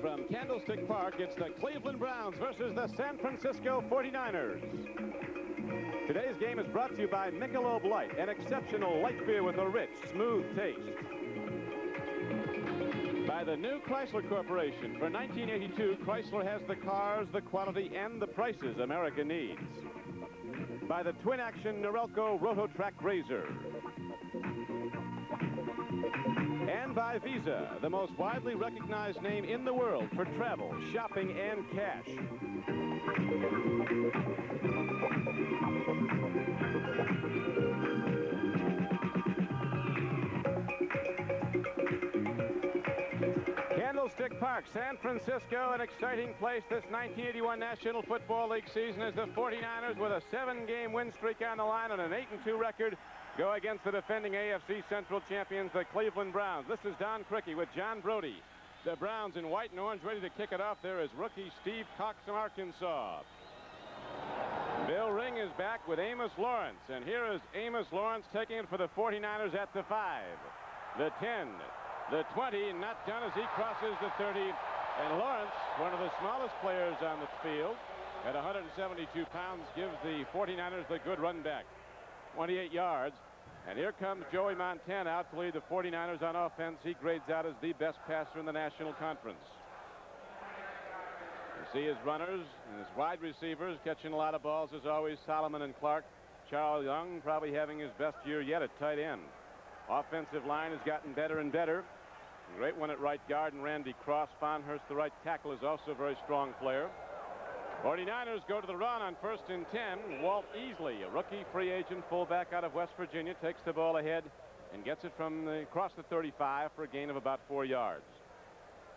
from Candlestick Park, it's the Cleveland Browns versus the San Francisco 49ers. Today's game is brought to you by Michelob Light, an exceptional light beer with a rich, smooth taste. By the new Chrysler Corporation. For 1982, Chrysler has the cars, the quality, and the prices America needs. By the twin-action Norelco Rototrack Razor. And by Visa, the most widely recognized name in the world for travel, shopping, and cash. Candlestick Park, San Francisco, an exciting place this 1981 National Football League season as the 49ers, with a 7-game win streak on the line and an 8-2 record, go against the defending AFC Central champions, the Cleveland Browns. This is Don Criqui with John Brody. The Browns in white and orange ready to kick it off. There is rookie Steve Cox from Arkansas. Bill Ring is back with Amos Lawrence. And here is Amos Lawrence taking it for the 49ers at the 5, the 10, the 20. Not done as he crosses the 30. And Lawrence, one of the smallest players on the field, at 172 pounds, gives the 49ers the good run back. 28 yards. And here comes Joey Montana out to lead the 49ers on offense. He grades out as the best passer in the National Conference. You see his runners and his wide receivers catching a lot of balls as always. Solomon and Clark. Charles Young probably having his best year yet at tight end. Offensive line has gotten better and better. A great one at right guard, and Randy Cross. Farnhurst, the right tackle, is also a very strong player. 49ers go to the run on 1st and 10. Walt Easley, a rookie free agent fullback out of West Virginia, takes the ball ahead and gets it from across the 35 for a gain of about 4 yards.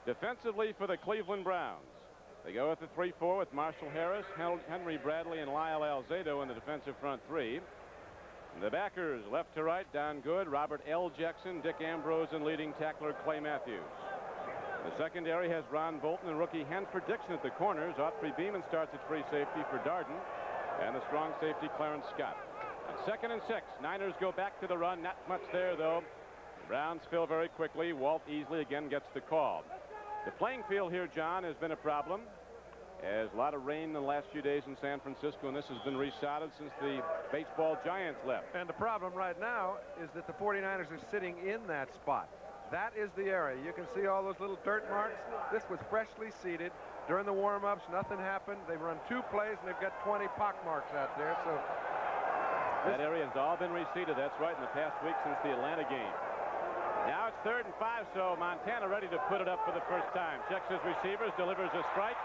Defensively for the Cleveland Browns, they go with the 3-4 with Marshall Harris, Henry Bradley, and Lyle Alzado in the defensive front three. And the backers left to right: Don Good, Robert L. Jackson, Dick Ambrose, and leading tackler Clay Matthews. The secondary has Ron Bolton and rookie Hanford Dixon at the corners. Autry Beeman starts at free safety for Darden, and the strong safety Clarence Scott. On 2nd and 6, Niners go back to the run. Not much there, though. The Browns fill very quickly. Walt Easley again gets the call. The playing field here, John, has been a problem. There's a lot of rain in the last few days in San Francisco, and this has been resodded since the baseball giants left. And the problem right now is that the 49ers are sitting in that spot. That is the area. You can see all those little dirt marks. This was freshly seeded. During the warm-ups, nothing happened. They've run 2 plays, and they've got 20 pock marks out there. So that area has all been reseeded. That's right, in the past week since the Atlanta game. Now it's 3rd and 5, so Montana ready to put it up for the first time. Checks his receivers, delivers a strike.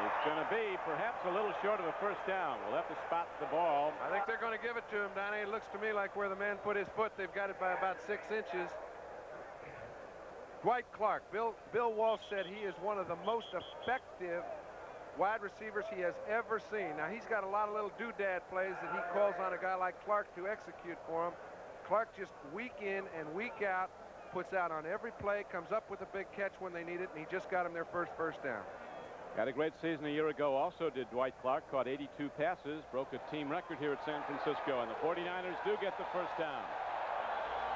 It's going to be perhaps a little short of a first down. We'll have to spot the ball. I think they're going to give it to him, Donnie. It looks to me like where the man put his foot, they've got it by about 6 inches. Dwight Clark. Bill Walsh said he is one of the most effective wide receivers he has ever seen. Now, he's got a lot of little doodad plays that he calls on a guy like Clark to execute for him. Clark just week in and week out puts out on every play, comes up with a big catch when they need it, and he just got him their first down. Had a great season a year ago. Also did Dwight Clark. Caught 82 passes, broke a team record here at San Francisco, and the 49ers do get the first down.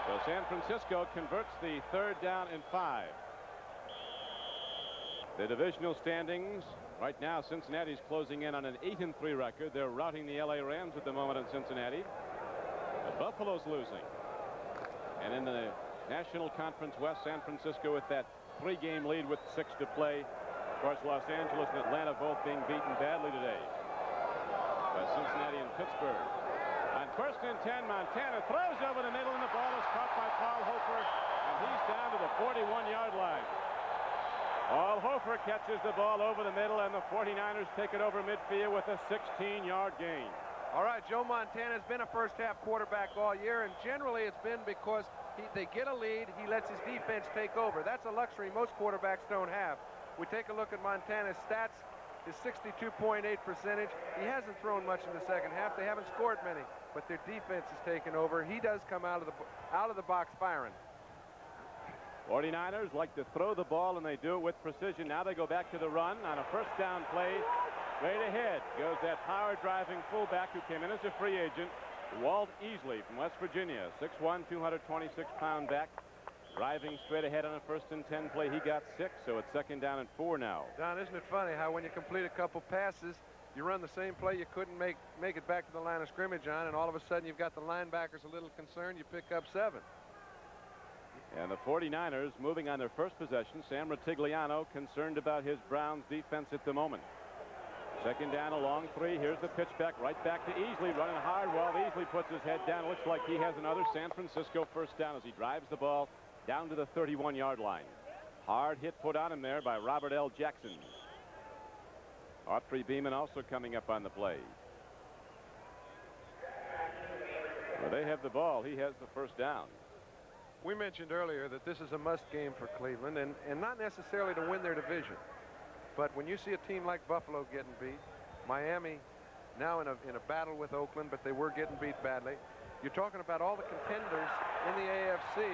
So San Francisco converts the 3rd down and 5. The divisional standings right now, Cincinnati's closing in on an 8-3 record. They're routing the LA Rams at the moment in Cincinnati. The Buffalo's losing. And in the National Conference West, San Francisco with that 3-game lead with 6 to play. Of course, Los Angeles and Atlanta both being beaten badly today by Cincinnati and Pittsburgh. On 1st and 10, Montana throws over the middle, and the ball is caught by Paul Hofer, and he's down to the 41-yard line. Paul Hofer catches the ball over the middle, and the 49ers take it over midfield with a 16-yard gain. All right, Joe Montana has been a first-half quarterback all year, and generally it's been because they get a lead, he lets his defense take over. That's a luxury most quarterbacks don't have. We take a look at Montana's stats. His 62.8 percentage. He hasn't thrown much in the second half. They haven't scored many, but their defense has taken over. He does come out of the box firing. 49ers like to throw the ball, and they do it with precision. Now they go back to the run on a first down play. Straight ahead goes that power-driving fullback who came in as a free agent, Walt Easley from West Virginia, 6'1", 226-pound back. Driving straight ahead on a 1st and 10 play. He got 6, so it's 2nd down and 4 now. Don, isn't it funny how when you complete a couple passes, you run the same play you couldn't make it back to the line of scrimmage on, and all of a sudden you've got the linebackers a little concerned. You pick up 7. And the 49ers moving on their first possession. Sam Rutigliano concerned about his Browns defense at the moment. 2nd down, a long 3. Here's the pitch back, right back to Easley, running hard while Easley puts his head down. Looks like he has another San Francisco 1st down as he drives the ball down to the 31-yard line. Hard hit put on him there by Robert L. Jackson. Autry Beeman also coming up on the play. Well, they have the ball. He has the 1st down. We mentioned earlier that this is a must game for Cleveland, and not necessarily to win their division. But when you see a team like Buffalo getting beat, Miami now in a battle with Oakland, but they were getting beat badly. You're talking about all the contenders in the AFC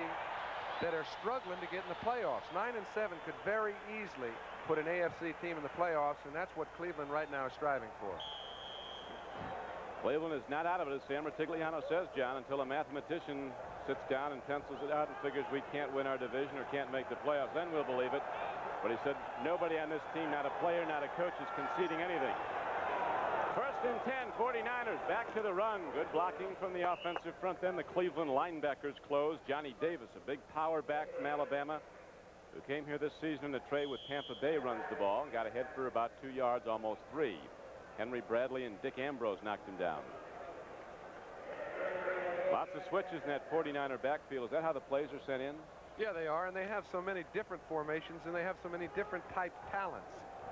that are struggling to get in the playoffs. 9 and 7 could very easily put an AFC team in the playoffs, and that's what Cleveland right now is striving for. Cleveland is not out of it, as Sam Rutigliano says, John, until a mathematician sits down and pencils it out and figures we can't win our division or can't make the playoffs. Then we'll believe it. But he said nobody on this team, not a player, not a coach, is conceding anything. 1st and 10, 49ers back to the run. Good blocking from the offensive front. Then the Cleveland linebackers close. Johnny Davis, a big power back from Alabama, who came here this season in a trade with Tampa Bay, runs the ball and got ahead for about 2 yards, almost 3. Henry Bradley and Dick Ambrose knocked him down. Lots of switches in that 49er backfield. Is that how the plays are sent in? Yeah, they are, and they have so many different formations, and they have so many different type talents.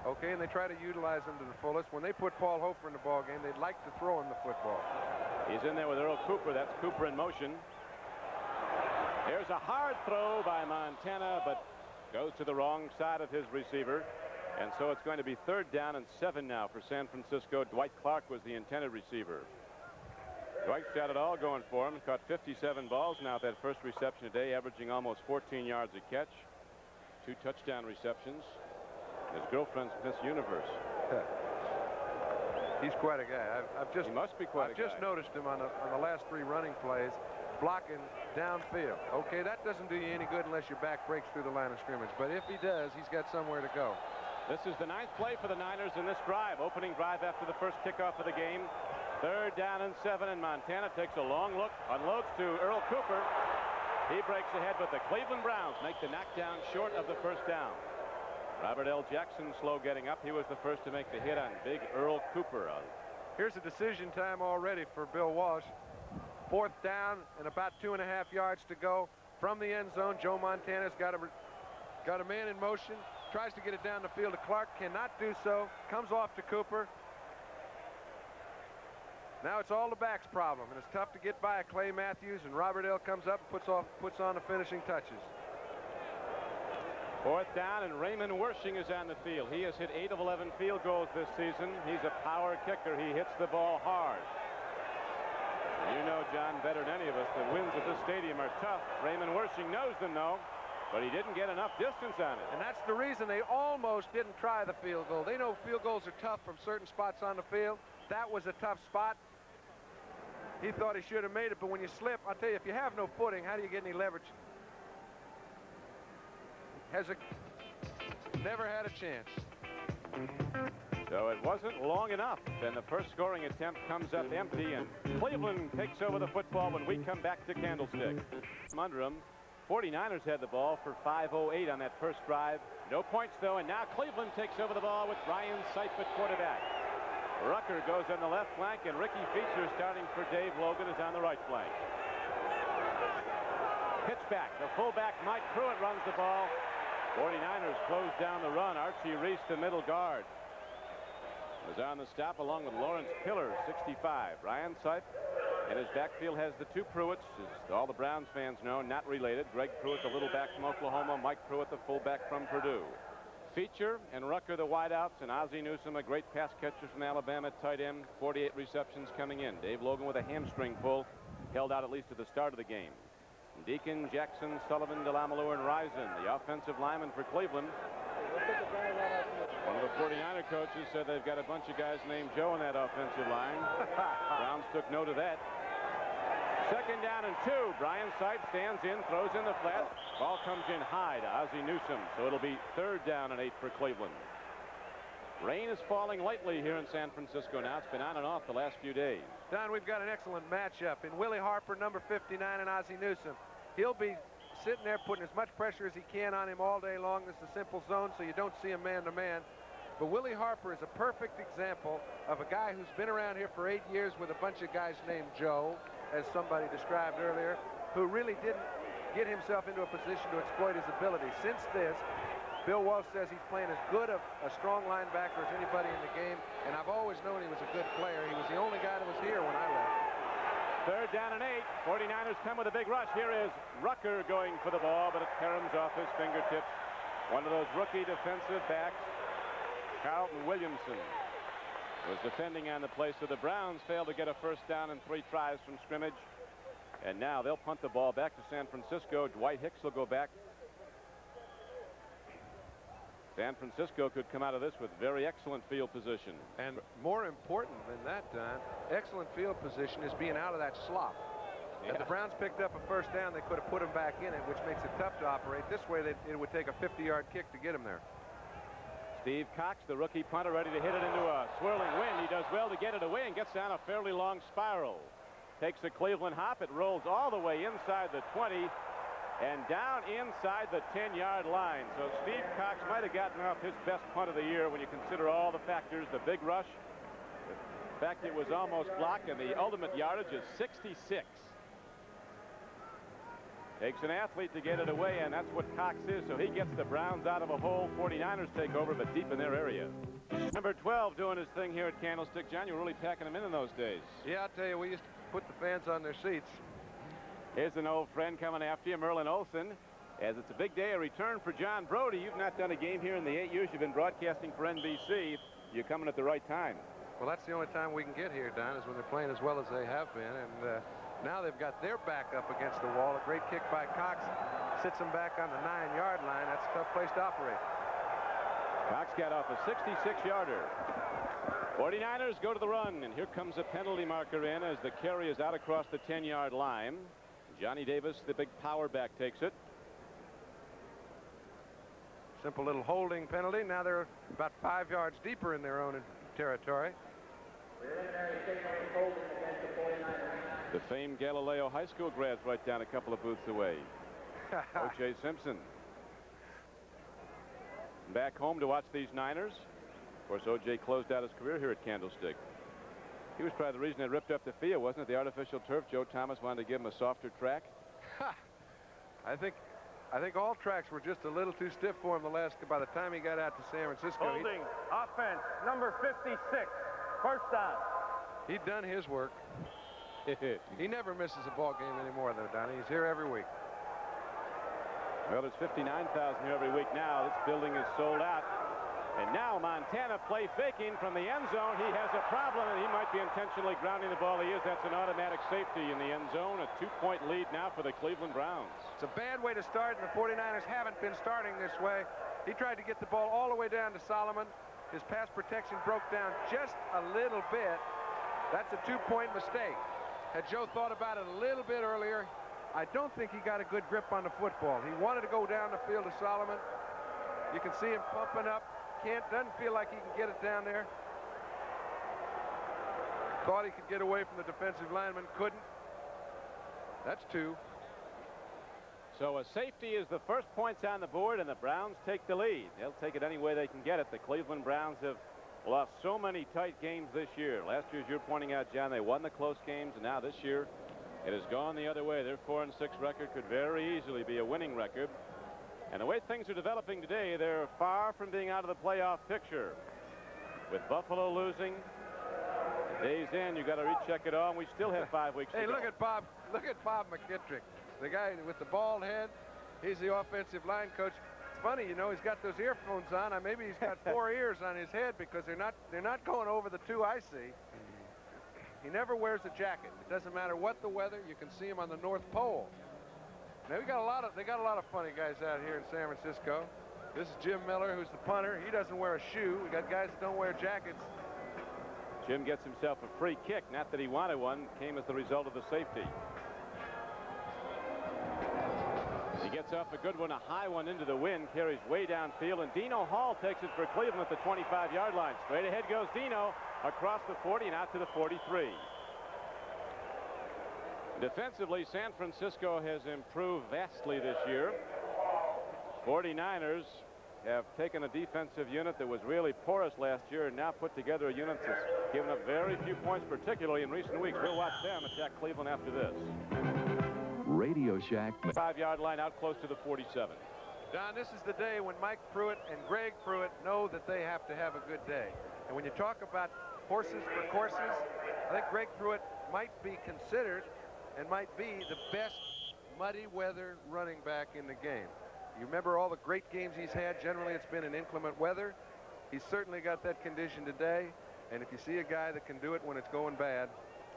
Okay, and they try to utilize them to the fullest. When they put Paul Hofer in the ball game, they'd like to throw him the football. He's in there with Earl Cooper. That's Cooper in motion. There's a hard throw by Montana, but goes to the wrong side of his receiver. And so it's going to be 3rd down and 7 now for San Francisco. Dwight Clark was the intended receiver. Dwight's got it all going for him. Caught 57 balls now at that first reception today, averaging almost 14 yards a catch. 2 touchdown receptions. His girlfriend's Miss Universe. He's quite a guy. He must be quite a guy. I've just noticed him on the last 3 running plays, blocking downfield. Okay, that doesn't do you any good unless your back breaks through the line of scrimmage. But if he does, he's got somewhere to go. This is the 9th play for the Niners in this drive. Opening drive after the first kickoff of the game. 3rd down and 7, and Montana takes a long look, unloads to Earl Cooper. He breaks ahead, but the Cleveland Browns make the knockdown short of the 1st down. Robert L. Jackson slow getting up. He was the first to make the hit on big Earl Cooper. Here's a decision time already for Bill Walsh. 4th down and about 2.5 yards to go from the end zone. Joe Montana's got a man in motion. Tries to get it down the field to Clark. Cannot do so. Comes off to Cooper. Now it's all the backs problem, and it's tough to get by Clay Matthews, and Robert L. comes up and puts on the finishing touches. 4th down, and Raymond Wersching is on the field. He has hit 8 of 11 field goals this season. He's a power kicker. He hits the ball hard. You know, John, better than any of us, that wins at this stadium are tough. Raymond Wersching knows them, though, but he didn't get enough distance on it. And that's the reason they almost didn't try the field goal. They know field goals are tough from certain spots on the field. That was a tough spot. He thought he should have made it, but when you slip, I'll tell you, if you have no footing, how do you get any leverage? Never had a chance. So it wasn't long enough, and the first scoring attempt comes up empty, and Cleveland takes over the football when we come back to Candlestick. From under him, 49ers had the ball for 5:08 on that first drive. No points, though, and now Cleveland takes over the ball with Ryan Sipe at quarterback. Rucker goes on the left flank, and Ricky Feature, starting for Dave Logan, is on the right flank. Pitch back. The fullback, Mike Pruitt, runs the ball. 49ers close down the run. Archie Reese, the middle guard, was on the stop along with Lawrence Pillar, 65. Ryan Sipe in his backfield has the 2 Pruitts, as all the Browns fans know, not related. Greg Pruitt, the little back from Oklahoma. Mike Pruitt, the fullback from Purdue. Feature and Rucker, the wideouts, and Ozzie Newsome, a great pass catcher from Alabama, tight end. 48 receptions coming in. Dave Logan with a hamstring pull, held out at least at the start of the game. Deacon, Jackson, Sullivan, Delamalure, and Rison, the offensive lineman for Cleveland. One of the 49er coaches said they've got a bunch of guys named Joe on that offensive line. Browns took note of that. Second down and 2. Brian Sipe stands in, throws in the flat. Ball comes in high to Ozzie Newsome. So it'll be 3rd down and 8 for Cleveland. Rain is falling lightly here in San Francisco now. It's been on and off the last few days. Don, we've got an excellent matchup in Willie Harper, number 59, and Ozzie Newsome. He'll be sitting there putting as much pressure as he can on him all day long. This is a simple zone, so you don't see him man-to-man. But Willie Harper is a perfect example of a guy who's been around here for 8 years with a bunch of guys named Joe, as somebody described earlier, who really didn't get himself into a position to exploit his ability. Since this, Bill Walsh says he's playing as good a strong linebacker as anybody in the game, and I've always known he was a good player. He was the only guy that was here when I left. 3rd down and 8. 49ers come with a big rush. Here is Rucker going for the ball, but it caroms off his fingertips. One of those rookie defensive backs, Carlton Williamson, was defending on the play, so the Browns failed to get a 1st down in 3 tries from scrimmage. And now they'll punt the ball back to San Francisco. Dwight Hicks will go back. San Francisco could come out of this with very excellent field position. And more important than that, Don, excellent field position is being out of that slop. Yeah. If the Browns picked up a 1st down, they could have put him back in it, which makes it tough to operate. This way, it would take a 50-yard kick to get him there. Steve Cox, the rookie punter, ready to hit it into a swirling wind. He does well to get it away and gets down a fairly long spiral. Takes a Cleveland hop. It rolls all the way inside the 20 and down inside the 10-yard line. So Steve Cox might have gotten off his best punt of the year when you consider all the factors. The big rush, the fact it was almost blocked, and the ultimate yardage is 66. Takes an athlete to get it away, and that's what Cox is. So he gets the Browns out of a hole. 49ers take over, but deep in their area. Number 12 doing his thing here at Candlestick. John, you were really packing them in those days. Yeah, I'll tell you, we used to put the fans on their seats. Here's an old friend coming after you, Merlin Olsen. As it's a big day, a return for John Brody. You've not done a game here in the 8 years you've been broadcasting for NBC. You're coming at the right time. Well, that's the only time we can get here, Don, is when they're playing as well as they have been. And now they've got their back up against the wall. A great kick by Cox sits them back on the 9-yard line. That's a tough place to operate. Cox got off a 66-yarder. 49ers go to the run, and here comes a penalty marker in as the carry is out across the 10-yard line. Johnny Davis, the big power back, takes it. Simple little holding penalty. Now they're about 5 yards deeper in their own territory. The famed Galileo High School grads right down a couple of booths away. O.J. Simpson. Back home to watch these Niners. Of course, O.J. closed out his career here at Candlestick. He was probably the reason they ripped up the field, wasn't it? The artificial turf. Joe Thomas wanted to give him a softer track. I think all tracks were just a little too stiff for him by the time he got out to San Francisco. Holding offense number 56. 1st down. He'd done his work. He never misses a ball game anymore, though, Donnie. He's here every week. Well, there's 59,000 here every week now. This building is sold out. And now Montana play faking from the end zone. He has a problem, and he might be intentionally grounding the ball. He is. That's an automatic safety in the end zone. A 2-point lead now for the Cleveland Browns. It's a bad way to start, and the 49ers haven't been starting this way. He tried to get the ball all the way down to Solomon. His pass protection broke down just a little bit. That's a 2-point mistake. Had Joe thought about it a little bit earlier, I don't think he got a good grip on the football. He wanted to go down the field to Solomon. You can see him pumping up. Doesn't feel like he can get it down there. Thought he could get away from the defensive lineman. Couldn't. That's 2. So a safety is the first points on the board, and the Browns take the lead. They'll take it any way they can get it. The Cleveland Browns have lost so many tight games this year. Last year, as you're pointing out, John, they won the close games, and now this year it has gone the other way. Their 4-6 record could very easily be a winning record. And the way things are developing today, they're far from being out of the playoff picture. With Buffalo losing, days in, you got to recheck it all, and we still have 5 weeks to go. Hey, look at Bob McKittrick, the guy with the bald head. He's the offensive line coach. It's funny, you know, he's got those earphones on. Maybe he's got 4 ears on his head because they're not going over the 2 I see. He never wears a jacket. It doesn't matter what the weather. You can see him on the North Pole. Now they got a lot of funny guys out here in San Francisco. This is Jim Miller, who's the punter. He doesn't wear a shoe. We got guys that don't wear jackets. Jim gets himself a free kick. Not that he wanted one. Came as the result of the safety. He gets off a good one, a high one into the wind, carries way downfield, and Dino Hall takes it for Cleveland at the 25-yard line. Straight ahead goes Dino across the 40 and out to the 43. Defensively, San Francisco has improved vastly this year. 49ers have taken a defensive unit that was really porous last year and now put together a unit that's given up very few points, particularly in recent weeks. We'll watch them attack Cleveland after this. Radio Shack. 5-yard line out close to the 47. Don, this is the day when Mike Pruitt and Greg Pruitt know that they have to have a good day. And when you talk about horses for courses, I think Greg Pruitt might be considered and might be the best muddy weather running back in the game. You remember all the great games he's had. Generally, it's been in inclement weather. He's certainly got that condition today. And if you see a guy that can do it when it's going bad,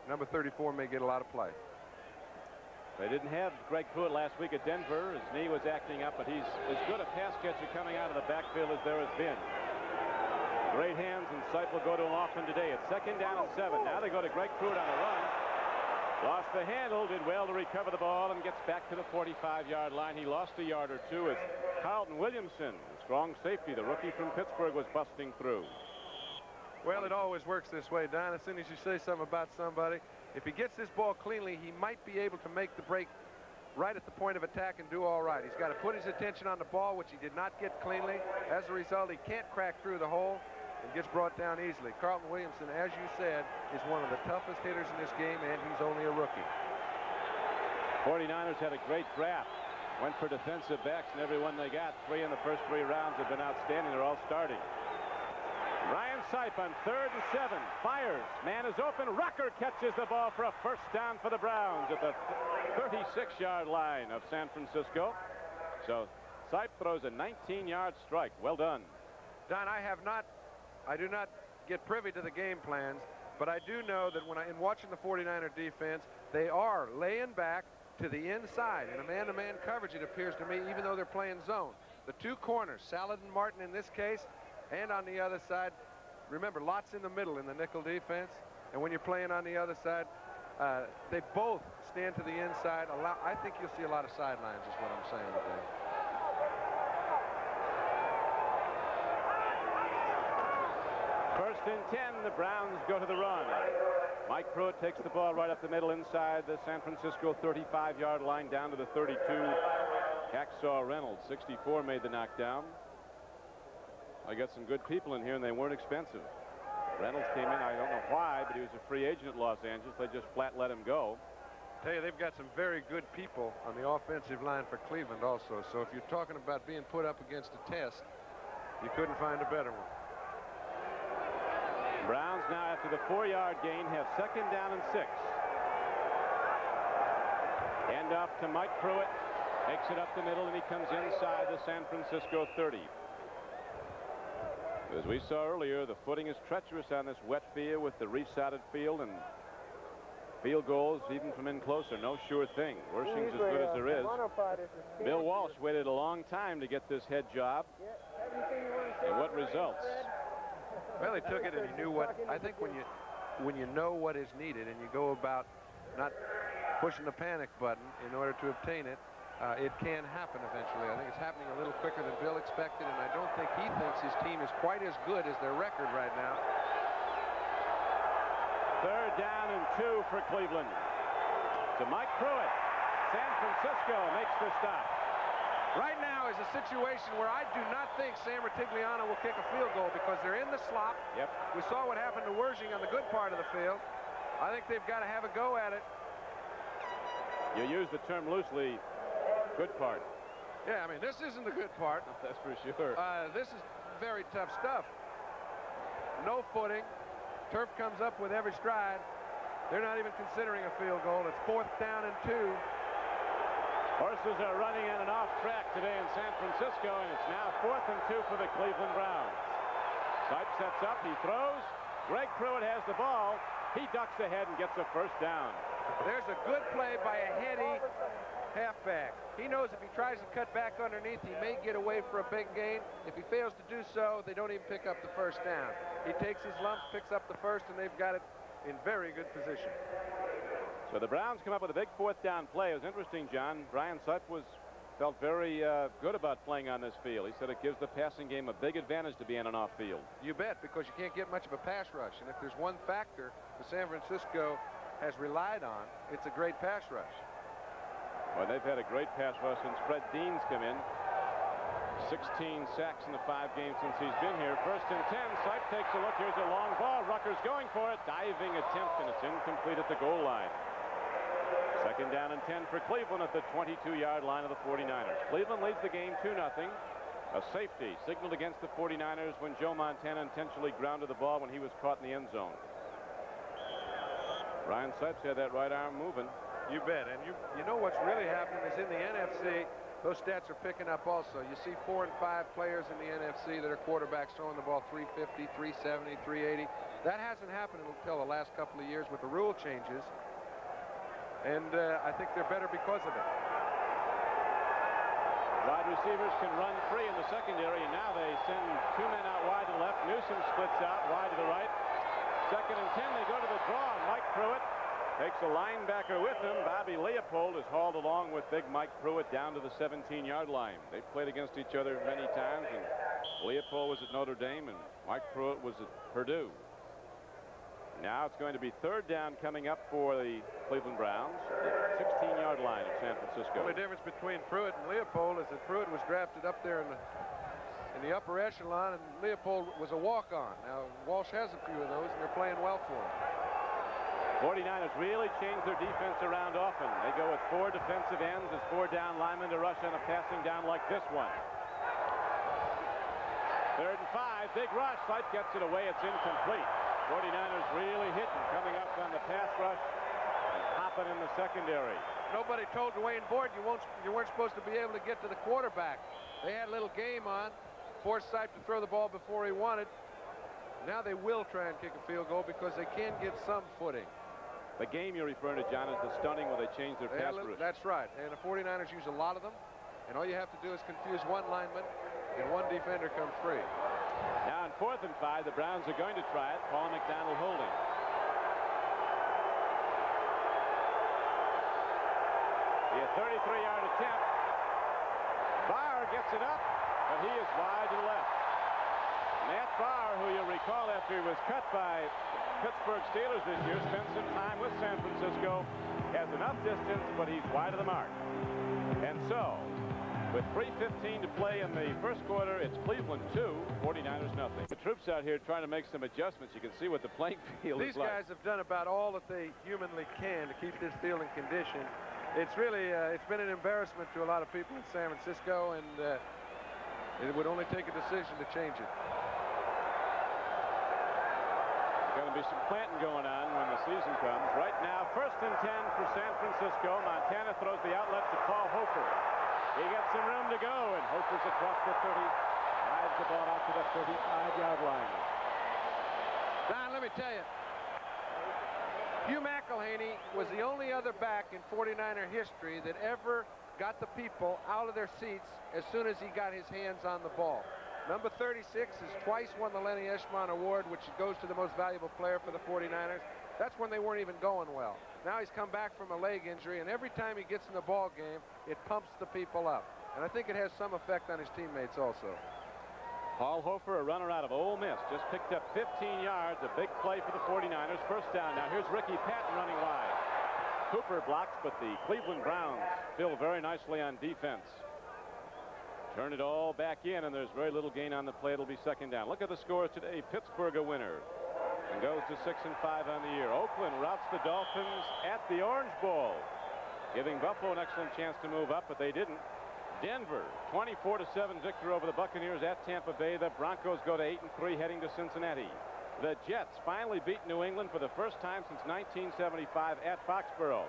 number 34 may get a lot of play. They didn't have Greg Pruitt last week at Denver. His knee was acting up, but he's as good a pass catcher coming out of the backfield as there has been. Great hands, and Sipe will go to him often today. It's 2nd down and 7. Now they go to Greg Pruitt on a run. Lost the handle, did well to recover the ball, and gets back to the 45-yard line. He lost a yard or two as Carlton Williamson, strong safety, the rookie from Pittsburgh, was busting through. Well, it always works this way, Don. As soon as you say something about somebody, if he gets this ball cleanly, he might be able to make the break right at the point of attack and do all right. He's got to put his attention on the ball, which he did not get cleanly. As a result, he can't crack through the hole and gets brought down easily. Carlton Williamson, as you said, is one of the toughest hitters in this game, and he's only a rookie. 49ers had a great draft. Went for defensive backs, and every one they got, 3 in the first 3 rounds, have been outstanding. They're all starting. Ryan Sipe on 3rd and 7. Fires. Man is open. Rucker catches the ball for a first down for the Browns at the 36-yard line of San Francisco. So Sipe throws a 19-yard strike. Well done. Don, I do not get privy to the game plans, but I do know that in watching the 49er defense, they are laying back to the inside. In a man-to-man coverage, it appears to me, even though they're playing zone. The 2 corners, Saladin Martin in this case, and on the other side, remember, lots in the middle in the nickel defense. And when you're playing on the other side, they both stand to the inside. I think you'll see a lot of sidelines, is what I'm saying today. First and 10, the Browns go to the run. Mike Pruitt takes the ball right up the middle inside the San Francisco 35-yard line down to the 32. Hacksaw Reynolds, 64, made the knockdown. I got some good people in here, and they weren't expensive. Reynolds came in, I don't know why, but he was a free agent at Los Angeles. They just flat let him go. Tell you, they've got some very good people on the offensive line for Cleveland also. So if you're talking about being put up against a test, you couldn't find a better one. Browns now, after the 4-yard gain, have 2nd down and 6. Hand off to Mike Pruitt. Takes it up the middle, and he comes inside the San Francisco 30. As we saw earlier, the footing is treacherous on this wet field with the resodded field, and field goals, even from in close, are no sure thing. Rushing's as good as there is. Bill Walsh waited a long time to get this head job. And what results? Well, he took it and he knew what. I think when you know what is needed and you go about not pushing the panic button in order to obtain it, it can happen eventually. I think it's happening a little quicker than Bill expected, and I don't think he thinks his team is quite as good as their record right now. 3rd down and 2 for Cleveland. To Mike Pruitt. San Francisco makes the stop. Right now is a situation where I do not think Sam Rutigliano will kick a field goal because they're in the slop. Yep. We saw what happened to Wersching on the good part of the field. I think they've got to have a go at it. You use the term loosely, good part. Yeah, I mean, this isn't the good part. That's for sure. This is very tough stuff. No footing. Turf comes up with every stride. They're not even considering a field goal. It's 4th down and 2. Horses are running on an off track today in San Francisco, and it's now 4th and 2 for the Cleveland Browns. Sipe sets up, he throws. Greg Pruitt has the ball. He ducks ahead and gets a first down. There's a good play by a heady halfback. He knows if he tries to cut back underneath, he may get away for a big gain. If he fails to do so, they don't even pick up the first down. He takes his lumps, picks up the first, and they've got it in very good position. So the Browns come up with a big 4th down play. It was interesting, John. Brian Sipe was felt very good about playing on this field. He said it gives the passing game a big advantage to be in an off-field. You bet, because you can't get much of a pass rush. And if there's one factor that San Francisco has relied on, it's a great pass rush. Well, they've had a great pass rush since Fred Dean's come in. 16 sacks in the 5 games since he's been here. First and 10. Sipe takes a look. Here's a long ball. Rutgers going for it. Diving attempt, and it's incomplete at the goal line. Second down and 10 for Cleveland at the 22-yard line of the 49ers. Cleveland leads the game 2-0. A safety signaled against the 49ers when Joe Montana intentionally grounded the ball when he was caught in the end zone. Ryan Sipes had that right arm moving. You bet. And you know what's really happening is in the NFC, those stats are picking up also. You see 4 and 5 players in the NFC that are quarterbacks throwing the ball 350, 370, 380. That hasn't happened until the last couple of years with the rule changes. And I think they're better because of it. Wide receivers can run free in the secondary, and now they send 2 men out wide to the left. Newsom splits out wide to the right. Second and 10, they go to the draw. Mike Pruitt takes a linebacker with him. Bobby Leopold is hauled along with big Mike Pruitt down to the 17-yard line. They've played against each other many times, and Leopold was at Notre Dame, and Mike Pruitt was at Purdue. Now it's going to be third down coming up for the Cleveland Browns, the 16-yard line of San Francisco. The only difference between Pruitt and Leopold is that Pruitt was drafted up there in the upper echelon, and Leopold was a walk-on. Now, Walsh has a few of those, and they're playing well for him. 49ers really change their defense around often. They go with 4 defensive ends as 4 down linemen to rush on a passing down like this one. Third and 5, big rush. Sipe gets it away. It's incomplete. 49ers really hitting, coming up on the pass rush and hopping in the secondary. Nobody told Dwayne Boyd you weren't supposed to be able to get to the quarterback. They had a little game on, forced Sipe to throw the ball before he wanted. Now they will try and kick a field goal because they can get some footing. The game you're referring to, John, is the stunning where they change their pass rush. That's right. And the 49ers use a lot of them. And all you have to do is confuse one lineman, and one defender comes free. Now on 4th and 5, the Browns are going to try it. Paul McDonald holding. The 33-yard attempt. Barr gets it up, but he is wide to the left. Matt Barr, who you'll recall after he was cut by Pittsburgh Steelers this year, spent some time with San Francisco, has enough distance, but he's wide of the mark. And so, with 3:15 to play in the first quarter, it's Cleveland 2, 49ers nothing. The troops out here trying to make some adjustments. You can see what the playing field is like. These guys have done about all that they humanly can to keep this field in condition. It's really, it's been an embarrassment to a lot of people in San Francisco, and it would only take a decision to change it. Going to be some planting going on when the season comes. Right now, 1st and 10 for San Francisco. Montana throws the outlet to Paul Hofer. He got some room to go, and Hofer's across the 30. Rides the ball out to the 35-yard line. Don, let me tell you, Hugh McElhaney was the only other back in 49er history that ever got the people out of their seats as soon as he got his hands on the ball. Number 36 has twice won the Lenny Eshmon Award, which goes to the most valuable player for the 49ers. That's when they weren't even going well. Now he's come back from a leg injury, and every time he gets in the ball game, it pumps the people up. And I think it has some effect on his teammates also. Paul Hofer, a runner out of Ole Miss, just picked up 15 yards. A big play for the 49ers. First down. Now here's Ricky Patton running wide. Cooper blocks, but the Cleveland Browns fill very nicely on defense. Turn it all back in, and there's very little gain on the play. It'll be second down. Look at the scores today. Pittsburgh a winner and goes to 6-5 on the year. Oakland routs the Dolphins at the Orange Bowl, giving Buffalo an excellent chance to move up, but they didn't. Denver, 24-7 victory over the Buccaneers at Tampa Bay. The Broncos go to 8-3, heading to Cincinnati. The Jets finally beat New England for the first time since 1975 at Foxborough.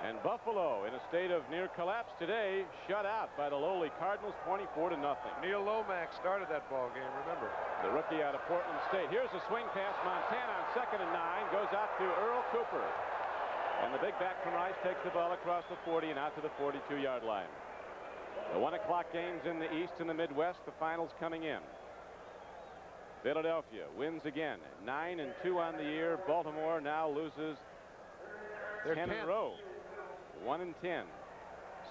And Buffalo, in a state of near collapse today, shut out by the lowly Cardinals, 24-0. Neil Lomax started that ball game, remember. The rookie out of Portland State. Here's a swing pass. Montana on 2nd and 9 goes out to Earl Cooper. And the big back from Rice takes the ball across the 40 and out to the 42-yard line. The 1 o'clock games in the East and the Midwest, the finals coming in. Philadelphia wins again, 9-2 on the year. Baltimore now loses 10 in a row, 1-10.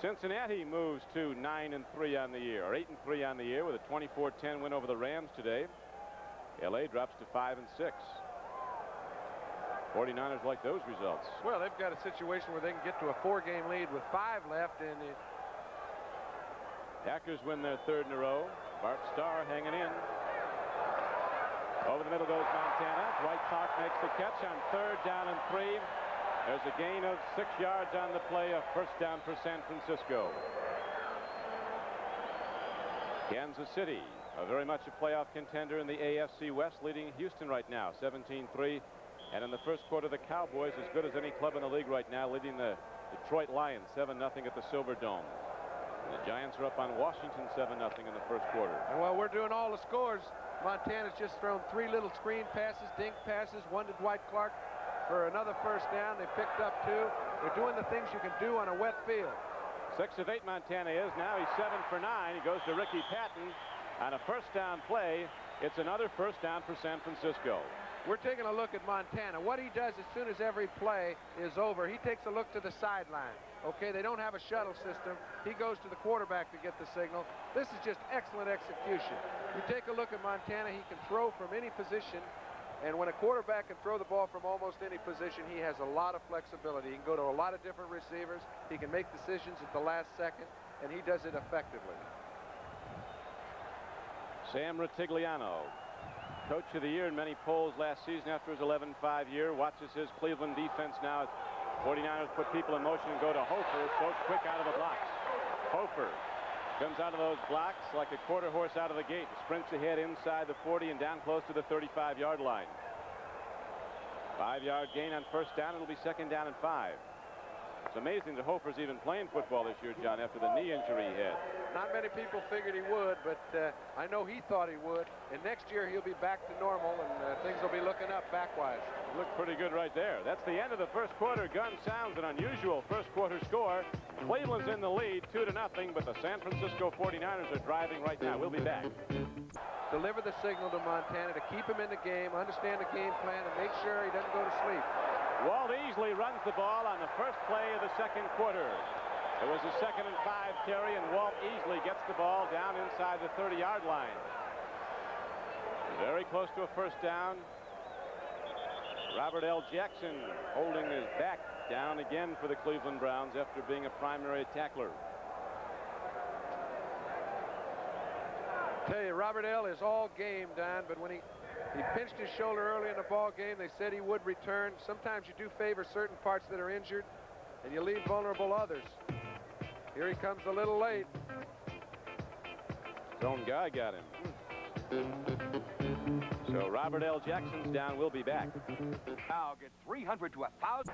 Cincinnati moves to 9-3 on the year, or 8-3 on the year, with a 24-10 win over the Rams today. LA drops to 5-6. 49ers like those results. Well, they've got a situation where they can get to a 4-game lead with 5 left, and the Packers win their 3rd in a row. Bart Starr hanging in. Over the middle goes Montana. Dwight Clark makes the catch on 3rd down and 3. There's a gain of 6 yards on the play, a 1st down for San Francisco. Kansas City, very much a playoff contender in the AFC West, leading Houston right now, 17-3. And in the first quarter, the Cowboys, as good as any club in the league right now, leading the Detroit Lions 7-0 at the Silverdome. The Giants are up on Washington 7-0 in the first quarter. And while we're doing all the scores, Montana's just thrown 3 little screen passes, dink passes, 1 to Dwight Clark for another 1st down. They picked up 2. They're doing the things you can do on a wet field. 6 of 8 Montana is. Now he's 7 for 9. He goes to Ricky Patton on a 1st down play. It's another 1st down for San Francisco. We're taking a look at Montana. What he does as soon as every play is over, he takes a look to the sideline. Okay, they don't have a shuttle system. He goes to the quarterback to get the signal. This is just excellent execution. You take a look at Montana, he can throw from any position. And when a quarterback can throw the ball from almost any position, he has a lot of flexibility. He can go to a lot of different receivers. He can make decisions at the last second, and he does it effectively. Sam Rutigliano, Coach of the Year in many polls last season after his 11-5 year, watches his Cleveland defense now. 49ers put people in motion and go to Hofer, so quick out of the blocks. Hofer comes out of those blocks like a quarter horse out of the gate, sprints ahead inside the 40 and down close to the 35-yard line. 5-yard gain on 1st down. It'll be 2nd down and 5. It's amazing that Hofer's even playing football this year, John, after the knee injury he had. Not many people figured he would, but I know he thought he would. And next year he'll be back to normal, and things will be looking up backwise. Looked pretty good right there. That's the end of the first quarter. Gun sounds, an unusual first quarter score. Cleveland's in the lead 2-0, but the San Francisco 49ers are driving right now. We'll be back. Deliver the signal to Montana to keep him in the game, understand the game plan, and make sure he doesn't go to sleep. Walt Easley runs the ball on the first play of the second quarter. It was a 2nd and 5 carry, and Walt Easley gets the ball down inside the 30-yard line. Very close to a 1st down. Robert L. Jackson holding his back down again for the Cleveland Browns after being a primary tackler. Tell you, Robert L. is all game, Don, but when he pinched his shoulder early in the ball game, they said he would return. Sometimes you do favor certain parts that are injured, and you leave vulnerable others. Here he comes a little late. His own guy got him. So Robert L. Jackson's down. We'll be back. Now get 300 to 1,000.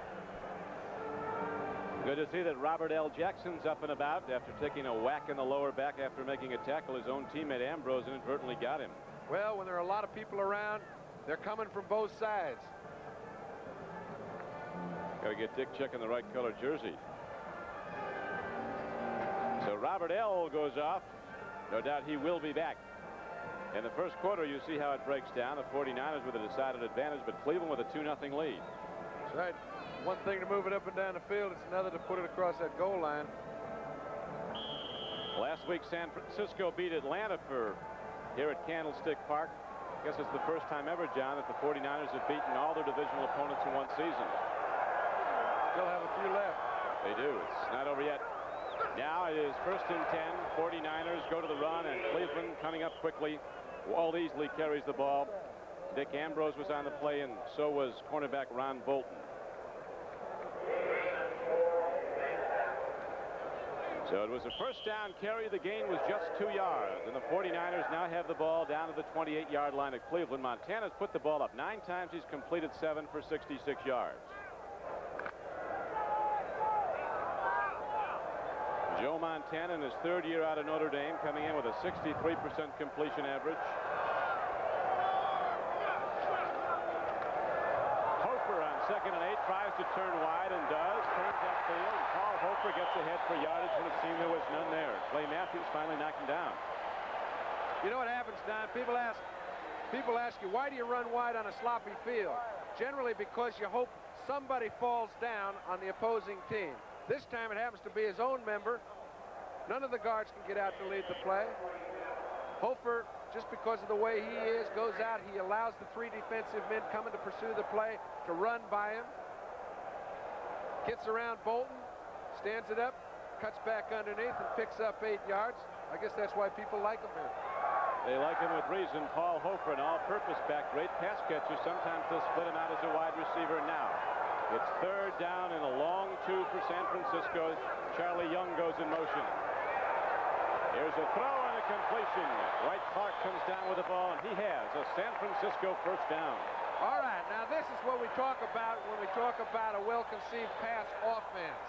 Good to see that Robert L. Jackson's up and about after taking a whack in the lower back after making a tackle. His own teammate Ambrose inadvertently got him. Well, when there are a lot of people around, they're coming from both sides. Got to get Dick checking the right color jersey. So Robert L. goes off. No doubt he will be back. In the first quarter, you see how it breaks down. The 49ers with a decided advantage, but Cleveland with a 2-0 lead. That's right. One thing to move it up and down the field. It's another to put it across that goal line. Last week, San Francisco beat Atlanta here at Candlestick Park. I guess it's the first time ever, John, that the 49ers have beaten all their divisional opponents in one season. Still have a few left. They do. It's not over yet. Now it is 1st and 10. 49ers go to the run, and Cleveland coming up quickly. Walt Easley carries the ball. Dick Ambrose was on the play, and so was cornerback Ron Bolton. So it was a 1st down carry. The gain was just 2 yards, and the 49ers now have the ball down to the 28-yard line of Cleveland. Montana's put the ball up 9 times. He's completed 7 for 66 yards. Joe Montana in his 3rd year out of Notre Dame, coming in with a 63% completion average. Hofer on 2nd and 8 tries to turn wide and does. Turns upfield. Paul Hofer gets ahead for yardage when it seemed there was none there. Clay Matthews finally knocked him down. You know what happens, Don? People ask you, why do you run wide on a sloppy field? Generally because you hope somebody falls down on the opposing team. This time it happens to be his own member, None of the guards can get out to lead the play. Hofer, just because of the way he is, goes out. He allows the 3 defensive men coming to pursue the play to run by him. Gets around Bolton, stands it up, cuts back underneath, and picks up 8 yards. I guess that's why people like him here. They like him with reason. Paul Hofer, an all-purpose back, great pass catcher. Sometimes they'll split him out as a wide receiver now. It's 3rd down and a long 2 for San Francisco. Charlie Young goes in motion. Here's a throw and a completion. Dwight Clark comes down with the ball, and he has a San Francisco first down. All right, now this is what we talk about when we talk about a well-conceived pass offense.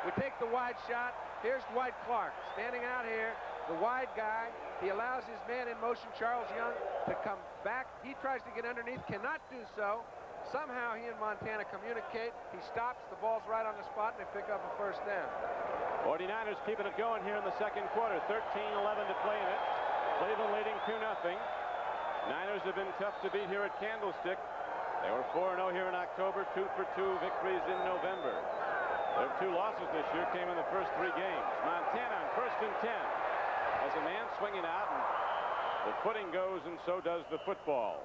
We take the wide shot. Here's Dwight Clark standing out here, the wide guy. He allows his man in motion, Charles Young, to come back. He tries to get underneath, cannot do so. Somehow he and Montana communicate. He stops, the ball's right on the spot, and they pick up a first down. 49ers keeping it going here in the second quarter. 13-11 to play in it. Cleveland leading 2-0. Niners have been tough to beat here at Candlestick. They were 4-0 here in October, 2 for 2 victories in November. Their 2 losses this year came in the first 3 games. Montana on 1st and 10 has a man swinging out, and the footing goes, and so does the football.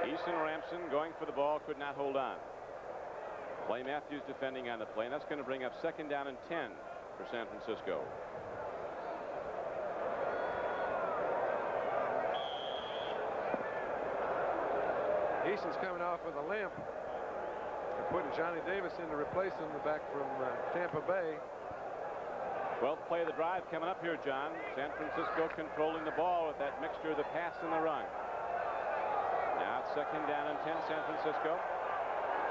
Eason Ramson going for the ball, could not hold on. Clay Matthews defending on the play, and that's going to bring up 2nd down and 10 for San Francisco. Eason's coming off with a limp. They're putting Johnny Davis in to replace him back from Tampa Bay. 12th play of the drive coming up here, John. San Francisco controlling the ball with that mixture of the pass and the run. Now it's 2nd down and 10, San Francisco.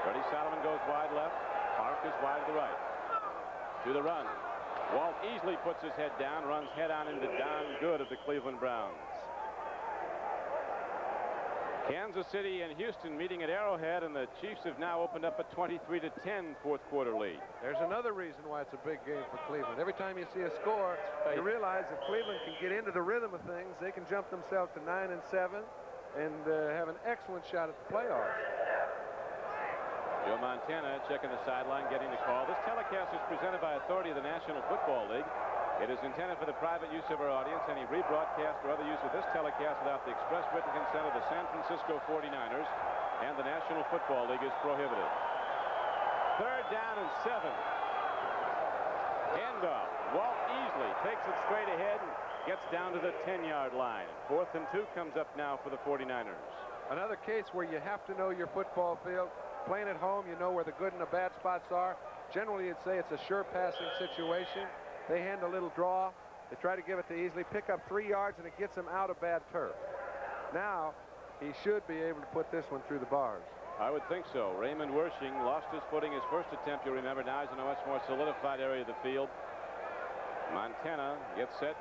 Freddie Solomon goes wide left. Clark is wide to the right. To the run. Walt easily puts his head down, runs head on into Don Good of the Cleveland Browns. Kansas City and Houston meeting at Arrowhead, and the Chiefs have now opened up a 23-10 fourth quarter lead. There's another reason why it's a big game for Cleveland. Every time you see a score, you realize if Cleveland can get into the rhythm of things, they can jump themselves to 9-7 and have an excellent shot at the playoffs. Joe Montana checking the sideline, getting the call. This telecast is presented by authority of the National Football League. It is intended for the private use of our audience. Any rebroadcast or other use of this telecast without the express written consent of the San Francisco 49ers and the National Football League is prohibited. 3rd down and 7. Handoff. Walt easily takes it straight ahead and gets down to the 10-yard line. 4th and 2 comes up now for the 49ers. Another case where you have to know your football field. Playing at home, you know where the good and the bad spots are. Generally, you'd say it's a sure passing situation. They hand a little draw. They try to give it to Easley, pick up 3 yards, and it gets him out of bad turf. Now, he should be able to put this one through the bars. I would think so. Raymond Wersching lost his footing his first attempt, you'll remember. Now he's in a much more solidified area of the field. Montana gets set.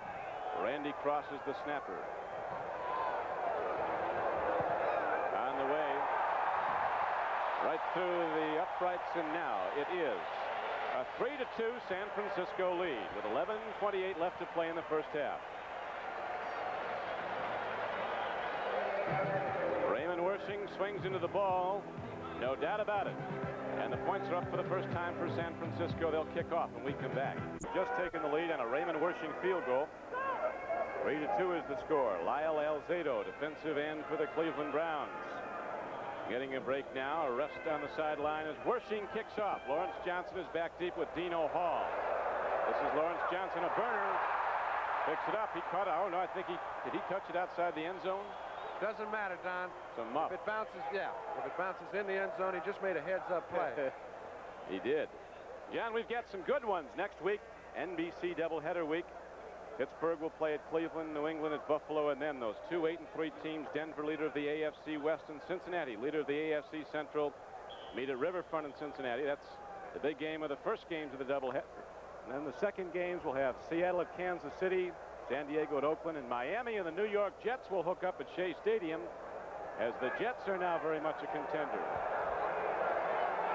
Randy crosses the snapper. On the way. Right through the uprights, and now it is a 3-2 San Francisco lead with 11:28 left to play in the first half. Raymond Wersching swings into the ball, no doubt about it. And the points are up for the first time for San Francisco. They'll kick off when we come back. Just taking the lead on a Raymond Wersching field goal. 3-2 is the score. Lyle Alzado, defensive end for the Cleveland Browns. Getting a break now, a rest on the sideline as Wersching kicks off. Lawrence Johnson is back deep with Dino Hall. This is Lawrence Johnson, a burner. Picks it up, he caught it. Oh no, I think did he touch it outside the end zone? Doesn't matter, Don. It's a muff. If it bounces, yeah. If it bounces in the end zone, he just made a heads-up play. He did. John, we've got some good ones next week. NBC doubleheader week. Pittsburgh will play at Cleveland, New England at Buffalo, and then those 2 8-3 teams, Denver, leader of the AFC West, and Cincinnati, leader of the AFC Central, meet at Riverfront in Cincinnati. That's the big game of the first games of the doubleheader. And then the second games will have Seattle at Kansas City, San Diego at Oakland, and Miami and the New York Jets will hook up at Shea Stadium, as the Jets are now very much a contender.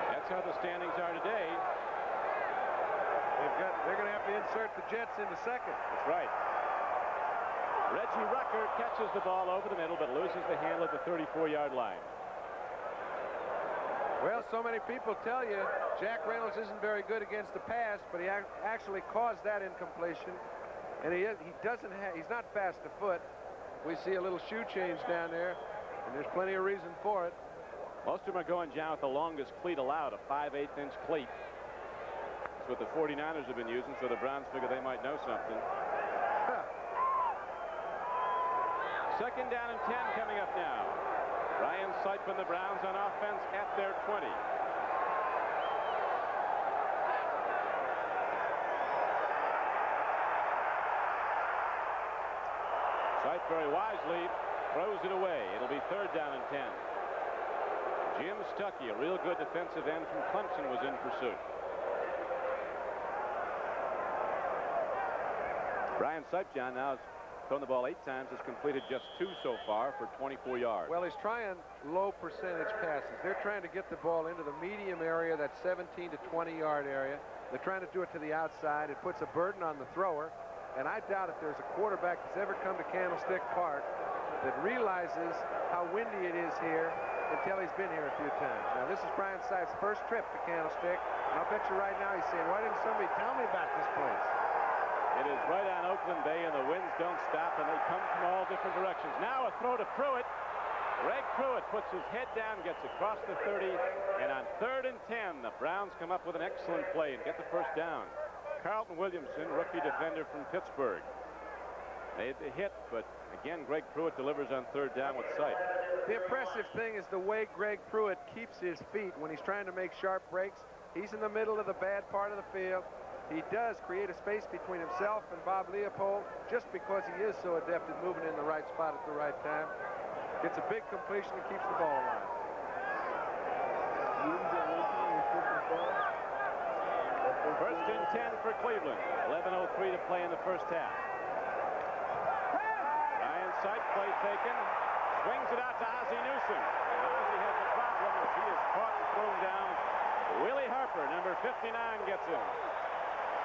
That's how the standings are today. They're going to have to insert the Jets into second. That's right. Reggie Rucker catches the ball over the middle, but loses the handle at the 34-yard line. Well, so many people tell you Jack Reynolds isn't very good against the pass, but he actually caused that incompletion. And he's not fast to foot. We see a little shoe change down there, and there's plenty of reason for it. Most of them are going down with the longest cleat allowed, a 5/8-inch cleat. That's what the 49ers have been using, so the Browns figure they might know something. Second down and 10 coming up now. Ryan Sipe and the Browns on offense at their 20. Sipe very wisely throws it away. It'll be third down and 10. Jim Stuckey, a real good defensive end from Clemson, was in pursuit. Ryan Sipe, John, now has thrown the ball 8 times, has completed just 2 so far for 24 yards. Well, he's trying low percentage passes. They're trying to get the ball into the medium area, that 17 to 20-yard area. They're trying to do it to the outside. It puts a burden on the thrower. And I doubt if there's a quarterback that's ever come to Candlestick Park that realizes how windy it is here until he's been here a few times. Now, this is Brian Sipe's first trip to Candlestick. And I'll bet you right now he's saying, why didn't somebody tell me about this place? It is right on Oakland Bay, and the winds don't stop, and they come from all different directions. Now a throw to Pruitt. Greg Pruitt puts his head down, gets across the 30, and on 3rd and 10, the Browns come up with an excellent play and get the first down. Carlton Williamson, rookie defender from Pittsburgh, made the hit, but again, Greg Pruitt delivers on 3rd down with Sipe. The impressive thing is the way Greg Pruitt keeps his feet when he's trying to make sharp breaks. He's in the middle of the bad part of the field. He does create a space between himself and Bob Leopold just because he is so adept at moving in the right spot at the right time. Gets a big completion and keeps the ball alive. First and 10 for Cleveland. 11:03 to play in the first half. Ryan Sipe, play taken. Swings it out to Ozzie Newsome. And Ozzie has a problem as he is caught and thrown down. Willie Harper, number 59, gets him.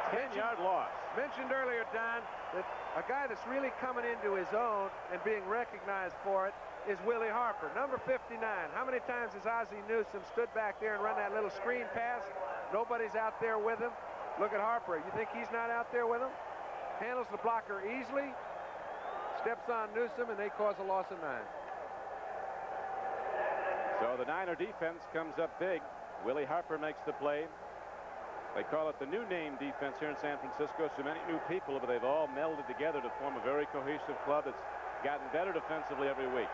10-yard loss. Mentioned earlier, Don, that a guy that's really coming into his own and being recognized for it is Willie Harper, number 59. How many times has Ozzie Newsome stood back there and run that little screen pass? Nobody's out there with him. Look at Harper. You think he's not out there with him? Handles the blocker easily, steps on Newsome, and they cause a loss of 9. So the Niner defense comes up big. Willie Harper makes the play. They call it the new name defense here in San Francisco. So many new people, but they've all melded together to form a very cohesive club that's gotten better defensively every week.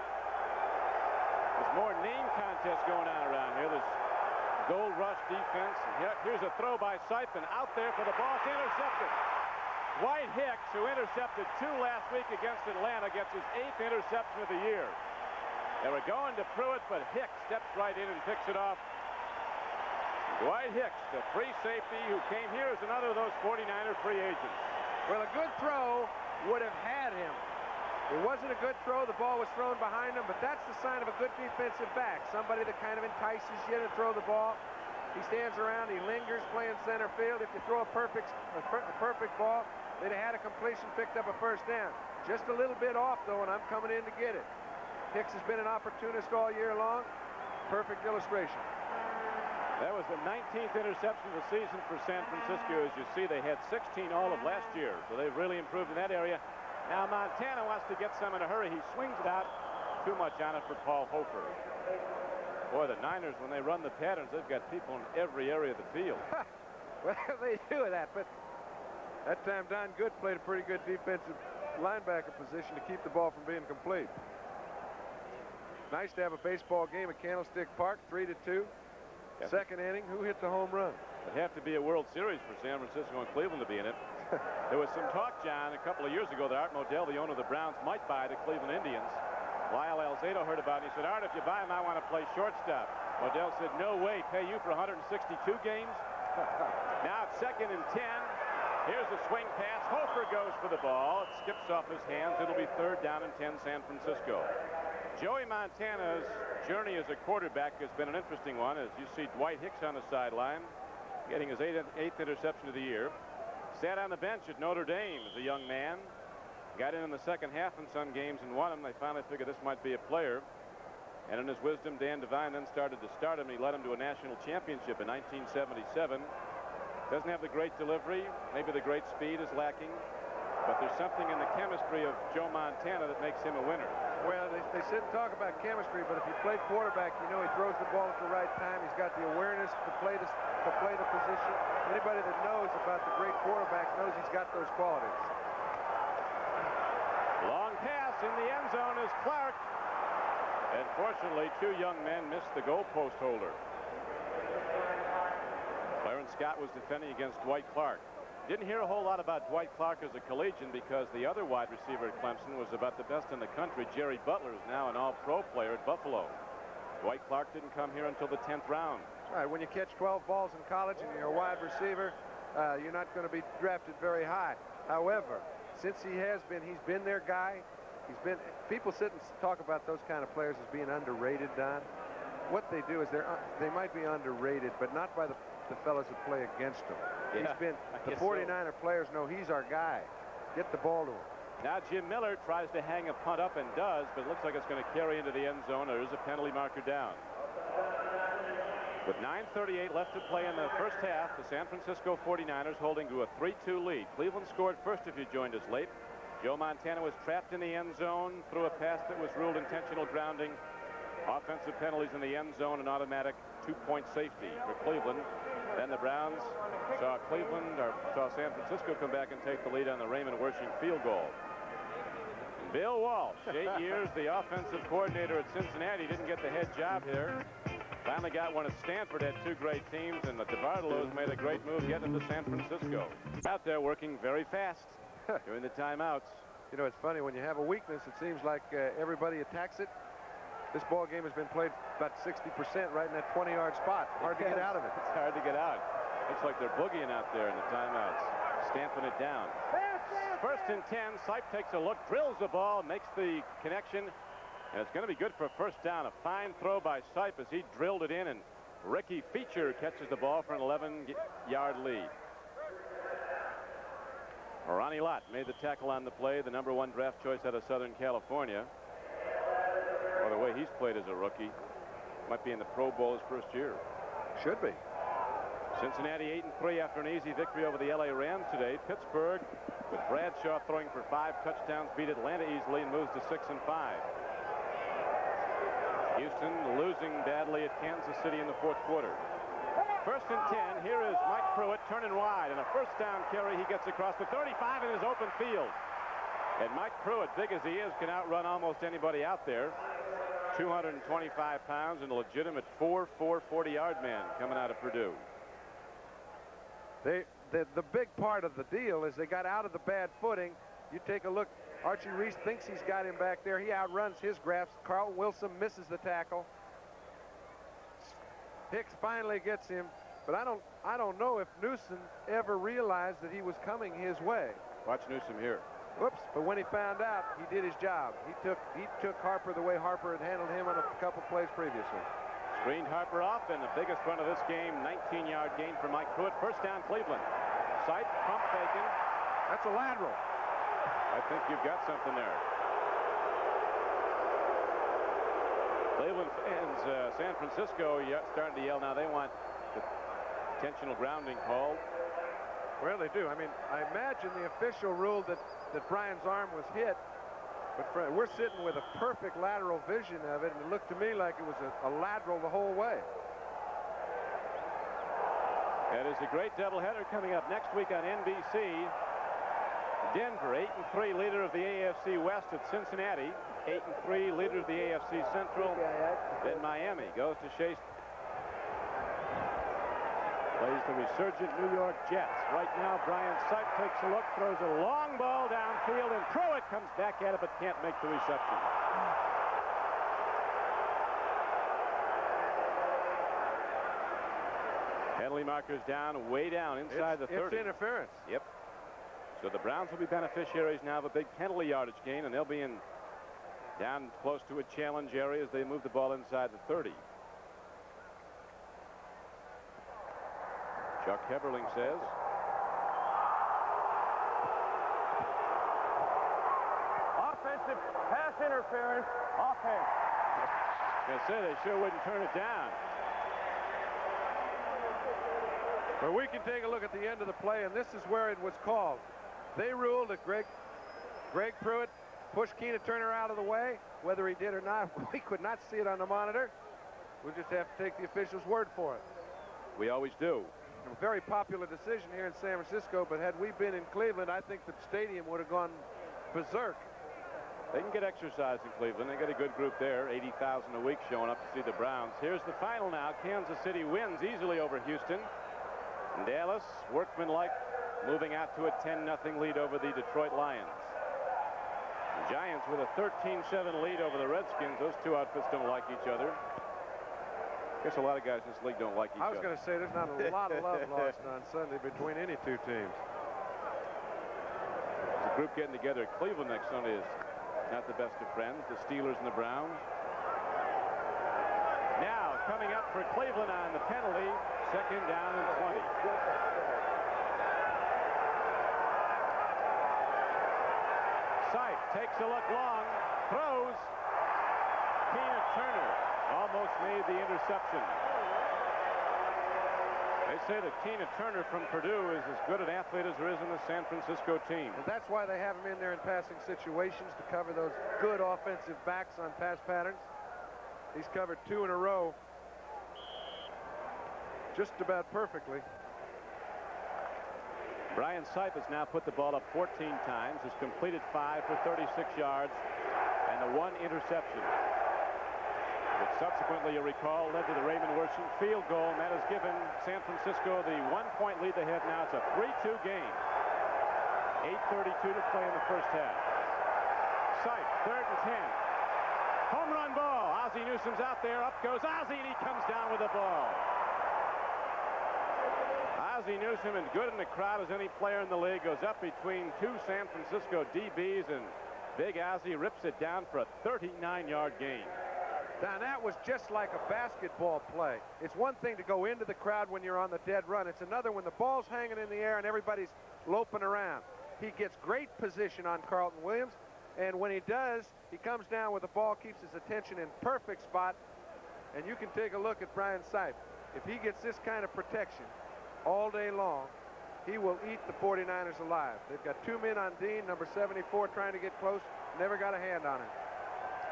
There's more name contests going on around here. There's gold rush defense. Here's a throw by Sipe, and out there for the ball. It's intercepted. Dwight Hicks, who intercepted 2 last week against Atlanta, gets his 8th interception of the year. They were going to Pruitt, but Hicks steps right in and picks it off. Dwight Hicks, the free safety who came here as another of those 49er free agents. Well, a good throw would have had him. It wasn't a good throw. The ball was thrown behind him, but that's the sign of a good defensive back. Somebody that kind of entices you to throw the ball. He stands around. He lingers playing center field. If you throw a perfect ball, they'd have had a completion, picked up a first down. Just a little bit off, though, and I'm coming in to get it. Hicks has been an opportunist all year long. Perfect illustration. That was the 19th interception of the season for San Francisco. As you see, they had 16 all of last year, so they've really improved in that area. Now Montana wants to get some in a hurry. He swings it out. Too much on it for Paul Hofer. Boy, the Niners, when they run the patterns, they've got people in every area of the field. Well, they do that, but that time Don Good played a pretty good defensive linebacker position to keep the ball from being complete. Nice to have a baseball game at Candlestick Park, 3-2. Yes. Second inning, who hit the home run? It'd have to be a World Series for San Francisco and Cleveland to be in it. There was some talk, John, a couple of years ago that Art Modell, the owner of the Browns, might buy the Cleveland Indians. Lyle Alzado heard about it. He said, Art, if you buy him, I want to play shortstop. Modell said, no way, pay you for 162 games? Now it's 2nd and 10. Here's the swing pass. Hofer goes for the ball. It skips off his hands. It'll be 3rd down and 10, San Francisco. Joey Montana's journey as a quarterback has been an interesting one, as you see Dwight Hicks on the sideline getting his 8th interception of the year. Sat on the bench at Notre Dame as a young man. Got in the second half in some games and won them. They finally figured this might be a player. And in his wisdom, Dan Devine then started to start him. He led him to a national championship in 1977. Doesn't have the great delivery. Maybe the great speed is lacking. But there's something in the chemistry of Joe Montana that makes him a winner. Well, they sit and talk about chemistry, but if you play quarterback, you know he throws the ball at the right time. He's got the awareness to play the position. Anybody that knows about the great quarterbacks knows he's got those qualities. Long pass in the end zone is Clark. And fortunately, two young men missed the goalpost holder. Clarence Scott was defending against Dwight Clark. Didn't hear a whole lot about Dwight Clark as a collegian because the other wide receiver at Clemson was about the best in the country. Jerry Butler is now an all-pro player at Buffalo. Dwight Clark didn't come here until the 10th round. All right, when you catch 12 balls in college and you're a wide receiver, you're not going to be drafted very high. However, since he's been their guy. People sit and talk about those kind of players as being underrated, Don. What they do is they might be underrated, but not by the fellas that play against them. Yeah, The 49er players know he's our guy. Get the ball to him. Now Jim Miller tries to hang a punt up and does, but it looks like it's going to carry into the end zone. There is a penalty marker down. With 9:38 left to play in the first half, the San Francisco 49ers holding to a 3-2 lead. Cleveland scored first if you joined us late. Joe Montana was trapped in the end zone through a pass that was ruled intentional grounding. Offensive penalties in the end zone, an automatic 2-point safety for Cleveland. Then the Browns saw San Francisco come back and take the lead on the Raymond Wersching field goal. And Bill Walsh, 8 years the offensive coordinator at Cincinnati, didn't get the head job here. Finally got one at Stanford, had two great teams, and the DeBartolos made a great move getting to San Francisco. Out there working very fast during the timeouts. You know, it's funny, when you have a weakness, it seems like everybody attacks it. This ball game has been played about 60% right in that 20-yard spot. Hard to get out of it. It's hard to get out. Looks like they're boogieing out there in the timeouts, stamping it down. First and 10. Sipe takes a look, drills the ball, makes the connection, and it's going to be good for a first down. A fine throw by Sipe as he drilled it in, and Ricky Feature catches the ball for an 11-yard lead. Ronnie Lott made the tackle on the play, the #1 draft choice out of Southern California. By the way, he's played as a rookie. Might be in the Pro Bowl his first year. Should be. Cincinnati 8-3 after an easy victory over the LA Rams today. Pittsburgh, with Bradshaw throwing for 5 touchdowns, beat Atlanta easily and moves to 6-5. Houston losing badly at Kansas City in the fourth quarter. First and 10. Here is Mike Pruitt turning wide, and a first down carry. He gets across the 35 in his open field. And Mike Pruitt, big as he is, can outrun almost anybody out there. 225 pounds and a legitimate 4'4", 40-yard man coming out of Purdue. The big part of the deal is they got out of the bad footing. You take a look. Archie Reese thinks he's got him back there. He outruns his grasp. Carlton Wilson misses the tackle. Hicks finally gets him, but I don't know if Newsom ever realized that he was coming his way. Watch Newsom here. Whoops, but when he found out, he did his job. He took Harper the way Harper had handled him on a couple plays previously. Screened Harper off, and the biggest run of this game, 19-yard gain for Mike Pruitt. First down, Cleveland. Sipe, pump faking. That's a lateral. I think you've got something there. Cleveland fans, San Francisco starting to yell now. They want the intentional grounding called. Well, they do. I mean, I imagine the official ruled that Brian's arm was hit, but we're sitting with a perfect lateral vision of it, and it looked to me like it was a lateral the whole way. That is a great doubleheader coming up next week on NBC. Denver, 8-3 leader of the AFC West at Cincinnati. 8-3 leader of the AFC Central. Then Miami goes to Shea. Plays the resurgent New York Jets. Right now, Brian Sipe takes a look, throws a long ball downfield, and Pruitt comes back at it but can't make the reception. Penalty markers down, way down inside the 30. It's interference. Yep. So the Browns will be beneficiaries now of a big penalty yardage gain, and they'll be down close to a challenge area as they move the ball inside the 30. Chuck Heberling says. Offensive pass interference. Offense. I say they sure wouldn't turn it down. But we can take a look at the end of the play, and this is where it was called. They ruled that Greg Pruitt pushed Keena Turner out of the way. Whether he did or not, we could not see it on the monitor. We'll just have to take the official's word for it. We always do. A very popular decision here in San Francisco, but had we been in Cleveland, I think the stadium would have gone berserk. They can get exercise in Cleveland. They got a good group there, 80,000 a week showing up to see the Browns. Here's the final now. Kansas City wins easily over Houston. And Dallas, workmanlike, moving out to a 10-0 lead over the Detroit Lions. The Giants with a 13-7 lead over the Redskins. Those two outfits don't like each other. I guess a lot of guys in this league don't like each other. I was going to say there's not a lot of love lost on Sunday between any two teams. There's a group getting together at Cleveland next Sunday is not the best of friends. The Steelers and the Browns. Now coming up for Cleveland on the penalty, 2nd down and 20. Sipe takes a look long, throws. Keena Turner almost made the interception. They say that Keena Turner from Purdue is as good an athlete as there is in the San Francisco team. And that's why they have him in there in passing situations to cover those good offensive backs on pass patterns. He's covered 2 in a row just about perfectly. Brian Sipe has now put the ball up 14 times, has completed 5 for 36 yards, and the 1 interception. Which subsequently, you recall, led to the Raymond Worsham field goal, and that has given San Francisco the 1-point lead they have now. It's a 3-2 game. 8:32 to play in the first half. Sipe, 3rd and 10. Home run ball. Ozzie Newsome's out there. Up goes Ozzie, and he comes down with the ball. Ozzie Newsome, as good in the crowd as any player in the league, goes up between 2 San Francisco DBs, and Big Ozzie rips it down for a 39-yard gain. Now, that was just like a basketball play. It's one thing to go into the crowd when you're on the dead run. It's another when the ball's hanging in the air and everybody's loping around. He gets great position on Carlton Williams, and when he does, he comes down with the ball, keeps his attention in perfect spot, and you can take a look at Brian Sipe. If he gets this kind of protection all day long, he will eat the 49ers alive. They've got 2 men on Dean, number 74, trying to get close, never got a hand on him.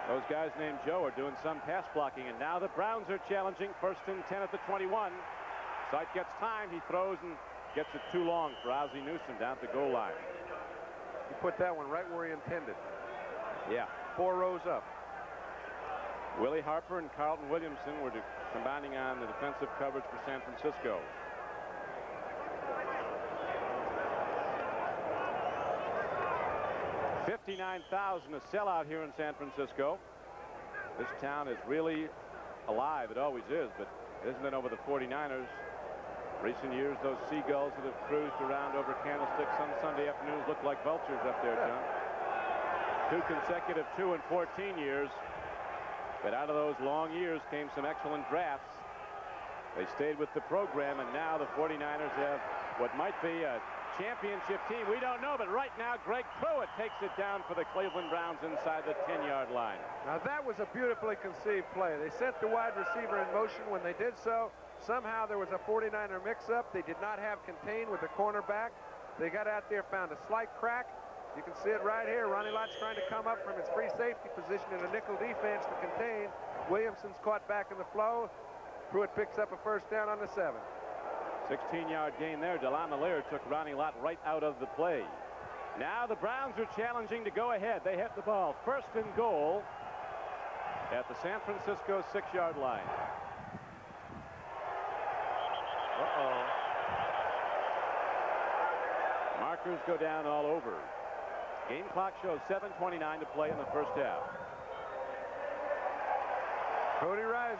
Those guys named Joe are doing some pass blocking, and now the Browns are challenging. 1st and 10 at the 21. Sipe gets time. He throws and gets it too long for Ozzie Newsome down at the goal line. He put that one right where he intended. Yeah. 4 rows up. Willie Harper and Carlton Williamson were combining on the defensive coverage for San Francisco. $59,000 a sellout here in San Francisco. This town is really alive. It always is, but it hasn't been over the 49ers. Recent years, those seagulls that have cruised around over Candlesticks on Sunday afternoons look like vultures up there, John. 2 consecutive 2 and 14 years. But out of those long years came some excellent drafts. They stayed with the program, and now the 49ers have what might be a championship team. We don't know, but right now Greg Pruitt takes it down for the Cleveland Browns inside the 10-yard line. Now that was a beautifully conceived play. They sent the wide receiver in motion. When they did so, somehow there was a 49er mix-up. They did not have contained with the cornerback. They got out there, found a slight crack. You can see it right here. Ronnie Lott's trying to come up from his free safety position in a nickel defense to contain. Williamson's caught back in the flow. Pruitt picks up a 1st down on the 7. 16-yard gain there. Delon Malier took Ronnie Lott right out of the play. Now the Browns are challenging to go ahead. They have the ball 1st and goal at the San Francisco 6-yard line. Markers go down all over. Game clock shows 7:29 to play in the first half. Cody Rising.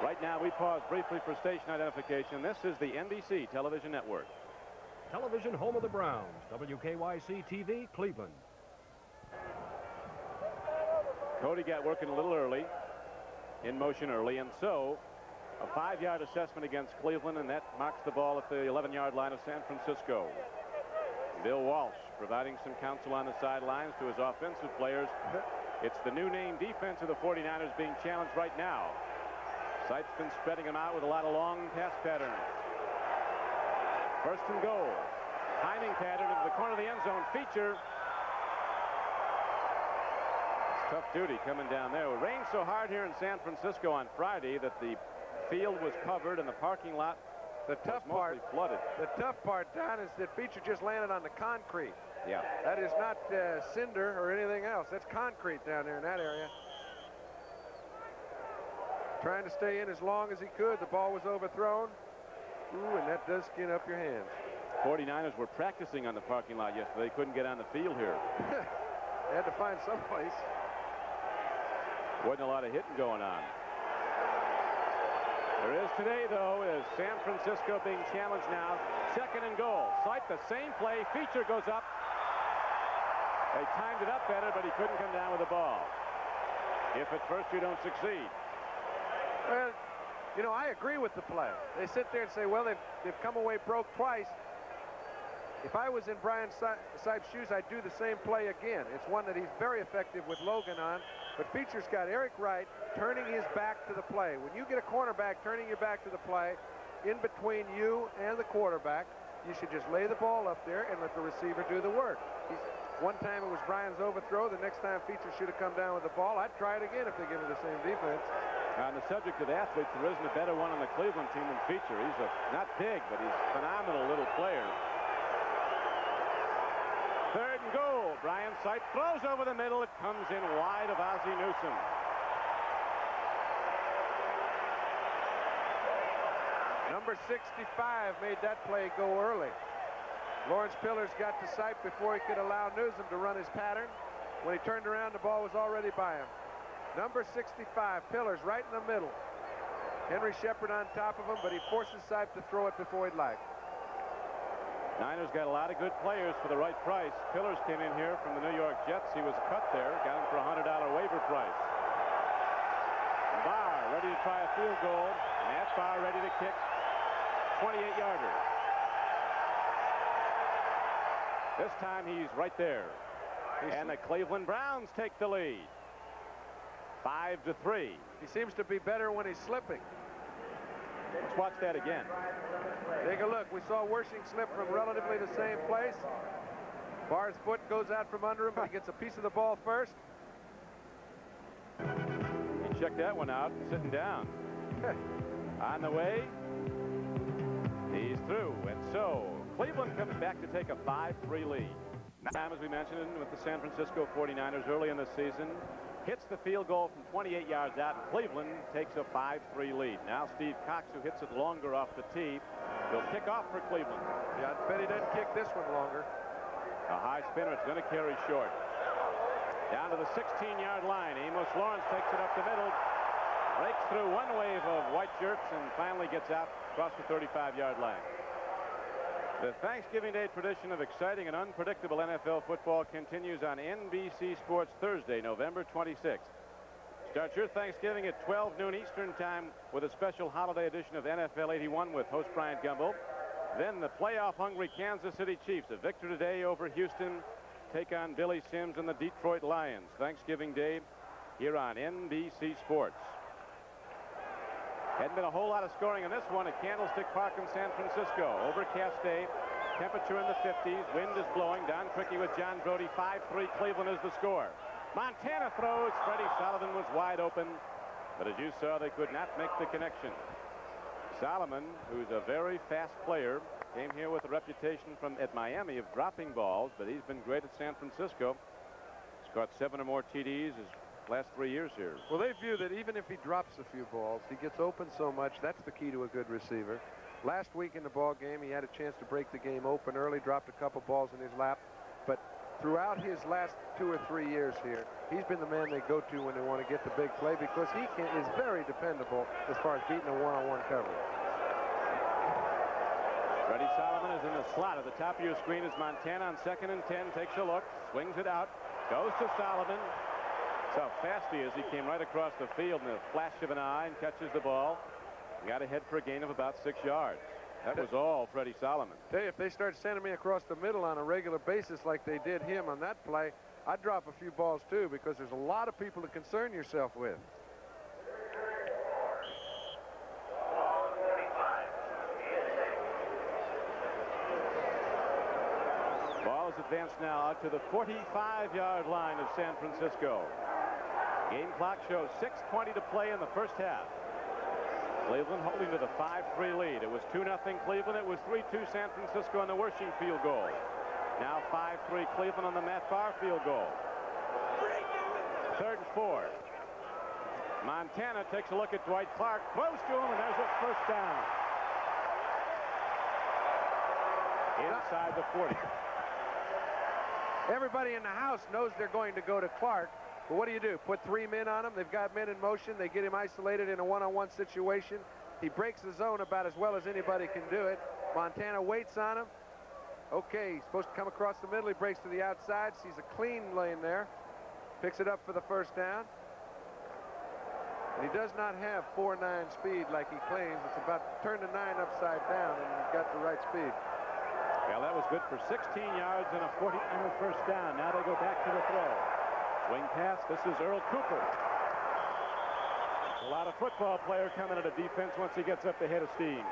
Right now, we pause briefly for station identification. This is the NBC television network. Television home of the Browns, WKYC TV, Cleveland. Cody got working a little early, in motion early, and so a 5-yard assessment against Cleveland, and that marks the ball at the 11-yard line of San Francisco. Bill Walsh providing some counsel on the sidelines to his offensive players. It's the new name defense of the 49ers being challenged right now. Site's been spreading them out with a lot of long pass patterns. First and goal. Timing pattern into the corner of the end zone. Feature. It's tough duty coming down there. It rained so hard here in San Francisco on Friday that the field was covered and the parking lot was mostly flooded. The tough part, Don, is that Feature just landed on the concrete. Yeah. That is not cinder or anything else. That's concrete down there in that area. Trying to stay in as long as he could. The ball was overthrown. Ooh, and that does skin up your hands. 49ers were practicing on the parking lot yesterday. They couldn't get on the field here. They had to find some place. Wasn't a lot of hitting going on. There is today, though, is San Francisco being challenged now. Second and goal. Site the same play. Feature goes up. They timed it up better, but he couldn't come down with the ball. If at first you don't succeed. Well, you know, I agree with the play. They sit there and say, well, they've come away broke twice. If I was in Brian Sipe's shoes, I'd do the same play again. It's one that he's very effective with Logan on. But Feature's got Eric Wright turning his back to the play. When you get a cornerback turning your back to the play, in between you and the quarterback, you should just lay the ball up there and let the receiver do the work. One time it was Brian's overthrow. The next time Feature should have come down with the ball. I'd try it again if they give me the same defense. On the subject of athletes, there isn't a better one on the Cleveland team than Feature. He's not big, but he's a phenomenal little player. Third and goal. Brian Sipe throws over the middle. It comes in wide of Ozzie Newsome. Number 65 made that play go early. Lawrence Pillars got to Sipe before he could allow Newsome to run his pattern. When he turned around, the ball was already by him. Number 65, Pillars right in the middle. Henry Shepard on top of him, but he forces Sipe to throw it before he'd like. Niners got a lot of good players for the right price. Pillars came in here from the New York Jets. He was cut there, got him for a $100 waiver price. Barr ready to try a field goal. Matt Barr ready to kick 28-yarder. This time he's right there. And the Cleveland Browns take the lead. 5-3. He seems to be better when he's slipping. Let's watch that again. Take a look. We saw Wersching slip from relatively the same place. Barr's foot goes out from under him, but he gets a piece of the ball first. He checked that one out, sitting down. On the way, he's through. And so Cleveland comes back to take a 5-3 lead. Time, as we mentioned, with the San Francisco 49ers early in the season, hits the field goal from 28 yards out, and Cleveland takes a 5-3 lead. Now Steve Cox, who hits it longer off the tee, will kick off for Cleveland. Yeah, I bet he doesn't kick this one longer. A high spinner. It's going to carry short. Down to the 16-yard line. Amos Lawrence takes it up the middle, breaks through one wave of white shirts, and finally gets out across the 35-yard line. The Thanksgiving Day tradition of exciting and unpredictable NFL football continues on NBC Sports Thursday, November 26th. Start your Thanksgiving at 12 noon Eastern Time with a special holiday edition of NFL 81 with host Bryant Gumbel. Then the playoff-hungry Kansas City Chiefs, a victor today over Houston, take on Billy Sims and the Detroit Lions. Thanksgiving Day here on NBC Sports. Hadn't been a whole lot of scoring in this one at Candlestick Park in San Francisco. Overcast day, temperature in the 50s, wind is blowing. Don Criqui with John Brody. 5-3 Cleveland is the score. Montana throws. Freddie Solomon was wide open, but as you saw, they could not make the connection. Solomon, who's a very fast player, came here with a reputation at Miami of dropping balls, but he's been great at San Francisco. He's caught 7 or more TDs his last 3 years here. Well, they view that even if he drops a few balls, he gets open so much. That's the key to a good receiver. Last week in the ball game, he had a chance to break the game open early, dropped a couple balls in his lap, but throughout his last 2 or 3 years here, he's been the man they go to when they want to get the big play because he is very dependable as far as beating a one-on-one coverage. Freddie Solomon is in the slot. At the top of your screen is Montana on 2nd and 10. Takes a look, swings it out, goes to Solomon. That's how fast he is. He came right across the field in a flash of an eye and catches the ball. Got ahead for a gain of about 6 yards. That was all Freddie Solomon. Tell you, if they start sending me across the middle on a regular basis like they did him on that play, I'd drop a few balls too, because there's a lot of people to concern yourself with. Ball is advanced now out to the 45-yard line of San Francisco. Game clock shows 6:20 to play in the first half. Cleveland holding to the 5-3 lead. It was 2-0 Cleveland. It was 3-2 San Francisco on the Wersching field goal. Now 5-3 Cleveland on the Matt Farr field goal. 3rd and 4. Montana takes a look at Dwight Clark, throws to him, and there's a first down. Inside the 40. Everybody in the house knows they're going to go to Clark. But what do? Put 3 men on him. They've got men in motion. They get him isolated in a one-on-one situation. He breaks the zone about as well as anybody can do it. Montana waits on him. Okay, he's supposed to come across the middle. He breaks to the outside, sees a clean lane there. Picks it up for the first down. And he does not have 4.9 speed like he claims. It's about turn to 9 upside down, and he's got the right speed. Well, that was good for 16 yards and a 40-yard first down. Now they go back to the throw. Swing pass. This is Earl Cooper. A lot of football player coming into defense once he gets up the head of steam.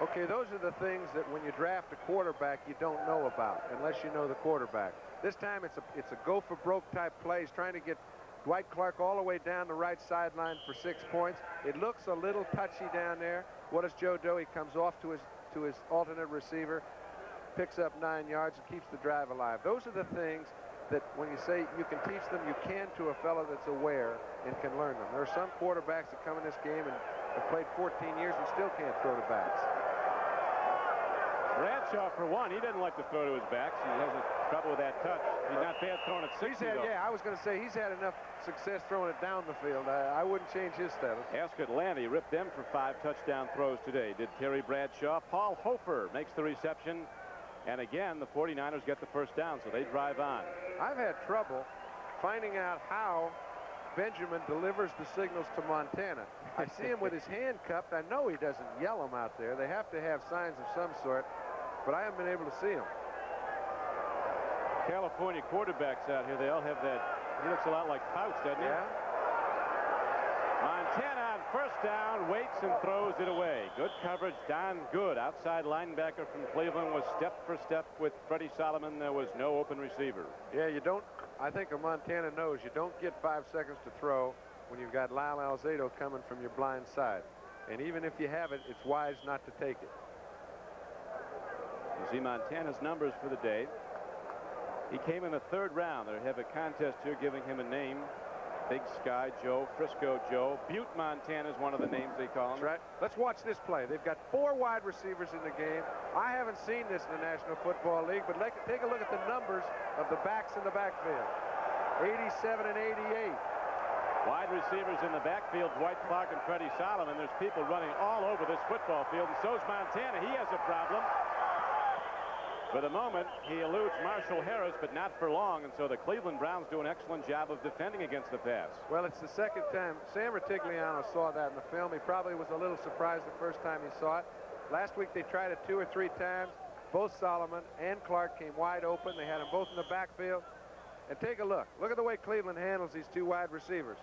Okay, those are the things that when you draft a quarterback you don't know about unless you know the quarterback. This time it's a go for broke type play. He's trying to get Dwight Clark all the way down the right sideline for 6 points. It looks a little touchy down there. What does Joe do? He comes off to his alternate receiver, picks up 9 yards, and keeps the drive alive. Those are the things that when you say you can teach them, you can to a fellow that's aware and can learn them. There are some quarterbacks that come in this game and have played 14 years and still can't throw to backs. Bradshaw, for one, he doesn't like to throw to his backs. He has trouble with that touch. He's not bad throwing at 60, though. Yeah, I was going to say he's had enough success throwing it down the field. I wouldn't change his status. Ask Atlanta ripped them for 5 touchdown throws today. Did Terry Bradshaw. Paul Hofer makes the reception. And again, the 49ers get the first down, so they drive on. I've had trouble finding out how Benjamin delivers the signals to Montana. I see him with his hand cupped. I know he doesn't yell them out there. They have to have signs of some sort, but I haven't been able to see him. California quarterbacks out here, they all have that. He looks a lot like Fouts, doesn't he? Yeah. Montana on first down, waits and throws it away. Good coverage. Don Good, outside linebacker from Cleveland, was step for step with Freddie Solomon. There was no open receiver. Yeah, you don't. I think a Montana knows you don't get 5 seconds to throw when you've got Lyle Alzado coming from your blind side. And even if you have it, it's wise not to take it. You see Montana's numbers for the day. He came in the 3rd round. They have a contest here giving him a name. Big Sky Joe, Frisco Joe. Butte, Montana is one of the names they call him. That's right. Let's watch this play. They've got 4 wide receivers in the game. I haven't seen this in the National Football League, but take a look at the numbers of the backs in the backfield. 87 and 88. Wide receivers in the backfield, Dwight Clark and Freddie Solomon. There's people running all over this football field, and so's Montana. He has a problem. For the moment, he eludes Marshall Harris, but not for long, and so the Cleveland Browns do an excellent job of defending against the pass. Well, it's the second time. Sam Ratigliano saw that in the film. He probably was a little surprised the first time he saw it. Last week they tried it 2 or 3 times. Both Solomon and Clark came wide open. They had them both in the backfield. And take a look. Look at the way Cleveland handles these 2 wide receivers.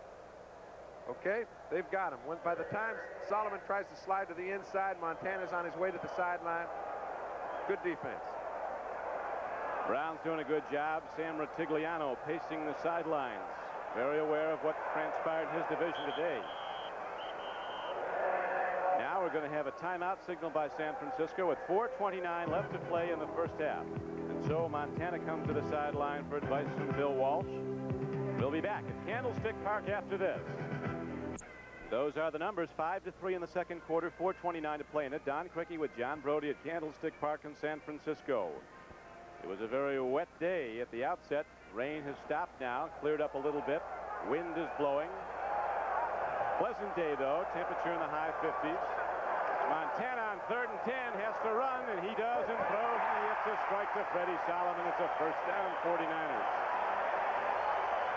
Okay, they've got him. By the time Solomon tries to slide to the inside, Montana's on his way to the sideline. Good defense. Brown's doing a good job. Sam Ratigliano pacing the sidelines. Very aware of what transpired in his division today. Now we're going to have a timeout signal by San Francisco with 4:29 left to play in the first half. And so Montana comes to the sideline for advice from Bill Walsh. We'll be back at Candlestick Park after this. Those are the numbers. 5-3 in the second quarter, 4:29 to play in it. Don Criqui with John Brody at Candlestick Park in San Francisco. It was a very wet day at the outset. Rain has stopped now, cleared up a little bit. Wind is blowing. Pleasant day, though. Temperature in the high 50s. Montana on 3rd and 10 has to run, and he does and throws, and he hits a strike to Freddie Solomon. It's a first down, 49ers.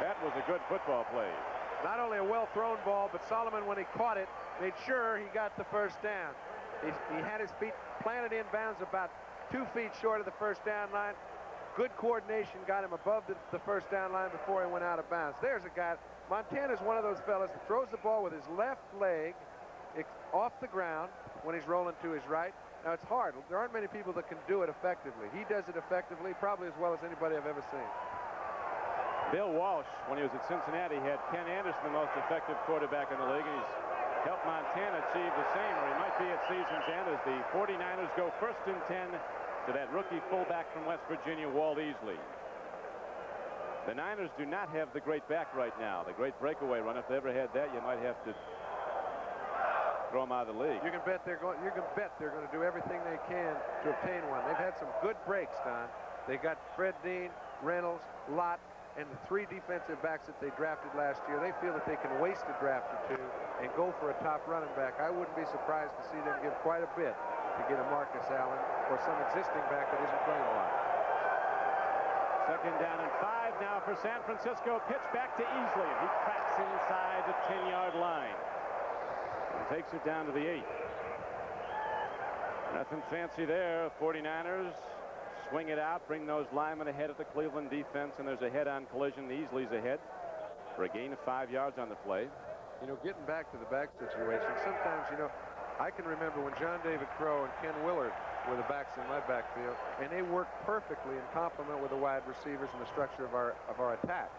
That was a good football play. Not only a well-thrown ball, but Solomon, when he caught it, made sure he got the first down. He had his feet planted inbounds about 2 feet short of the first down line. Good coordination got him above the first down line before he went out of bounds. There's a guy. Montana's one of those fellas that throws the ball with his left leg off the ground when he's rolling to his right. Now, it's hard. There aren't many people that can do it effectively. He does it effectively, probably as well as anybody I've ever seen. Bill Walsh, when he was at Cincinnati, had Ken Anderson, the most effective quarterback in the league, and he's helped Montana achieve the same, or he might be at season's end as the 49ers go 1st and 10 to that rookie fullback from West Virginia, Walt Easley. The Niners do not have the great back right now, the great breakaway run. If they ever had that, you might have to throw them out of the league. You can bet they're going to do everything they can to obtain one. They've had some good breaks, Don. They got Fred Dean, Reynolds, Lott, and the 3 defensive backs that they drafted last year. They feel that they can waste a draft or 2 and go for a top running back. I wouldn't be surprised to see them give quite a bit to get a Marcus Allen or some existing back that isn't playing a lot. 2nd down and 5 now for San Francisco. Pitch back to Easley. He cracks inside the 10-yard line and takes it down to the 8. Nothing fancy there. 49ers swing it out, bring those linemen ahead of the Cleveland defense, and there's a head-on collision. Easley's ahead for a gain of 5 yards on the play. You know, getting back to the back situation, sometimes, you know, I can remember when John David Crow and Ken Willard were the backs in my backfield, and they worked perfectly in complement with the wide receivers and the structure of our attack.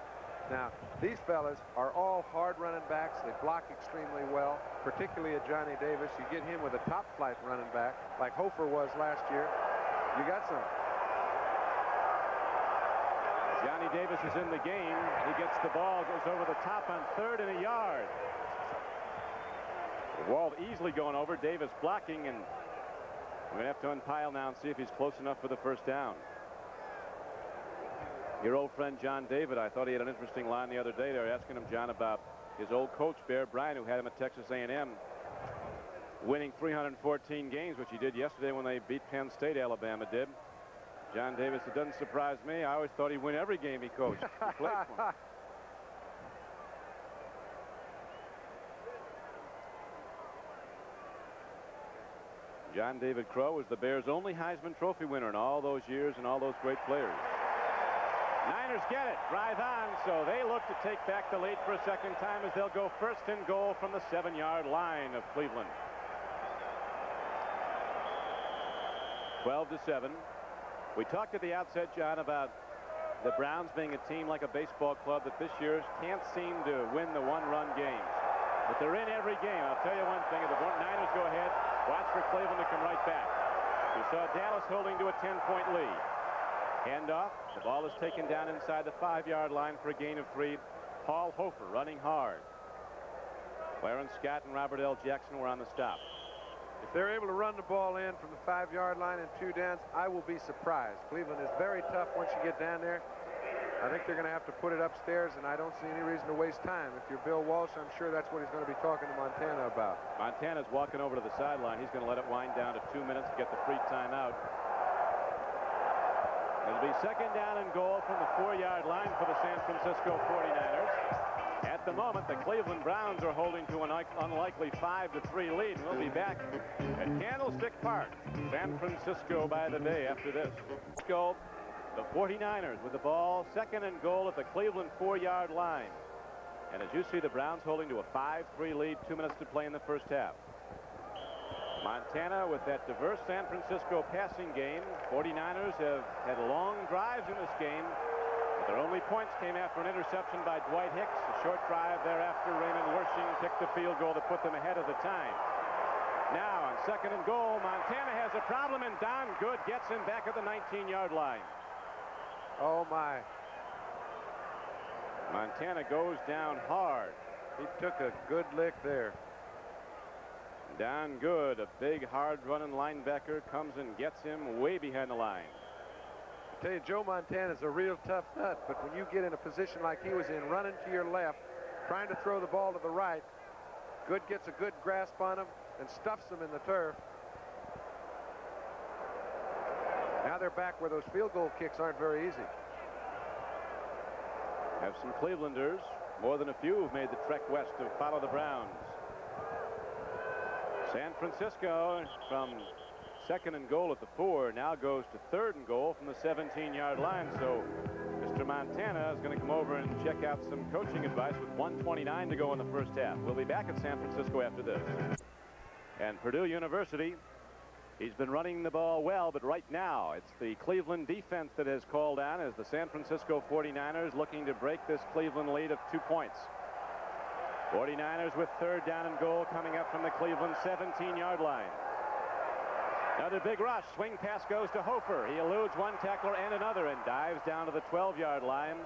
Now, these fellas are all hard-running backs. They block extremely well, particularly at Johnny Davis. You get him with a top-flight running back, like Hofer was last year. You got some. Johnny Davis is in the game. He gets the ball, goes over the top on 3rd and a yard. Walt easily going over, Davis blocking, and we're going to have to unpile now and see if he's close enough for the first down. Your old friend John David, I thought he had an interesting line the other day. They were asking him, John, about his old coach, Bear Bryant, who had him at Texas A&M, winning 314 games, which he did yesterday when they beat Penn State, Alabama did. John Davis, it doesn't surprise me. I always thought he'd win every game he coached. He played for him. John David Crow was the Bears' only Heisman Trophy winner in all those years and all those great players. Niners get it, drive on, so they look to take back the lead for a second time as they'll go 1st and goal from the 7-yard line of Cleveland. 12-7. We talked at the outset, John, about the Browns being a team like a baseball club that this year can't seem to win the one-run games. But they're in every game. I'll tell you one thing, if the Niners go ahead, watch for Cleveland to come right back. We saw Dallas holding to a 10-point lead. Handoff. The ball is taken down inside the 5-yard line for a gain of 3. Paul Hofer running hard. Clarence Scott and Robert L. Jackson were on the stop. If they're able to run the ball in from the 5-yard line and 2 downs, I will be surprised. Cleveland is very tough once you get down there. I think they're going to have to put it upstairs, and I don't see any reason to waste time. If you're Bill Walsh, I'm sure that's what he's going to be talking to Montana about. Montana's walking over to the sideline. He's going to let it wind down to 2 minutes to get the free timeout. It'll be 2nd down and goal from the 4-yard line for the San Francisco 49ers. At the moment, the Cleveland Browns are holding to an unlikely 5-3 lead. We'll be back at Candlestick Park, San Francisco by the bay after this. Go the 49ers with the ball, 2nd and goal at the Cleveland 4-yard line. And as you see, the Browns holding to a 5-3 lead, 2 minutes to play in the first half. Montana with that diverse San Francisco passing game. 49ers have had long drives in this game, but their only points came after an interception by Dwight Hicks. A short drive thereafter, Raymond Wersching kicked the field goal to put them ahead of the time. Now on 2nd and goal, Montana has a problem, and Don Good gets him back at the 19-yard line. Oh my. Montana goes down hard. He took a good lick there. Don Good, a big, hard-running linebacker, comes and gets him way behind the line. I tell you, Joe Montana's a real tough nut, but when you get in a position like he was in, running to your left, trying to throw the ball to the right, Good gets a good grasp on him and stuffs him in the turf. Now they're back where those field goal kicks aren't very easy. Have some Clevelanders, more than a few, who've made the trek west to follow the Browns. San Francisco from second and goal at the 4, now goes to third and goal from the 17-yard line. So Mr. Montana is going to come over and check out some coaching advice with 1:29 to go in the first half. We'll be back at San Francisco after this. And Purdue University, he's been running the ball well, but right now it's the Cleveland defense that has called on as the San Francisco 49ers looking to break this Cleveland lead of 2 points. 49ers with third down and goal coming up from the Cleveland 17-yard line. Another big rush. Swing pass goes to Hofer. He eludes one tackler and another and dives down to the 12-yard line.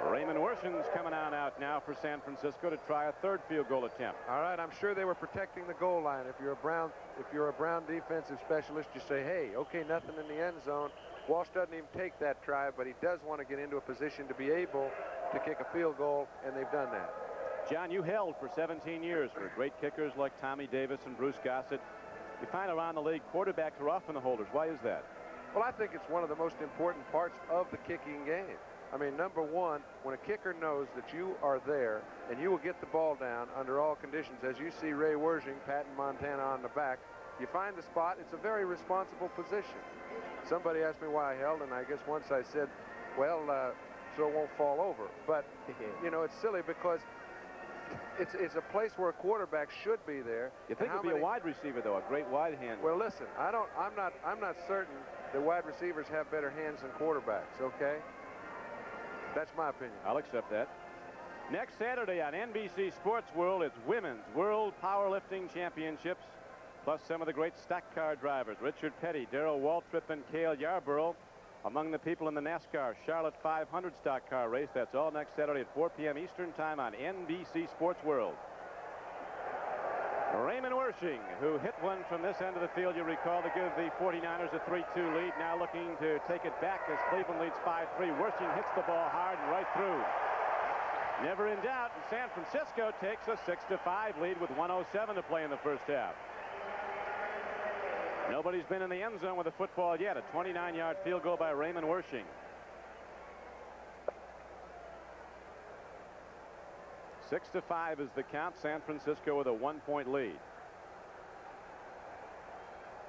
Raymond Wersching's coming on out now for San Francisco to try a third field goal attempt. All right, I'm sure they were protecting the goal line. If you're a Brown defensive specialist, you say, hey, okay, nothing in the end zone. Walsh doesn't even take that try, but he does want to get into a position to be able to kick a field goal, and they've done that. John, you held for 17 years for great kickers like Tommy Davis and Bruce Gossett. You find around the league quarterbacks are often the holders. Why is that? Well, I think it's one of the most important parts of the kicking game. I mean, number one, when a kicker knows that you are there and you will get the ball down under all conditions, as you see Ray Wersching patting Montana on the back, you find the spot. It's a very responsible position. Somebody asked me why I held, and I guess once I said, well, so it won't fall over. But, you know, it's silly because it's a place where a quarterback should be there. You think it'd be a wide receiver, though, a great wide hand. Well, listen, I'm not certain that wide receivers have better hands than quarterbacks, okay? That's my opinion. I'll accept that. Next Saturday on NBC Sports World, it's Women's World Powerlifting Championships, plus some of the great stock car drivers, Richard Petty, Darrell Waltrip, and Cale Yarborough, among the people in the NASCAR Charlotte 500 stock car race. That's all next Saturday at 4 p.m. Eastern Time on NBC Sports World. Raymond Wersching, who hit one from this end of the field, you recall, to give the 49ers a 3-2 lead, now looking to take it back as Cleveland leads 5-3. Wersching hits the ball hard and right through. Never in doubt, and San Francisco takes a 6-5 lead with 1:07 to play in the first half. Nobody's been in the end zone with a football yet. A 29-yard field goal by Raymond Wersching. 6-5 is the count. San Francisco with a 1-point lead.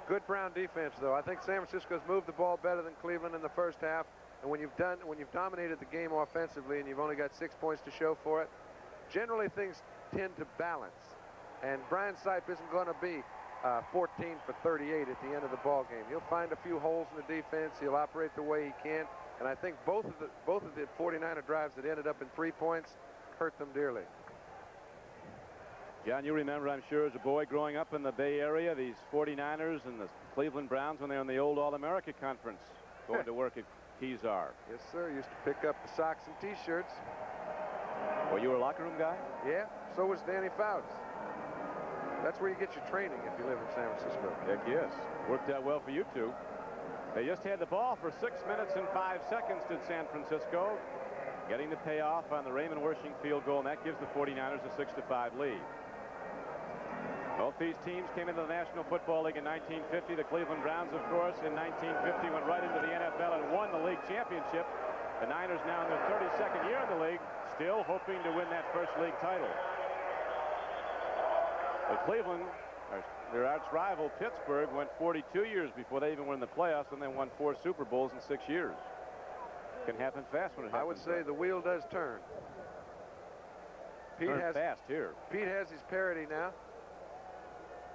Good Brown defense, though. I think San Francisco's moved the ball better than Cleveland in the first half. And when you've dominated the game offensively and you've only got 6 points to show for it, generally things tend to balance. And Brian Sipe isn't going to be 14 for 38 at the end of the ball game. He'll find a few holes in the defense. He'll operate the way he can. And I think both of the 49er drives that ended up in 3 points hurt them dearly. John, you remember, I'm sure, as a boy growing up in the Bay Area, these 49ers and the Cleveland Browns when they were in the old All-America Conference, going to work at Kezar. Yes, sir. Used to pick up the socks and T-shirts. Well, you were a locker room guy? Yeah, so was Danny Fouts. That's where you get your training if you live in San Francisco. Heck yes. Worked out well for you two. They just had the ball for 6 minutes and 5 seconds, did San Francisco, getting the payoff on the Raymond Wersching field goal, and that gives the 49ers a 6-5 lead. Both these teams came into the National Football League in 1950. The Cleveland Browns, of course, in 1950 went right into the NFL and won the league championship. The Niners now in their 32nd year in the league, still hoping to win that first league title. But Cleveland, their arch rival Pittsburgh, went 42 years before they even won the playoffs, and they won 4 Super Bowls in 6 years. Can happen fast when it happens. I would say the wheel does turn. Pete has fast here. Pete has his parity now.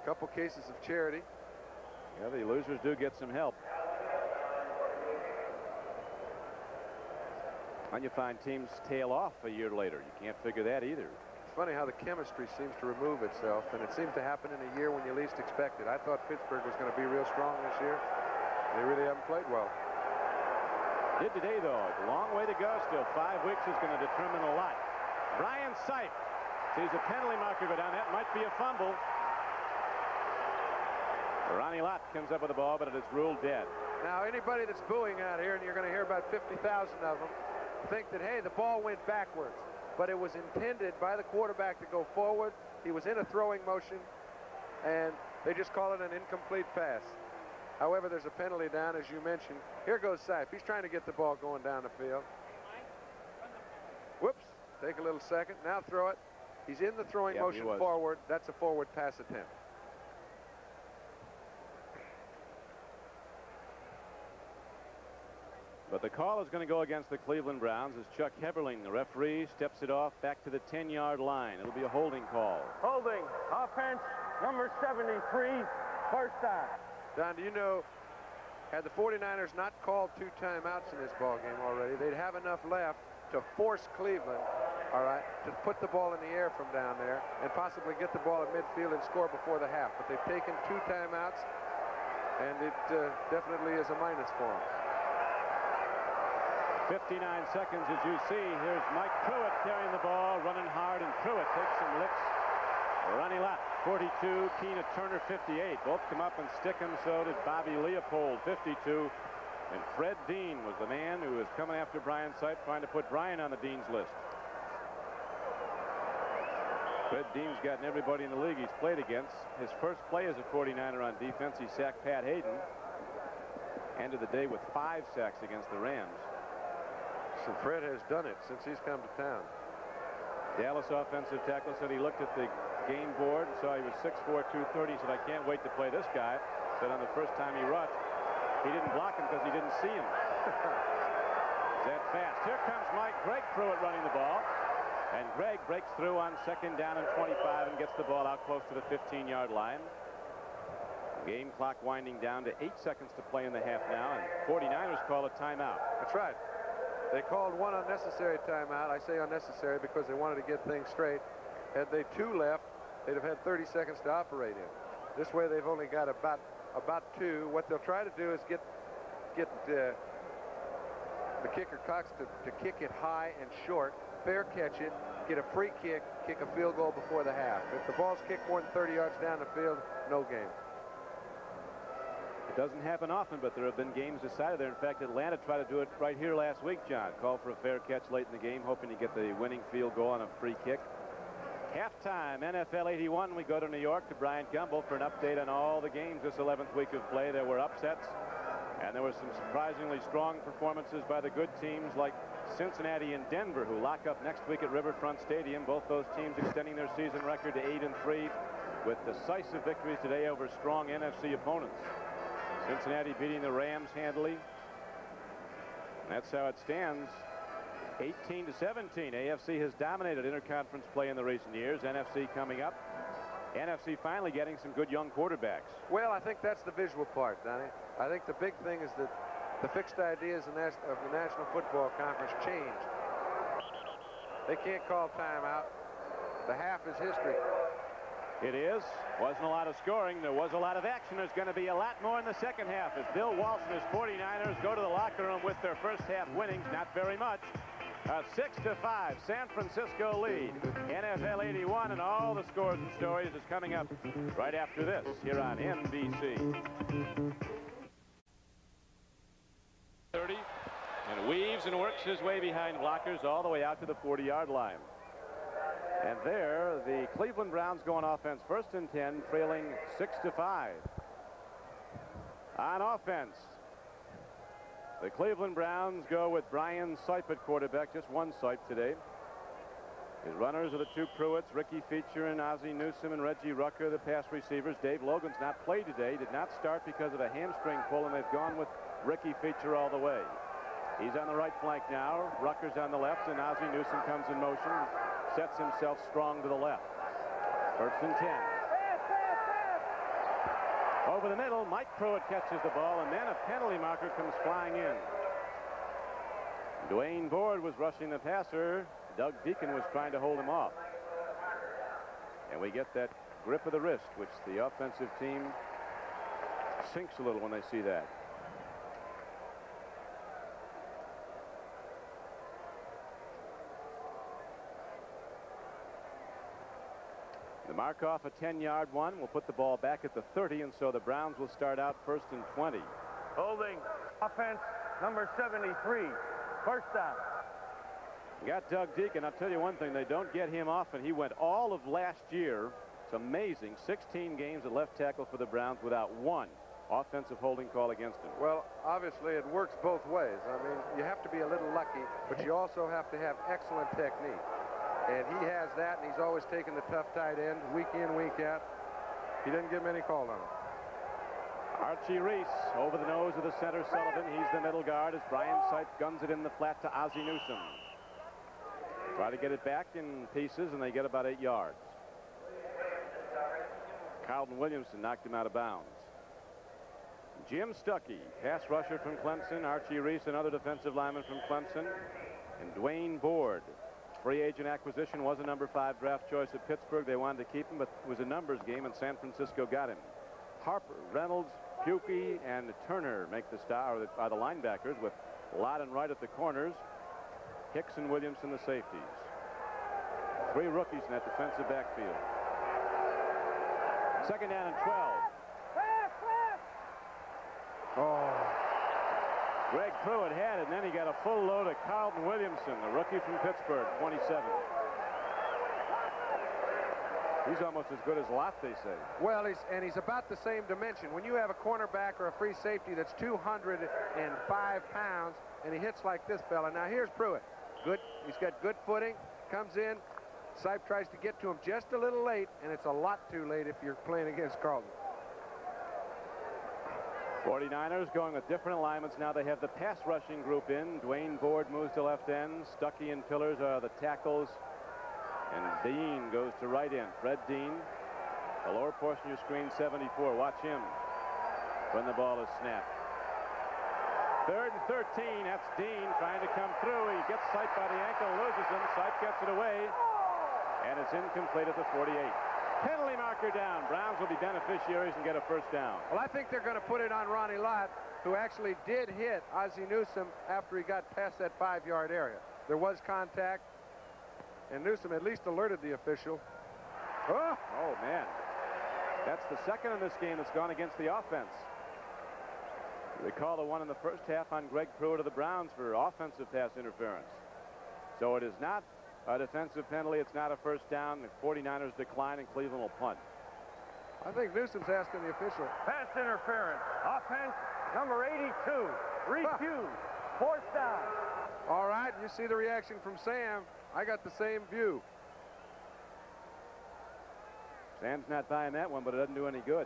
Couple cases of charity. Yeah, the losers do get some help. And you find teams tail off a year later. You can't figure that either. It's funny how the chemistry seems to remove itself, and it seems to happen in a year when you least expect it. I thought Pittsburgh was going to be real strong this year. They really haven't played well. Did today, though. A long way to go still. 5 weeks is going to determine a lot. Brian Sipe sees a penalty marker go down. That might be a fumble. Ronnie Lott comes up with the ball, but it is ruled dead. Now, anybody that's booing out here, and you're going to hear about 50,000 of them, think that, hey, the ball went backwards. But it was intended by the quarterback to go forward. He was in a throwing motion, and they just call it an incomplete pass. However, there's a penalty down, as you mentioned. Here goes Sipe. He's trying to get the ball going down the field. Whoops. Take a little second. Now throw it. He's in the throwing motion forward. That's a forward pass attempt. But the call is going to go against the Cleveland Browns as Chuck Heberling, the referee, steps it off back to the 10-yard line. It'll be a holding call. Holding. Offense, number 73, first down. Don, do you know, had the 49ers not called 2 timeouts in this ball game already, they'd have enough left to force Cleveland, all right, to put the ball in the air from down there and possibly get the ball at midfield and score before the half. But they've taken 2 timeouts, and it definitely is a minus for them. 59 seconds as you see. Here's Mike Pruitt carrying the ball, running hard, and Pruitt takes some licks. Ronnie Lott, 42, Keena Turner, 58. Both come up and stick him. So did Bobby Leopold, 52. And Fred Dean was the man who was coming after Brian Sipe, trying to put Brian on the Dean's list. Fred Dean's gotten everybody in the league he's played against. His first play as a 49er on defense, he sacked Pat Hayden. Ended the day with 5 sacks against the Rams. So Fred has done it since he's come to town. Dallas offensive tackle said he looked at the game board and saw he was 6'4", 230. He said, I can't wait to play this guy. Said on the first time he rushed, he didn't block him because he didn't see him. That fast. Here comes Greg Pruitt running the ball. And Greg breaks through on 2nd down and 25 and gets the ball out close to the 15-yard line. Game clock winding down to 8 seconds to play in the half now, and 49ers call a timeout. That's right. They called 1 unnecessary timeout. I say unnecessary because they wanted to get things straight. Had they 2 left, they'd have had 30 seconds to operate in. This way, they've only got about 2. What they'll try to do is get the kicker Cox to kick it high and short, fair catch it, get a free kick, kick a field goal before the half. If the ball's kicked more than 30 yards down the field, no game. It doesn't happen often, but there have been games decided there. In fact, Atlanta tried to do it right here last week, John. Called for a fair catch late in the game, hoping to get the winning field goal on a free kick. Halftime, NFL 81. We go to New York to Brian Gumbel for an update on all the games this 11th week of play. There were upsets, and there were some surprisingly strong performances by the good teams like Cincinnati and Denver, who lock up next week at Riverfront Stadium. Both those teams extending their season record to 8-3 with decisive victories today over strong NFC opponents. Cincinnati beating the Rams handily. That's how it stands. 18-17. AFC has dominated interconference play in the recent years. NFC coming up. NFC finally getting some good young quarterbacks. Well, I think that's the visual part, Donnie. I think the big thing is that the fixed ideas of the National Football Conference changed. They can't call timeout. The half is history. It is. Wasn't a lot of scoring. There was a lot of action. There's going to be a lot more in the second half as Bill Walsh and his 49ers go to the locker room with their first half winnings. Not very much. A 6-5 San Francisco lead. NFL 81 and all the scores and stories is coming up right after this here on NBC. 30 and weaves and works his way behind blockers all the way out to the 40-yard line. And there, the Cleveland Browns go on offense, 1st and 10, trailing 6-5. On offense, the Cleveland Browns go with Brian Sipe at quarterback, just one Sipe today. His runners are the 2 Pruitts, Ricky Feature and Ozzie Newsome, and Reggie Rucker, the pass receivers. Dave Logan's not played today, did not start because of a hamstring pull, and they've gone with Ricky Feature all the way. He's on the right flank now. Rucker's on the left, and Ozzie Newsome comes in motion. Sets himself strong to the left. 1st and 10. Over the middle, Mike Pruitt catches the ball, and then a penalty marker comes flying in. Dwayne Board was rushing the passer. Doug Deacon was trying to hold him off. And we get that grip of the wrist, which the offensive team sinks a little when they see that. The mark off a 10-yard one will put the ball back at the 30, and so the Browns will start out 1st and 20. Holding. Offense, number 73, first down. Got Doug Deacon. I'll tell you one thing, they don't get him often. He went all of last year. It's amazing. 16 games at left tackle for the Browns without one offensive holding call against him. Well, obviously it works both ways. I mean, you have to be a little lucky, but you also have to have excellent technique. And he has that, and he's always taking the tough tight end week in, week out. He didn't get many called on him. Archie Reese over the nose of the center Sullivan. He's the middle guard as Brian Sipe guns it in the flat to Ozzie Newsome. Try to get it back in pieces, and they get about 8 yards. Carlton Williamson knocked him out of bounds. Jim Stuckey, pass rusher from Clemson. Archie Reese, another defensive lineman from Clemson. And Dwayne Board, free agent acquisition, was a number 5 draft choice at Pittsburgh. They wanted to keep him, but it was a numbers game, and San Francisco got him. Harper, Reynolds, Pukey, and Turner make the star, are the linebackers, with Lott and Wright at the corners. Hicks and Williamson the safeties. 3 rookies in that defensive backfield. Second down and 12. Oh. Greg Pruitt had it, and then he got a full load of Carlton Williamson, the rookie from Pittsburgh, 27. He's almost as good as Lott, they say. Well, he's about the same dimension. When you have a cornerback or a free safety that's 205 pounds, and he hits like this fella. Now, here's Pruitt. Good. He's got good footing. Comes in. Sipe tries to get to him just a little late, and it's a lot too late if you're playing against Carlton. 49ers going with different alignments. Now they have the pass rushing group in. Dwayne Board moves to left end. Stuckey and Pillars are the tackles. And Dean goes to right end. Fred Dean. The lower portion of your screen, 74. Watch him when the ball is snapped. 3rd and 13. That's Dean trying to come through. He gets Sipe by the ankle, loses him. Sipe gets it away. And it's incomplete at the 48. Penalty marker down. Browns will be beneficiaries and get a first down. Well, I think they're going to put it on Ronnie Lott, who actually did hit Ozzie Newsome after he got past that 5-yard area. There was contact, and Newsome at least alerted the official. Oh, man. That's the second in this game that's gone against the offense. They call the one in the first half on Greg Pruitt of the Browns for offensive pass interference. So it is not a defensive penalty. It's not a first down. The 49ers decline, and Cleveland will punt. I think Newsome's asking the official. Pass interference. Offense number 82. Refused. Fourth down. All right, you see the reaction from Sam. I got the same view. Sam's not buying that one, but it doesn't do any good.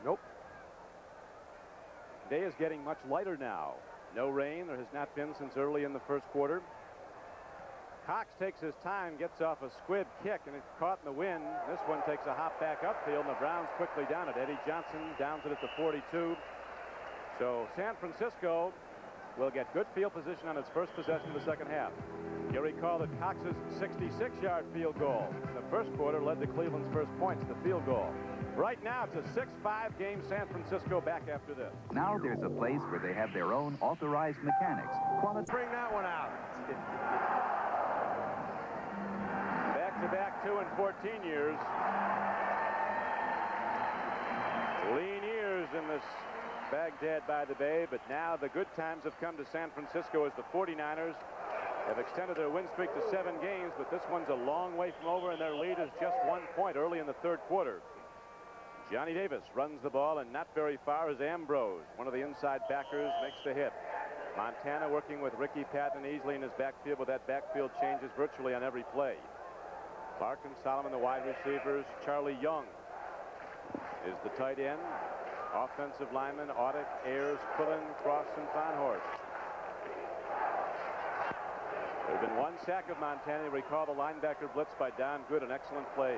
Nope. Day is getting much lighter now. No rain. There has not been since early in the first quarter. Cox takes his time, gets off a squib kick, and it's caught in the wind. This one takes a hop back upfield, and the Browns quickly down it. Eddie Johnson downs it at the 42. So San Francisco will get good field position on its first possession of the second half. You recall that Cox's 66-yard field goal in the first quarter led to Cleveland's first points, the field goal. Right now, it's a 6-5 game. San Francisco back after this. Now there's a place where they have their own authorized mechanics. Bring that one out. Back-to-back 2 and 14 years. Lean years in this Baghdad by the Bay, but now the good times have come to San Francisco as the 49ers have extended their win streak to 7 games, but this one's a long way from over, and their lead is just 1 point early in the third quarter. Johnny Davis runs the ball, and not very far is Ambrose. One of the inside backers makes the hit. Montana working with Ricky Patton easily in his backfield, but that backfield changes virtually on every play. Clark and Solomon, the wide receivers. Charlie Young is the tight end. Offensive linemen, Audick, Ayers, Quillen, Cross, and Farnhorst. There's been 1 sack of Montana. Recall the linebacker blitz by Don Good, an excellent play.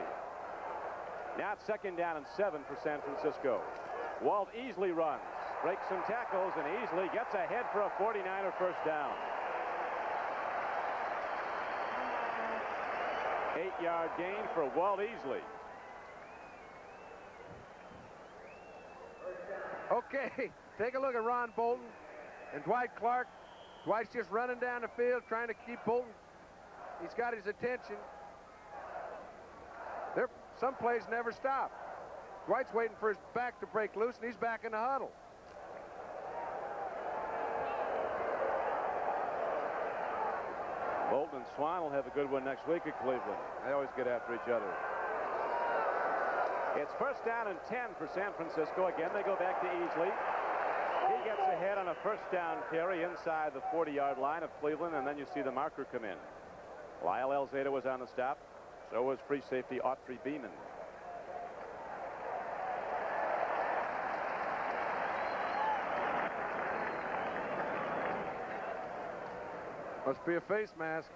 Now it's second down and 7 for San Francisco. Walt Easley runs, breaks some tackles, and Easley gets ahead for a 49er first down. 8-yard gain for Walt Easley. Okay, take a look at Ron Bolton and Dwight Clark. Dwight's just running down the field trying to keep Bolton. He's got his attention. Some plays never stop. Dwight's waiting for his back to break loose, and he's back in the huddle. Bolton and Swan will have a good one next week at Cleveland. They always get after each other. It's first down and 10 for San Francisco. Again, they go back to Easley. He gets ahead on a first down carry inside the 40-yard line of Cleveland, and then you see the marker come in. Lyle Alzado was on the stop. So was free safety Autry Beeman. Must be a face mask.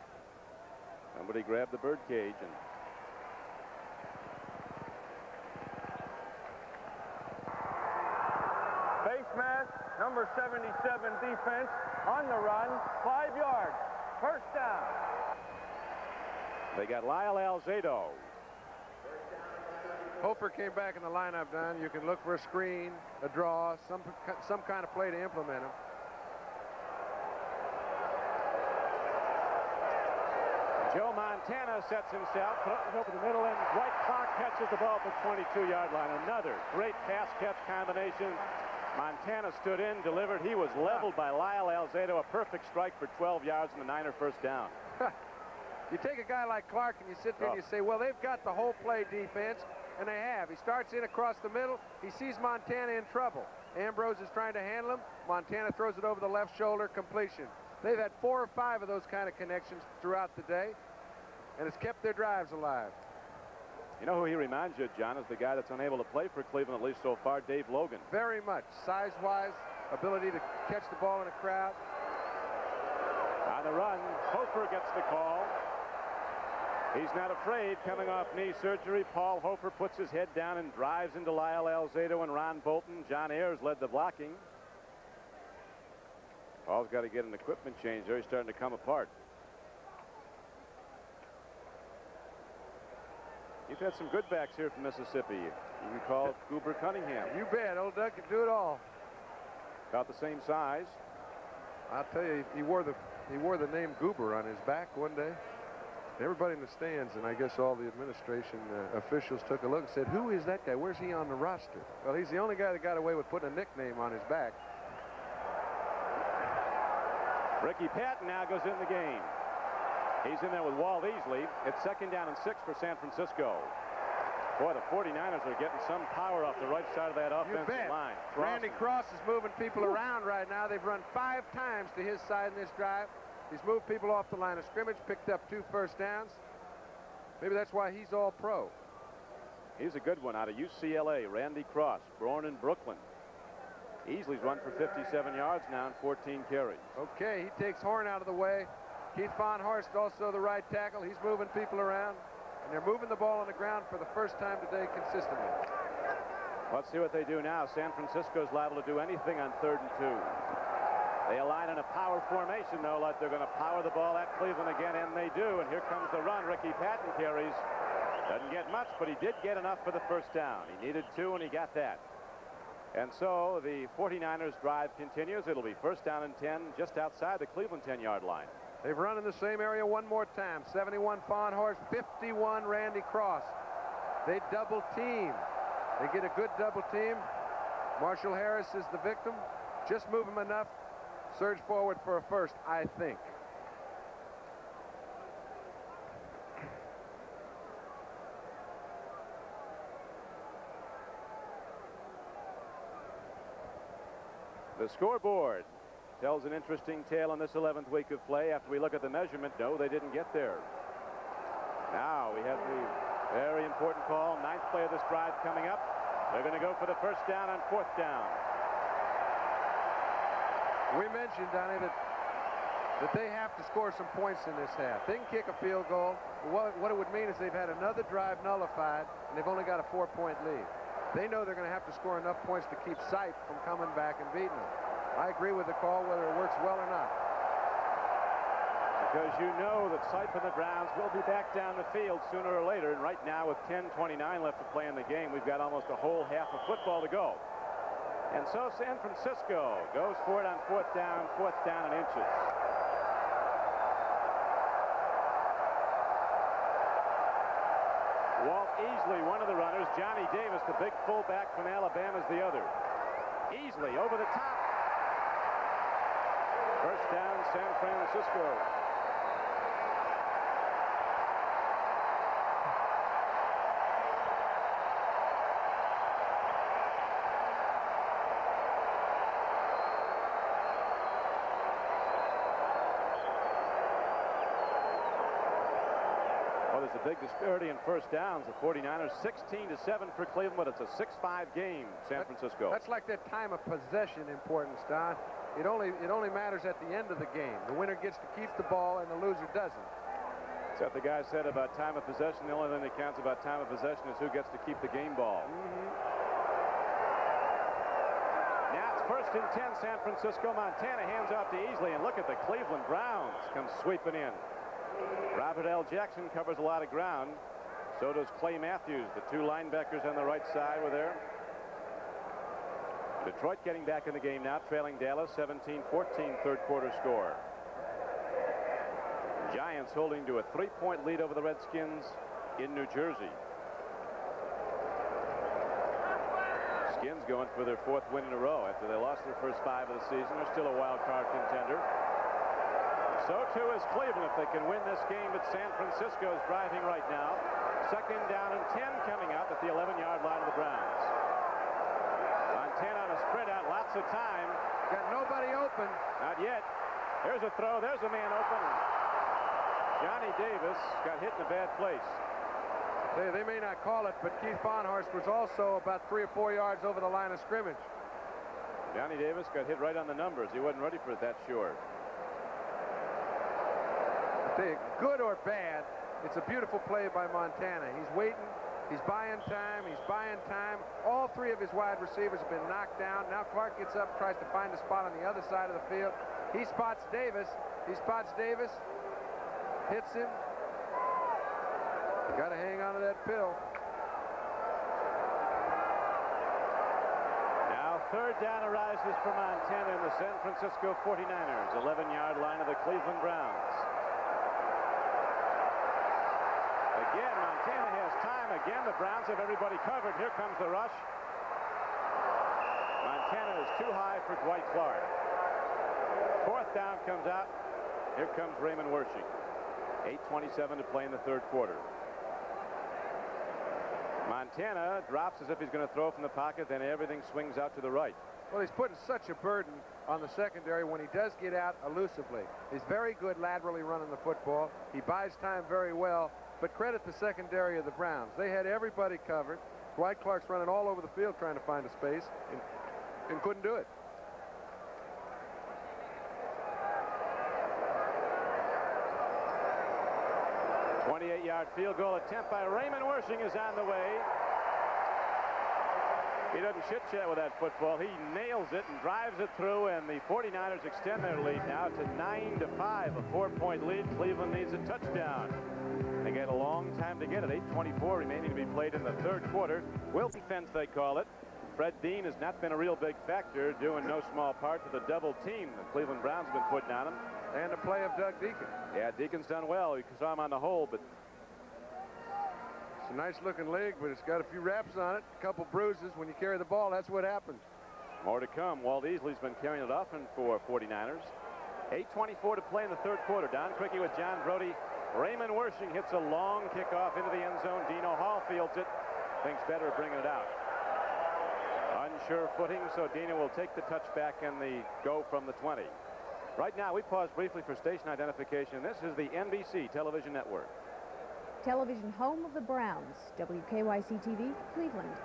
Somebody grabbed the bird cage and Face mask, number 77 defense, on the run, 5 yards. First down. they got Lyle Alzado. Hofer came back in the lineup, Don. You can look for a screen, a draw, some kind of play to implement him. Joe Montana sets himself, throws over the middle, and Dwight Clark catches the ball at the 22-yard line. Another great pass-catch combination. Montana stood in, delivered. He was leveled by Lyle Alzado. A perfect strike for 12 yards and the Niner first down. You take a guy like Clark and you sit there and you say, well, they've got the whole play defense, and they have. He starts in across the middle. He sees Montana in trouble. Ambrose is trying to handle him. Montana throws it over the left shoulder, completion. They've had 4 or 5 of those kind of connections throughout the day, and it's kept their drives alive. You know who he reminds you of, John, is the guy that's unable to play for Cleveland, at least so far, Dave Logan. Very much. Size-wise, ability to catch the ball in a crowd. On the run, Hofer gets the call. He's not afraid, coming off knee surgery. Paul Hofer puts his head down and drives into Lyle Alzado and Ron Bolton. John Ayers led the blocking. Paul's got to get an equipment change there. He's starting to come apart. You've had some good backs here from Mississippi. You recall Goober Cunningham. You bet. Old Doug can do it all. About the same size. I'll tell you, he wore the name Goober on his back one day. Everybody in the stands, and I guess all the administration officials took a look and said, who is that guy? Where's he on the roster? Well, he's the only guy that got away with putting a nickname on his back. Ricky Patton now goes in the game. He's in there with Walt Easley. It's 2nd down and 6 for San Francisco. Boy, the 49ers are getting some power off the right side of that offensive line. Randy Cross is moving people around right now. They've run 5 times to his side in this drive. He's moved people off the line of scrimmage, picked up 2 first downs. Maybe that's why he's all pro. He's a good one out of UCLA, Randy Cross, born in Brooklyn. Easley's run for 57 yards now and 14 carries. Okay, he takes Horn out of the way. Keith Von Horst, also the right tackle. He's moving people around, and they're moving the ball on the ground for the first time today consistently. Let's see what they do now. San Francisco's liable to do anything on 3rd and 2. They align in a power formation, though, like they're going to power the ball at Cleveland again, and they do. And here comes the run. Ricky Patton carries. Doesn't get much, but he did get enough for the first down. He needed 2, and he got that. And so the 49ers drive continues. It'll be 1st down and 10 just outside the Cleveland 10-yard line. They've run in the same area one more time. 71 Von Horst, 51 Randy Cross. They double team. They get a good double team. Marshall Harris is the victim. Just move him enough. Surge forward for a first, I think. The scoreboard tells an interesting tale in this 11th week of play. After we look at the measurement, no, they didn't get there. Now we have the very important call. 9th play of this drive coming up. They're going to go for the first down on 4th down. We mentioned, Donnie, that they have to score some points in this half. They can kick a field goal. What it would mean is they've had another drive nullified, and they've only got a 4-point lead. They know they're going to have to score enough points to keep Sipe from coming back and beating them. I agree with the call, whether it works well or not. Because you know that Sipe and the Browns will be back down the field sooner or later. And right now, with 10:29 left to play in the game, we've got almost a whole half of football to go. And so San Francisco goes for it on 4th down and inches. Walt Easley, one of the runners. Johnny Davis, the big fullback from Alabama, is the other. Easley over the top. First down, San Francisco. Well, there's a big disparity in first downs. The 49ers 16-7 for Cleveland, but it's a 6-5 game, San Francisco. That's like that time of possession importance, Don. it only matters at the end of the game. The winner gets to keep the ball and the loser doesn't. That's what the guy said about time of possession. The only thing that counts about time of possession is who gets to keep the game ball. Now it's 1st and 10, San Francisco. Montana hands off to Easley, and look at the Cleveland Browns come sweeping in. Robert L. Jackson covers a lot of ground. So does Clay Matthews. The two linebackers on the right side were there. Detroit getting back in the game now, trailing Dallas 17-14 third quarter score. Giants holding to a 3-point lead over the Redskins in New Jersey. Skins going for their 4th win in a row after they lost their first 5 of the season. They're still a wild card contender. So too is Cleveland if they can win this game, but San Francisco is driving right now. 2nd down and 10 coming up at the 11-yard line of the Browns. Montana on a spread out, lots of time. Got nobody open. Not yet. There's a throw. There's a man open. Johnny Davis got hit in a bad place. They may not call it, but Keith Bonhorst was also about 3 or 4 yards over the line of scrimmage. Johnny Davis got hit right on the numbers. He wasn't ready for it that short. Good or bad, it's a beautiful play by Montana. He's waiting. He's buying time. He's buying time. All 3 of his wide receivers have been knocked down. Now Clark gets up, tries to find a spot on the other side of the field. He spots Davis. Hits him. Got to hang on to that pill. Now 3rd down arises for Montana in the San Francisco 49ers. 11-yard line of the Cleveland Browns. Again, Montana has time. Again, the Browns have everybody covered. Here comes the rush. Montana is too high for Dwight Clark. 4th down comes out. Here comes Raymond Wersching. 8:27 to play in the 3rd quarter. Montana drops as if he's going to throw from the pocket, then everything swings out to the right. Well, he's putting such a burden on the secondary when he does get out elusively. He's very good laterally running the football. He buys time very well, but credit the secondary of the Browns. They had everybody covered. Dwight Clark's running all over the field trying to find a space and couldn't do it. A 28-yard field goal attempt by Raymond Wersching is on the way. He doesn't chit-chat with that football. He nails it and drives it through, and the 49ers extend their lead now to 9-5, a 4-point lead. Cleveland needs a touchdown. They get a long time to get it. 8:24 remaining to be played in the 3rd quarter. Wilson defense, they call it. Fred Dean has not been a real big factor, due in no small part to the double team the Cleveland Browns have been putting on him. And the play of Doug Deacon. Yeah, Deacon's done well. You saw him on the hole, but it's a nice-looking leg, but it's got a few wraps on it, a couple bruises. When you carry the ball, that's what happens. more to come. Walt Easley's been carrying it often for 49ers. 8:24 to play in the 3rd quarter. Don Quickie with John Brody. Raymond Wersching hits a long kickoff into the end zone. Dino Hall fields it. Thinks better of bringing it out. Unsure footing, so Dino will take the touchback and the go from the 20. Right now, we pause briefly for station identification. This is the NBC television network. Television home of the Browns, WKYC-TV, Cleveland.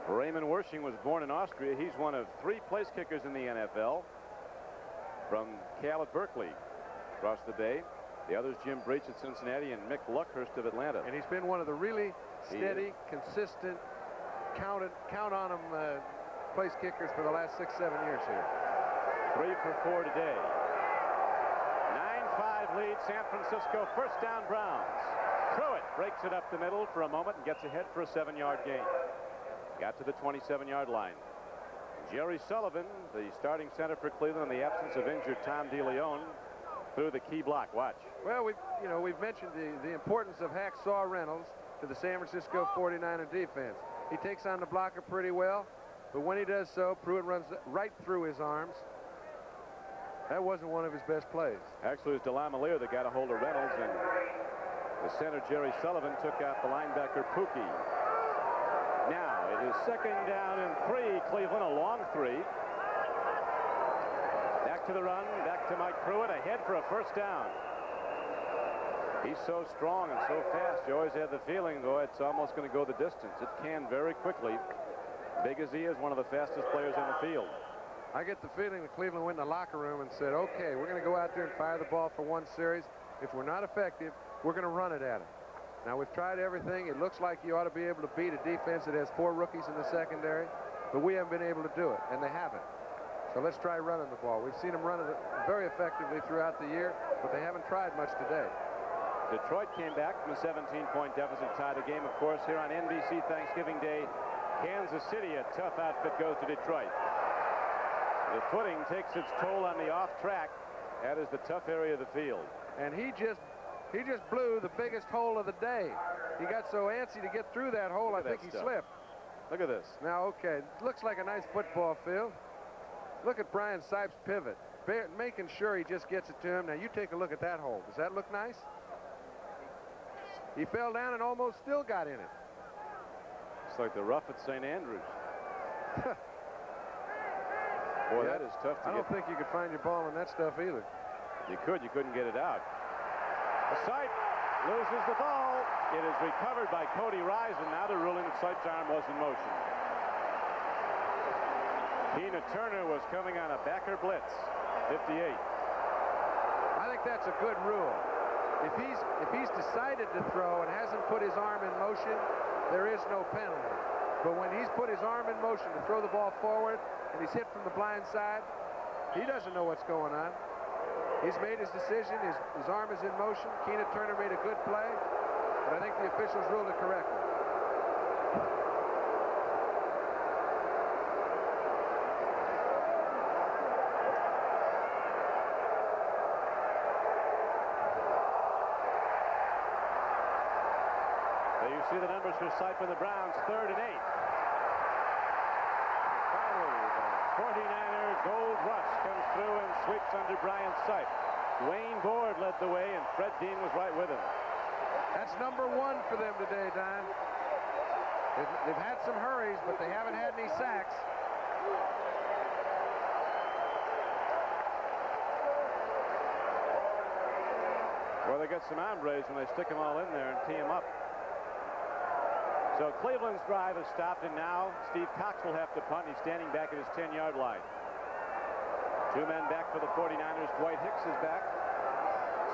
Raymond Wersching was born in Austria. He's one of 3 place kickers in the NFL from Cal at Berkeley across the bay. The others, Jim Breach at Cincinnati and Mick Luckhurst of Atlanta. And he's been one of the really steady, consistent, count on him place kickers for the last 6-7 years here. 3 for 4 today. 9-5 lead, San Francisco. First down, Browns. Pruitt breaks it up the middle for a moment and gets ahead for a 7-yard gain. Got to the 27-yard line. Jerry Sullivan, the starting center for Cleveland in the absence of injured Tom DeLeon, through the key block. Watch. Well, we've mentioned the importance of Hacksaw Reynolds to the San Francisco 49er defense. He takes on the blocker pretty well, but when he does so, Pruitt runs right through his arms. That wasn't one of his best plays. Actually, it was DeLamielleure that got a hold of Reynolds, and the center, Jerry Sullivan, took out the linebacker, Pookie. Now, it is 2nd down and 3. Cleveland, a long 3. Back to the run, back to Mike Pruitt, ahead for a first down. He's so strong and so fast. You always had the feeling, though, it's almost going to go the distance. It can very quickly. Big as he is, one of the fastest players on the field. I get the feeling that Cleveland went in the locker room and said, okay, we're going to go out there and fire the ball for one series. If we're not effective, we're going to run it at him. Now, we've tried everything. It looks like you ought to be able to beat a defense that has 4 rookies in the secondary, but we haven't been able to do it, and they haven't. So let's try running the ball. We've seen them run it very effectively throughout the year, but they haven't tried much today. Detroit came back from a 17-point deficit, tied the game, of course, here on NBC Thanksgiving Day. Kansas City, a tough outfit, goes to Detroit. The footing takes its toll on the off track. That is the tough area of the field. And he just blew the biggest hole of the day. He got so antsy to get through that hole, I think he slipped. Look at this. Now, okay, looks like a nice football field. Look at Brian Sipes' pivot, making sure he just gets it to him. Now, you take a look at that hole. Does that look nice? He fell down and almost still got in it. It's like the rough at St. Andrews. Boy, yeah, that is tough to get. I don't think you could find your ball in that stuff either. You couldn't get it out. Sipe loses the ball. It is recovered by Cody Rison. Now the ruling that Sipe's arm was in motion. Tina Turner was coming on a backer blitz. 58. I think that's a good rule. If he's decided to throw and hasn't put his arm in motion, there is no penalty. But when he's put his arm in motion to throw the ball forward and he's hit from the blind side, he doesn't know what's going on. He's made his decision. His arm is in motion. Keena Turner made a good play, but I think the officials ruled it correctly. There you see the numbers for Sipe and the Browns, 3rd and 8. Finally, the 49er gold rush comes through and sweeps under Brian Sipe. Wayne Board led the way, and Fred Dean was right with him. That's number 1 for them today, Don. They've had some hurries, but they haven't had any sacks. Well, they get some hombres when they stick them all in there and tee them up. So Cleveland's drive has stopped, and now Steve Cox will have to punt. He's standing back at his 10-yard line. 2 men back for the 49ers. Dwight Hicks is back.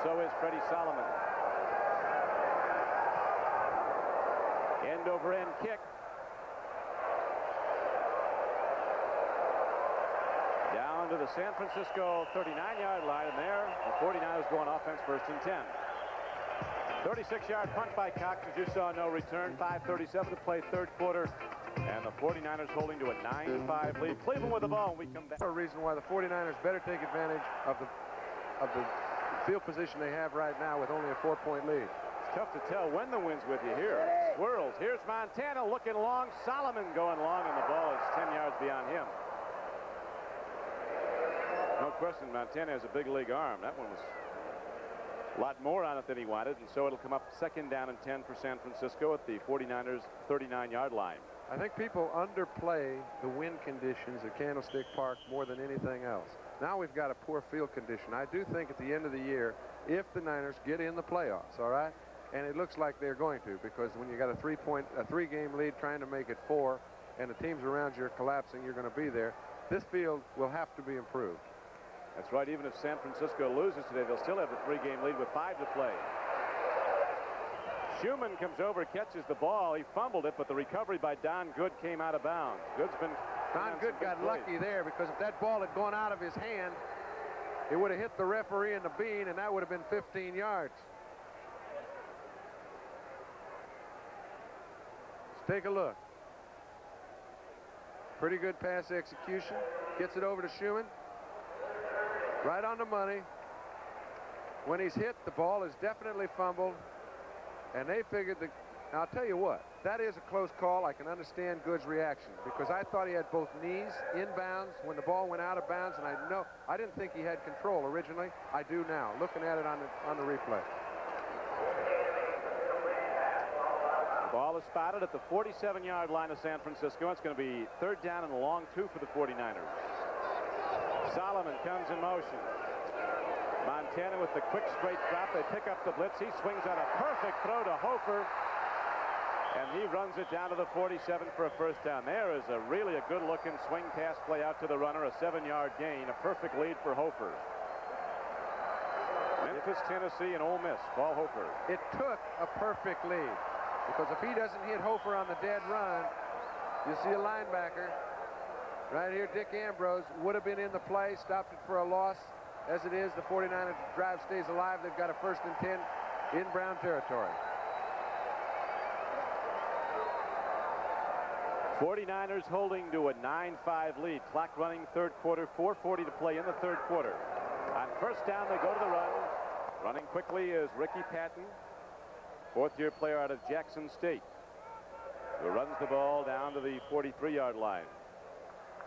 So is Freddie Solomon. End-over-end kick. Down to the San Francisco 39-yard line, and there the 49ers go on offense, 1st and 10. 36-yard punt by Cox, as you saw, no return. 5:37 to play, 3rd quarter, and the 49ers holding to a 9-5 lead. Cleveland with the ball when we come back. A reason why the 49ers better take advantage of the field position they have right now with only a 4-point lead. It's tough to tell when the wind's with you here. Swirls. Here's Montana looking long. Solomon going long, and the ball is 10 yards beyond him. No question, Montana has a big league arm. That one was a lot more on it than he wanted, and so it'll come up 2nd down and 10 for San Francisco at the 49ers 39-yard line. I think people underplay the wind conditions at Candlestick Park more than anything else. Now we've got a poor field condition. I do think at the end of the year, if the Niners get in the playoffs, all right, and it looks like they're going to, because when you got a 3-game lead trying to make it 4, and the teams around you are collapsing, you're going to be there. This field will have to be improved. That's right. Even if San Francisco loses today, they'll still have the 3-game lead with 5 to play. Schumann comes over, catches the ball. He fumbled it, but the recovery by Don Good came out of bounds. Don Good got lucky there, because if that ball had gone out of his hand, it would have hit the referee in the bean, and that would have been 15 yards. Let's take a look. Pretty good pass execution. Gets it over to Schumann. Right on the money. When he's hit, the ball is definitely fumbled. And they figured that, now I'll tell you what, that is a close call. I can understand Good's reaction, because I thought he had both knees inbounds when the ball went out of bounds, and I didn't think he had control originally. I do now, looking at it on the replay. The ball is spotted at the 47-yard line of San Francisco. It's going to be 3rd down and a long 2 for the 49ers. Solomon comes in motion. Montana with the quick straight drop. They pick up the blitz. He swings on a perfect throw to Hofer. And he runs it down to the 47 for a first down. There is really a good-looking swing pass play out to the runner, a 7-yard gain, a perfect lead for Hofer. Memphis, Tennessee, and Ole Miss. Paul Hofer. It took a perfect lead, because if he doesn't hit Hofer on the dead run, you see a linebacker right here. Dick Ambrose would have been in the play, stopped it for a loss. As it is, the 49ers drive stays alive. They've got a 1st and 10 in Brown territory. 49ers holding to a 9-5 lead. Clock running, third quarter, 4:40 to play in the third quarter. On first down, they go to the run. Running quickly is Ricky Patton, fourth-year player out of Jackson State, who runs the ball down to the 43-yard line.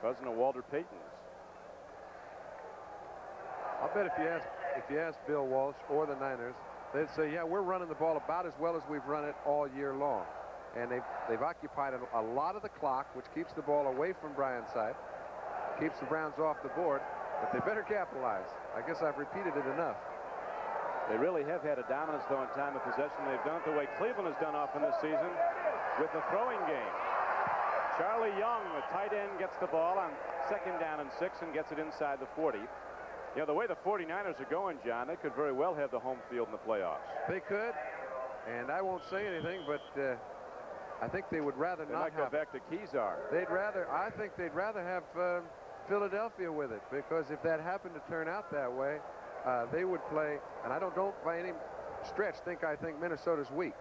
Cousin of Walter Payton's. I'll bet if you ask Bill Walsh or the Niners, they'd say, yeah, we're running the ball about as well as we've run it all year long. And they've occupied a lot of the clock, which keeps the ball away from Brian's side, keeps the Browns off the board, but they better capitalize. I guess I've repeated it enough. They really have had a dominance, though, in time of possession. They've done it the way Cleveland has done often this season with the throwing game. Charlie Young, the tight end, gets the ball on 2nd down and 6 and gets it inside the 40. You know, the way the 49ers are going, John, they could very well have the home field in the playoffs. They could, and I won't say anything, but I think they would rather they not might go back to Kezar. I think they'd rather have Philadelphia with it, because if that happened to turn out that way, they would play, and I don't by any stretch I think Minnesota's weak,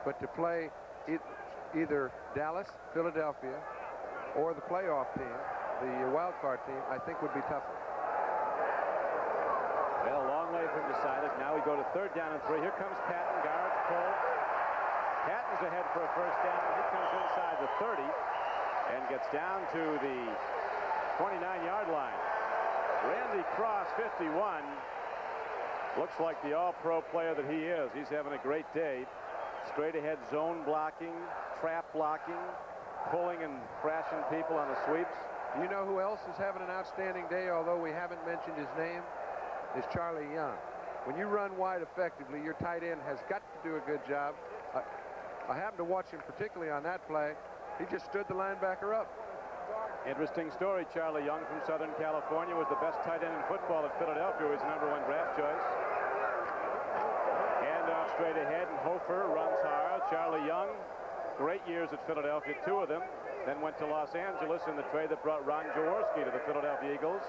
but to play either Dallas, Philadelphia, or the playoff team, the wild card team, I think would be tougher. Well, a long way from decided. Now we go to 3rd down and 3. Here comes Patton. Guards pull. Patton's ahead for a first down. He comes inside the 30 and gets down to the 29-yard line. Randy Cross, 51. Looks like the all-pro player that he is. He's having a great day. Straight ahead zone blocking, trap blocking, pulling and crashing people on the sweeps. You know who else is having an outstanding day, although we haven't mentioned his name? Is Charlie Young. When you run wide effectively, your tight end has got to do a good job. I happened to watch him particularly on that play. He just stood the linebacker up. Interesting story. Charlie Young from Southern California was the best tight end in football at Philadelphia. He was the #1 draft choice. Hand off straight ahead, and Hofer runs hard. Charlie Young, great years at Philadelphia, 2 of them. Then went to Los Angeles in the trade that brought Ron Jaworski to the Philadelphia Eagles.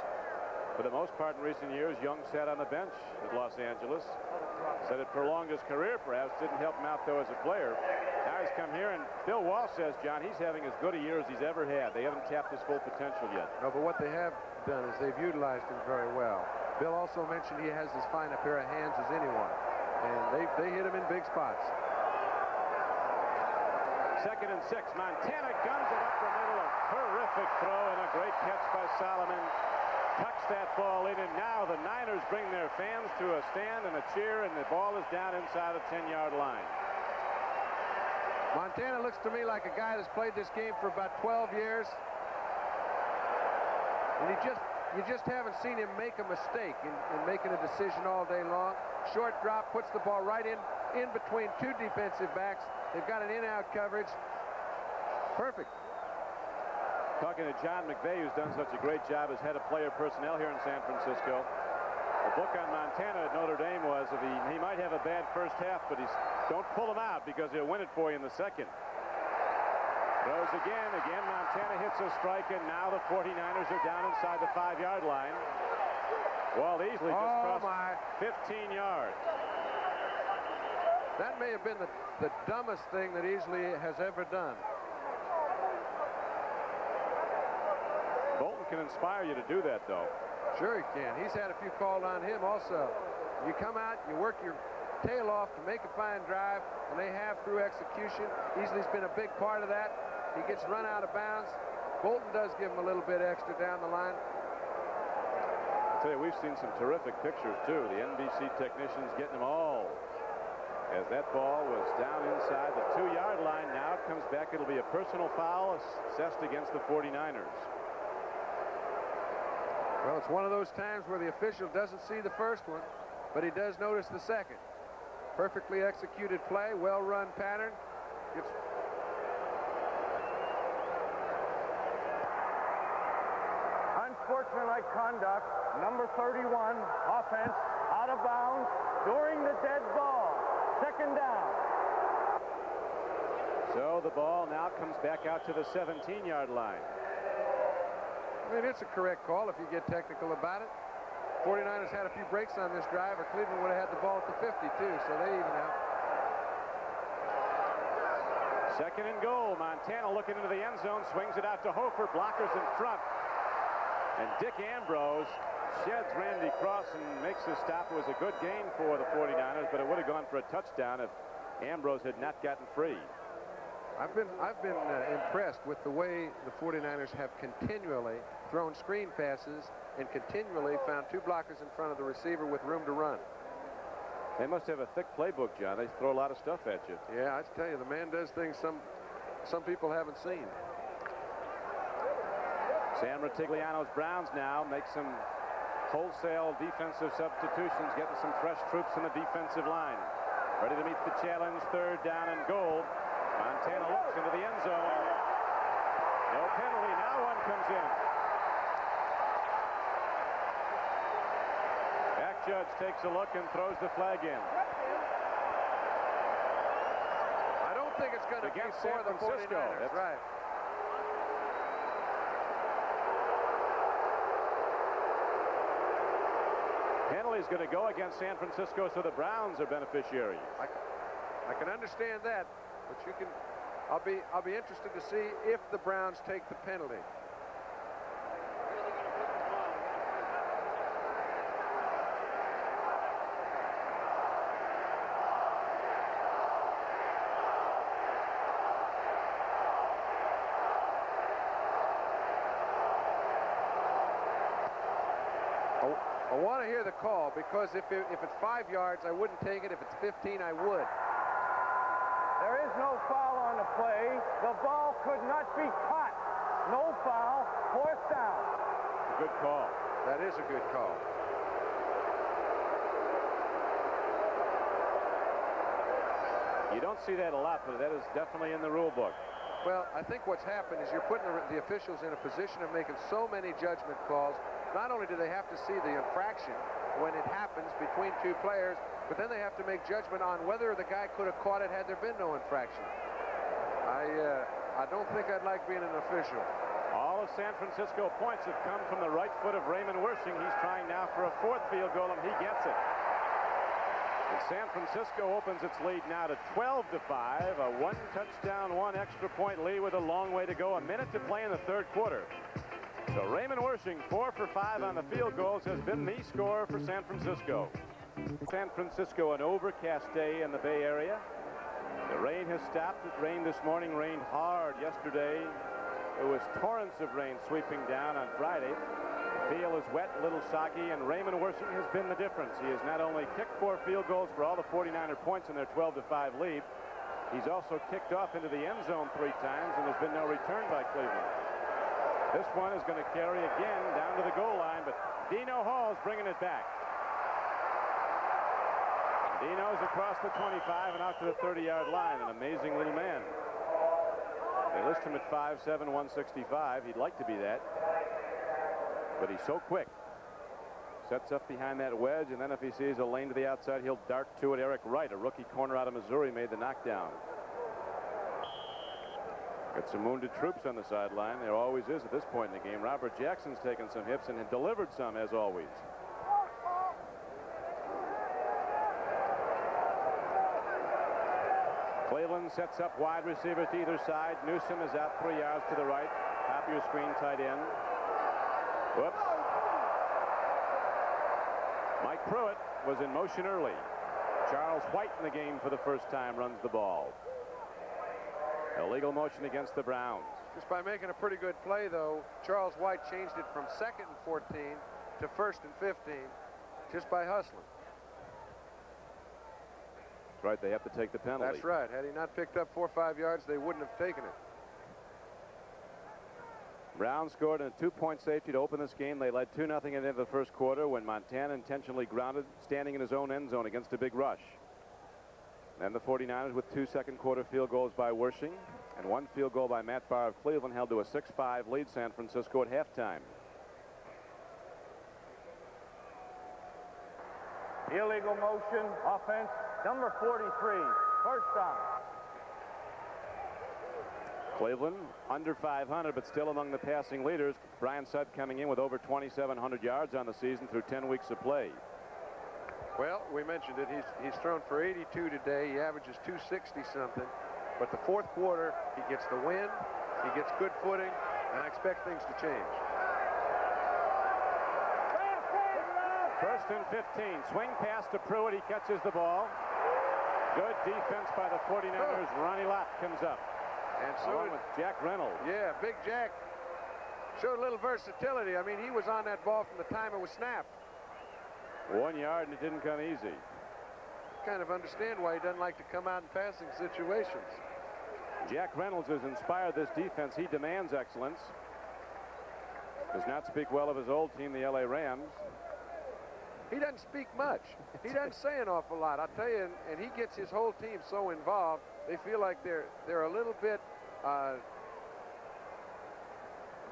For the most part in recent years, Young sat on the bench at Los Angeles. Said it prolonged his career, perhaps. Didn't help him out, though, as a player. Now he's come here, and Bill Walsh says, John, he's having as good a year as he's ever had. They haven't tapped his full potential yet. No, but what they have done is they've utilized him very well. Bill also mentioned he has as fine a pair of hands as anyone, and they hit him in big spots. 2nd and 6. Montana guns it up the middle. A terrific throw and a great catch by Solomon. Tucks that ball in, and now the Niners bring their fans to a stand and a cheer, and the ball is down inside the 10-yard line. Montana looks to me like a guy that's played this game for about 12 years, and you just haven't seen him make a mistake in making a decision all day long. Short drop, puts the ball right in between 2 defensive backs. They've got an in-out coverage. Perfect. Talking to John McVay, who's done such a great job as head of player personnel here in San Francisco. The book on Montana at Notre Dame was if he might have a bad first half, but don't pull him out because he'll win it for you in the second. Throws again. Montana hits a strike, and now the 49ers are down inside the 5-yard line. Walt Easley just crossed 15 yards. That may have been the dumbest thing that Easley has ever done. Bolton can inspire you to do that, though. Sure he can. He's had a few called on him also. You come out, you work your tail off to make a fine drive, and they have through execution. Easley's been a big part of that. He gets run out of bounds. Bolton does give him a little bit extra down the line. I'll tell you, we've seen some terrific pictures, too. The NBC technicians getting them all. As that ball was down inside the 2-yard line. Now it comes back. It'll be a personal foul assessed against the 49ers. Well, it's one of those times where the official doesn't see the first one, but he does notice the second. Perfectly executed play, well-run pattern. unsportsmanlike conduct. Number 31, offense, out of bounds during the dead ball. Second down. So the ball now comes back out to the 17-yard line. I mean, it's a correct call if you get technical about it. 49ers had a few breaks on this drive, or Cleveland would have had the ball at the 50 too, so they even out. Second and goal. Montana looking into the end zone, swings it out to Hofer. Blockers in front. And Dick Ambrose sheds Randy Cross and makes the stop. It was a good gain for the 49ers, but it would have gone for a touchdown if Ambrose had not gotten free. I've been impressed with the way the 49ers have continually thrown screen passes and continually found two blockers in front of the receiver with room to run. They must have a thick playbook, John. They throw a lot of stuff at you. Yeah, I tell you, the man does things some people haven't seen. Sam Ratigliano's Browns now make some wholesale defensive substitutions, getting some fresh troops in the defensive line. Ready to meet the challenge, third down and goal. Montana looks into the end zone. No penalty. Now one comes in. Back judge takes a look and throws the flag in. I don't think it's going to be Against for San the Francisco. 49ers. That's right. Penalty is going to go against San Francisco, so the Browns are beneficiaries. I can understand that, but you can. I'll be interested to see if the Browns take the penalty. I want to hear the call, because if it's 5 yards, I wouldn't take it. If it's 15, I would. There is no foul on the play. The ball could not be caught. No foul. Fourth down. Good call. That is a good call. You don't see that a lot, but that is definitely in the rule book. Well, I think what's happened is you're putting the officials in a position of making so many judgment calls. Not only do they have to see the infraction when it happens between two players, but then they have to make judgment on whether the guy could have caught it had there been no infraction. I don't think I'd like being an official. All of San Francisco points have come from the right foot of Raymond Wersching. He's trying now for a fourth field goal, and he gets it. And San Francisco opens its lead now to 12-5, a one touchdown, one extra point lead with a long way to go. A minute to play in the third quarter. So Raymond Wersching, 4 for 5 on the field goals, has been the scorer for San Francisco. San Francisco, an overcast day in the Bay Area. The rain has stopped. It rained this morning, rained hard yesterday. It was torrents of rain sweeping down on Friday. The field is wet, a little soggy, and Raymond Wersching has been the difference. He has not only kicked 4 field goals for all the 49er points in their 12-5 lead, he's also kicked off into the end zone 3 times, and there's been no return by Cleveland. This one is going to carry again down to the goal line, but Dino Hall's bringing it back. Dino's across the 25 and out to the 30-yard line. An amazing little man. They list him at 5'7", 165. He'd like to be that, but he's so quick. Sets up behind that wedge, and then if he sees a lane to the outside, he'll dart to it. Eric Wright, a rookie corner out of Missouri, made the knockdown. Got some wounded troops on the sideline. There always is at this point in the game. Robert Jackson's taken some hits and had delivered some, as always. Cleveland sets up wide receivers to either side. Newsom is out 3 yards to the right. Top of your screen, tight end. Whoops. Mike Pruitt was in motion early. Charles White in the game for the first time runs the ball. Illegal motion against the Browns. Just by making a pretty good play, though, Charles White changed it from 2nd and 14 to 1st and 15 just by hustling. That's right. They have to take the penalty. That's right. Had he not picked up 4 or 5 yards, they wouldn't have taken it. Brown scored in a 2-point safety to open this game. They led 2-0 at the end of the first quarter when Montana intentionally grounded, standing in his own end zone against a big rush. Then the 49ers with 2 second-quarter field goals by Wersching and 1 field goal by Matt Barr of Cleveland held to a 6-5 lead San Francisco at halftime. Illegal motion, offense, number 43, first down. Cleveland under 500, but still among the passing leaders. Brian Sudd coming in with over 2,700 yards on the season through 10 weeks of play. Well, we mentioned it. He's thrown for 82 today. He averages 260-something. But the fourth quarter, he gets the wind, he gets good footing, and I expect things to change. First and 15. Swing pass to Pruitt. He catches the ball. Good defense by the 49ers. Ronnie Lott comes up. And so along with Jack Reynolds. Yeah, Big Jack showed a little versatility. I mean, he was on that ball from the time it was snapped. 1 yard, and it didn't come easy. Kind of understand why he doesn't like to come out in passing situations. Jack Reynolds has inspired this defense. He demands excellence. Does not speak well of his old team, the LA Rams. He doesn't speak much. He doesn't say an awful lot. I'll tell you, and he gets his whole team so involved, they feel like they're a little bit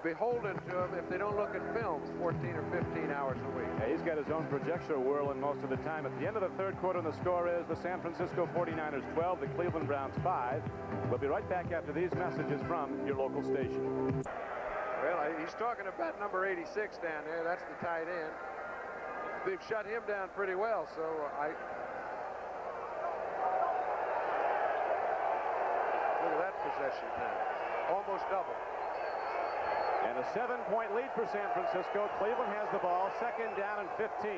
beholden to him if they don't look at films 14 or 15 hours a week. Yeah, he's got his own projector whirling most of the time. At the end of the third quarter, the score is the San Francisco 49ers 12, the Cleveland Browns 5. We'll be right back after these messages from your local station. Well, he's talking about number 86 down there. That's the tight end. They've shut him down pretty well, so look at that possession time. Almost double. And a 7-point lead for San Francisco. Cleveland has the ball, second down and 15.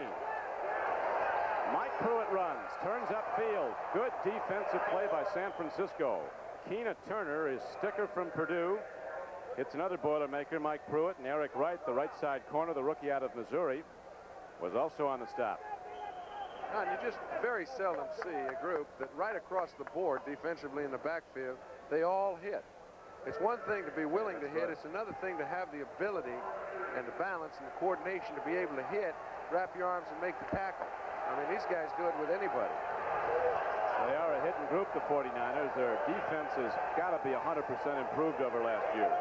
Mike Pruitt runs, turns upfield. Good defensive play by San Francisco. Keena Turner, his sticker from Purdue, hits another Boilermaker. Mike Pruitt and Eric Wright, the right side corner, the rookie out of Missouri, was also on the stop. And you just very seldom see a group that right across the board defensively in the backfield, they all hit. It's one thing to be willing to hit. It's another thing to have the ability and the balance and the coordination to be able to hit, wrap your arms, and make the tackle. I mean, these guys do it with anybody. They are a hitting group, the 49ers. Their defense has got to be 100% improved over last year.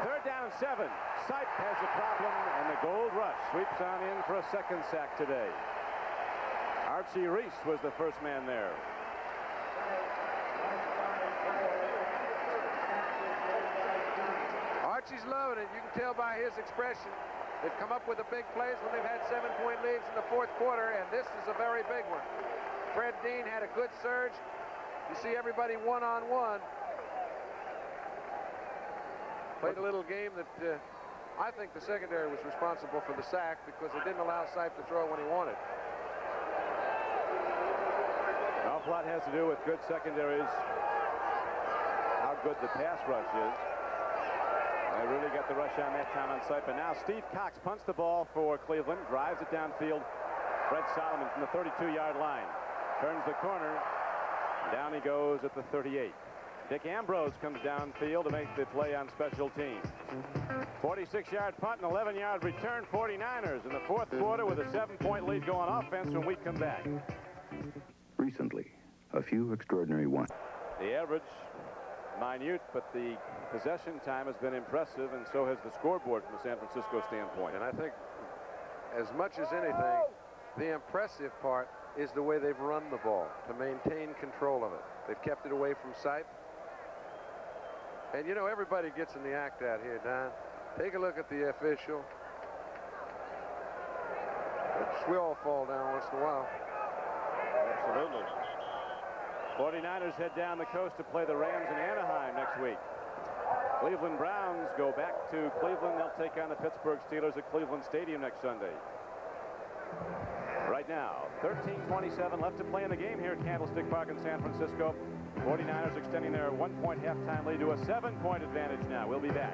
Third down and 7. Sipe has a problem, and the Gold Rush sweeps on in for a second sack today. Archie Reese was the first man there. Archie's loving it. You can tell by his expression. They've come up with the big plays when they've had 7-point leads in the fourth quarter, and this is a very big one. Fred Dean had a good surge. You see everybody one-on-one. Played a little game that I think the secondary was responsible for the sack because they didn't allow Sipe to throw when he wanted. An awful lot has to do with good secondaries, how good the pass rush is. They really got the rush on that time on Sipe. And now Steve Cox punts the ball for Cleveland, drives it downfield. Fred Solomon from the 32-yard line turns the corner. Down he goes at the 38. Dick Ambrose comes downfield to make the play on special teams. 46-yard punt and 11-yard return. 49ers in the fourth quarter with a 7-point lead going offense when we come back. Recently, a few extraordinary ones. The average, minute, but the possession time has been impressive, and so has the scoreboard from a San Francisco standpoint. And I think, as much as anything, the impressive part is the way they've run the ball to maintain control of it. They've kept it away from Sipe. And, you know, everybody gets in the act out here, Don. Take a look at the official. We all fall down once in a while. Absolutely. 49ers head down the coast to play the Rams in Anaheim next week. Cleveland Browns go back to Cleveland. They'll take on the Pittsburgh Steelers at Cleveland Stadium next Sunday. Right now, 13:27 left to play in the game here at Candlestick Park in San Francisco. 49ers extending their 1-point halftime lead to a 7-point advantage now. We'll be back.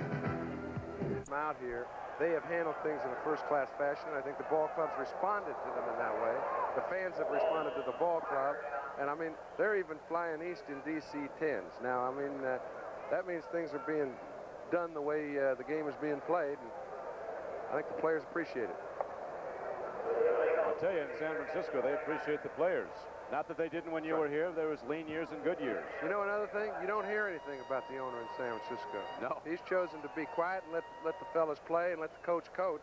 Out here, they have handled things in a first-class fashion. I think the ball club's responded to them in that way. The fans have responded to the ball club. And, I mean, they're even flying east in DC-10s. Now, I mean, that means things are being done the way the game is being played. And I think the players appreciate it. I'll tell you, in San Francisco, they appreciate the players. Not that they didn't when you were here. There was lean years and good years. You know another thing? You don't hear anything about the owner in San Francisco. No. He's chosen to be quiet and let the fellas play and let the coach coach.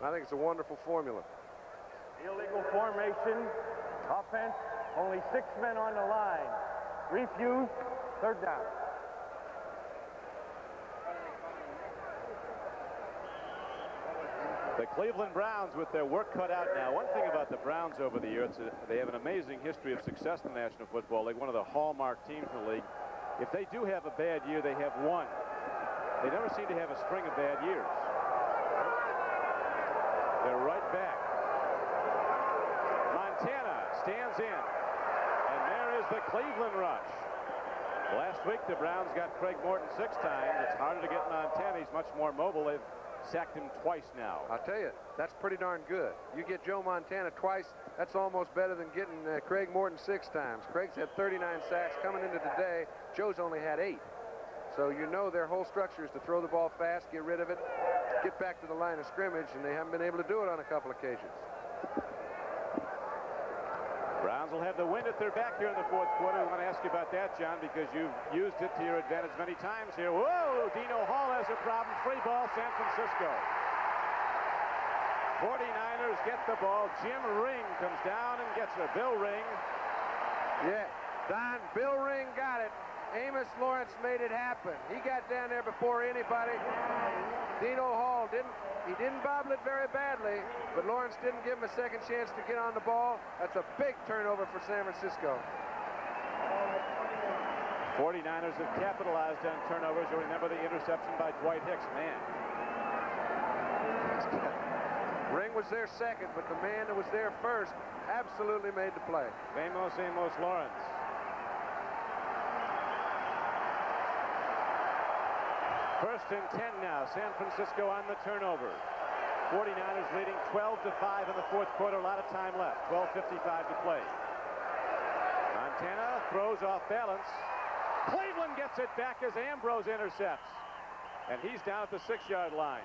I think it's a wonderful formula. Illegal formation. Offense, only 6 men on the line. Refused, third down. The Cleveland Browns with their work cut out now. One thing about the Browns over the years, they have an amazing history of success in the National Football League, one of the hallmark teams in the league. If they do have a bad year, they have one. They never seem to have a string of bad years. They're right back. Montana stands in. And there is the Cleveland rush. Last week, the Browns got Craig Morton 6 times. It's harder to get Montana. He's much more mobile. They've sacked him twice now. I'll tell you, that's pretty darn good. You get Joe Montana twice, that's almost better than getting Craig Morton 6 times. Craig's had 39 sacks coming into today. Joe's only had 8. So you know their whole structure is to throw the ball fast, get rid of it, get back to the line of scrimmage, and they haven't been able to do it on a couple occasions. Browns will have the wind at their back here in the fourth quarter. I want to ask you about that, John, because you've used it to your advantage many times here. Whoa! Dino Hall has a problem. Free ball, San Francisco. 49ers get the ball. Jim Ring comes down and gets it. Bill Ring. Yeah, Don, Bill Ring got it. Amos Lawrence made it happen. He got down there before anybody. Dino Hall didn't bobble it very badly, but Lawrence didn't give him a second chance to get on the ball. That's a big turnover for San Francisco. 49ers have capitalized on turnovers. You remember the interception by Dwight Hicks. Man. Ring was there second, but the man that was there first absolutely made the play. Famous Amos Lawrence. First and 10 now. San Francisco on the turnover. 49ers leading 12-5 in the fourth quarter. A lot of time left. 12:55 to play. Montana throws off balance. Cleveland gets it back as Ambrose intercepts. And he's down at the 6-yard line.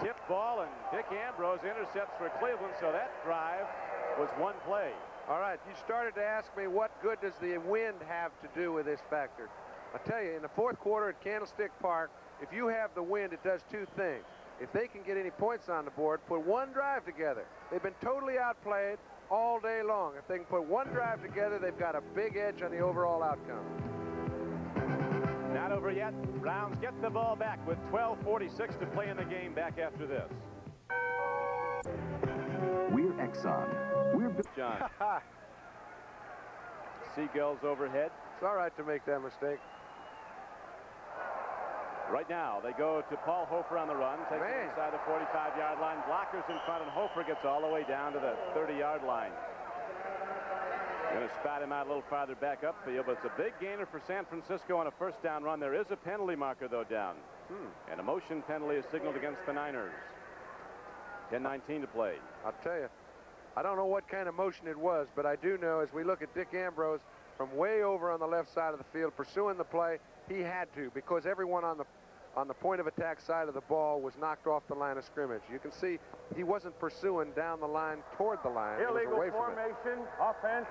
Tip ball, and Dick Ambrose intercepts for Cleveland, so that drive was one play. All right, you started to ask me what good does the wind have to do with this factor. I tell you, in the fourth quarter at Candlestick Park, if you have the wind, it does 2 things. If they can get any points on the board, put one drive together. They've been totally outplayed all day long. If they can put one drive together, they've got a big edge on the overall outcome. Not over yet. Browns get the ball back with 12:46 to play in the game. Back after this. We're Exxon. We're John. Seagulls overhead. It's all right to make that mistake. Right now, they go to Paul Hofer on the run. Takes it inside the 45-yard line. Blockers in front, and Hofer gets all the way down to the 30-yard line. Going to spot him out a little farther back upfield, but it's a big gainer for San Francisco on a first down run. There is a penalty marker, though, down. And a motion penalty is signaled against the Niners. 10:19 to play. I'll tell you, I don't know what kind of motion it was, but I do know as we look at Dick Ambrose from way over on the left side of the field pursuing the play, he had to, because everyone on the point of attack side of the ball was knocked off the line of scrimmage. You can see he wasn't pursuing down the line toward the line. Illegal away from formation, offense,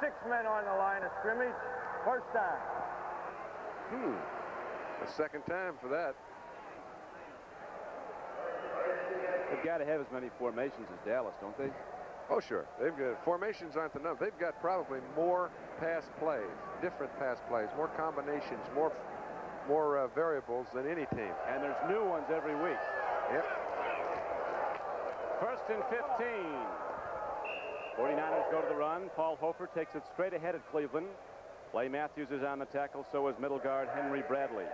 6 men on the line of scrimmage, first down. The second time for that. They've got to have as many formations as Dallas, don't they? Oh, sure. They've got formations aren't the number. They've got probably more pass plays, different pass plays, more combinations, more variables than any team. And there's new ones every week. Yep. First and 15. 49ers go to the run. Paul Hofer takes it straight ahead at Cleveland. Clay Matthews is on the tackle. So is middle guard Henry Bradley.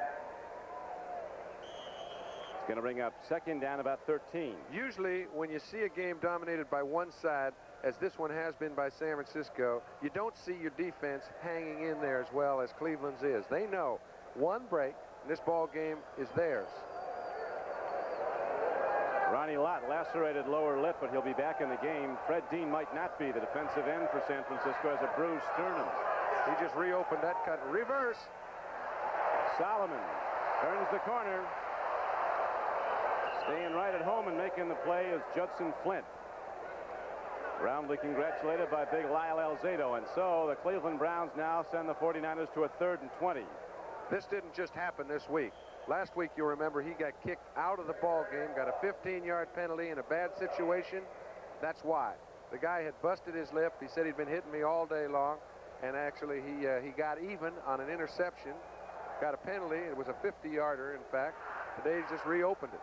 It's going to bring up second down about 13. Usually when you see a game dominated by one side, as this one has been by San Francisco, you don't see your defense hanging in there as well as Cleveland's is. They know one break and this ball game is theirs. Ronnie Lott lacerated lower lip, but he'll be back in the game. Fred Dean might not be. The defensive end for San Francisco has a bruised sternum. He just reopened that cut. Reverse. Solomon turns the corner. Staying right at home and making the play is Judson Flint. Roundly congratulated by big Lyle Alzado. And so the Cleveland Browns now send the 49ers to a 3rd and 20. This didn't just happen this week. Last week, you remember, he got kicked out of the ball game, got a 15-yard penalty in a bad situation. That's why. The guy had busted his lip. He said he'd been hitting me all day long, and actually he got even on an interception, got a penalty. It was a 50-yarder, in fact. Today he just reopened it.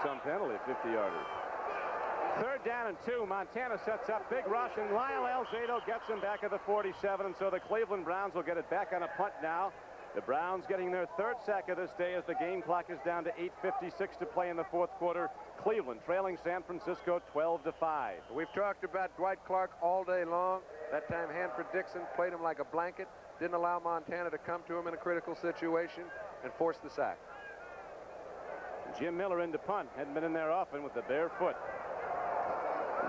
Some penalty, 50-yarder. 3rd down and 2. Montana sets up big rush, and Lyle Alzado gets him back at the 47, and so the Cleveland Browns will get it back on a punt now. The Browns getting their 3rd sack of this day as the game clock is down to 8:56 to play in the 4th quarter. Cleveland trailing San Francisco 12-5. We've talked about Dwight Clark all day long. That time Hanford Dixon played him like a blanket, didn't allow Montana to come to him in a critical situation, and forced the sack. Jim Miller into punt. Hadn't been in there often with the bare foot.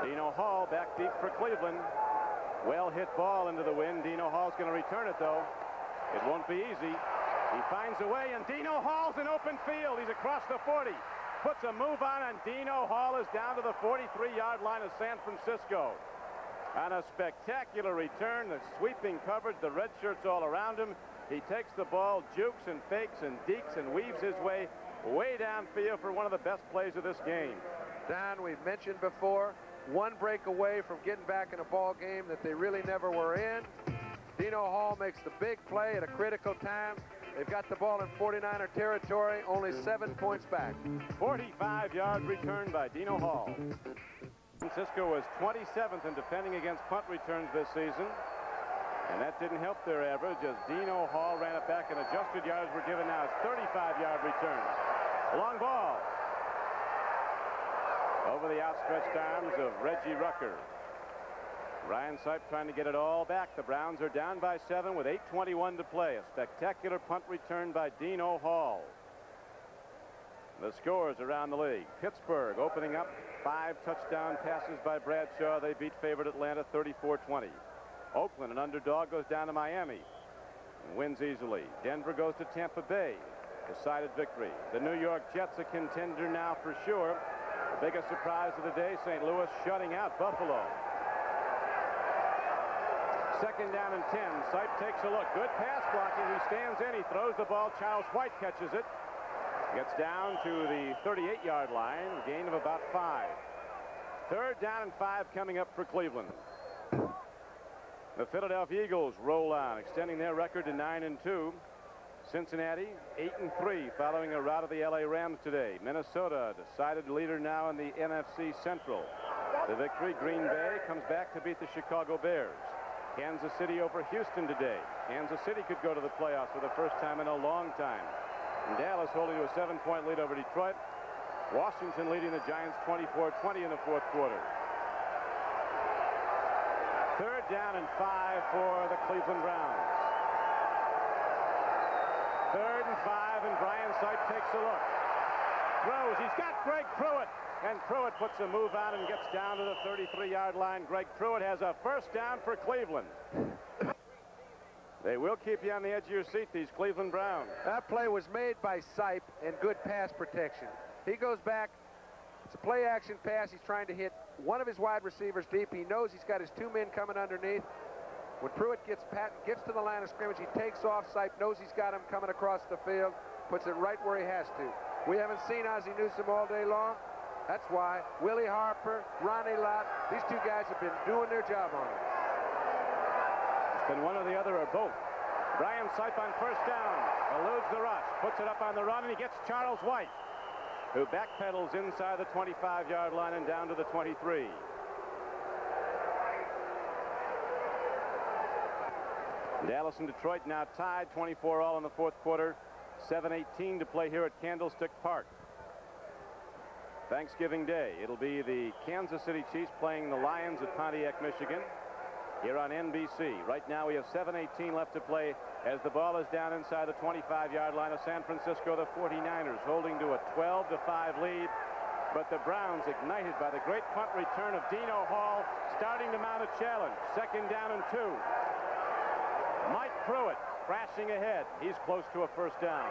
Dino Hall back deep for Cleveland. Well hit ball into the wind. Dino Hall's going to return it, though. It won't be easy. He finds a way, and Dino Hall's in open field. He's across the 40. Puts a move on, and Dino Hall is down to the 43-yard line of San Francisco. On a spectacular return, the sweeping coverage, the red shirts all around him. He takes the ball, jukes and fakes and dekes and weaves his way downfield for one of the best plays of this game. Don, we've mentioned before, one break away from getting back in a ball game that they really never were in. Dino Hall makes the big play at a critical time. They've got the ball in 49er territory, only 7 points back. 45-yard return by Dino Hall. Francisco was 27th in defending against punt returns this season, and that didn't help their average as Dino Hall ran it back, and adjusted yards were given now as 35-yard returns. A long ball over the outstretched arms of Reggie Rucker. Ryan Sipe trying to get it all back. The Browns are down by 7 with 8:21 to play. A spectacular punt return by Dino Hall. The scores around the league. Pittsburgh opening up 5 touchdown passes by Bradshaw. They beat favorite Atlanta 34-20. Oakland, an underdog, goes down to Miami and wins easily. Denver goes to Tampa Bay. Decided victory. The New York Jets a contender now for sure. The biggest surprise of the day, St. Louis shutting out Buffalo. 2nd down and 10. Sipe takes a look. Good pass blocking. He stands in. He throws the ball. Charles White catches it. Gets down to the 38-yard line. A gain of about 5. 3rd down and 5 coming up for Cleveland. The Philadelphia Eagles roll on, extending their record to 9-2. Cincinnati 8-3 following a rout of the LA Rams today. Minnesota decided leader now in the NFC Central. The victory, Green Bay comes back to beat the Chicago Bears. Kansas City over Houston today. Kansas City could go to the playoffs for the first time in a long time. And Dallas holding to a 7-point lead over Detroit. Washington leading the Giants 24-20 in the 4th quarter. 3rd down and 5 for the Cleveland Browns. 3rd and 5, and Brian Sipe takes a look. Throws. He's got Greg Pruitt. And Pruitt puts a move on and gets down to the 33-yard line. Greg Pruitt has a 1st down for Cleveland. They will keep you on the edge of your seat, these Cleveland Browns. That play was made by Sipe and good pass protection. He goes back. It's a play-action pass. He's trying to hit one of his wide receivers deep. He knows he's got his 2 men coming underneath. When Pruitt gets to the line of scrimmage, he takes off. Sipe knows he's got him coming across the field, puts it right where he has to. We haven't seen Ozzie Newsome all day long. That's why Willie Harper, Ronnie Lott, these 2 guys have been doing their job on it. It's been one or the other or both. Brian Sipe on 1st down, eludes the rush, puts it up on the run, and he gets Charles White, who backpedals inside the 25-yard line and down to the 23. Dallas and Detroit now tied 24-all in the 4th quarter. 7:18 to play here at Candlestick Park. Thanksgiving Day. It'll be the Kansas City Chiefs playing the Lions at Pontiac, Michigan, here on NBC. Right now we have 7:18 left to play as the ball is down inside the 25-yard line of San Francisco. The 49ers holding to a 12-5 lead, but the Browns ignited by the great punt return of Dino Hall, starting to mount a challenge. 2nd down and 2. Mike Pruitt crashing ahead. He's close to a 1st down.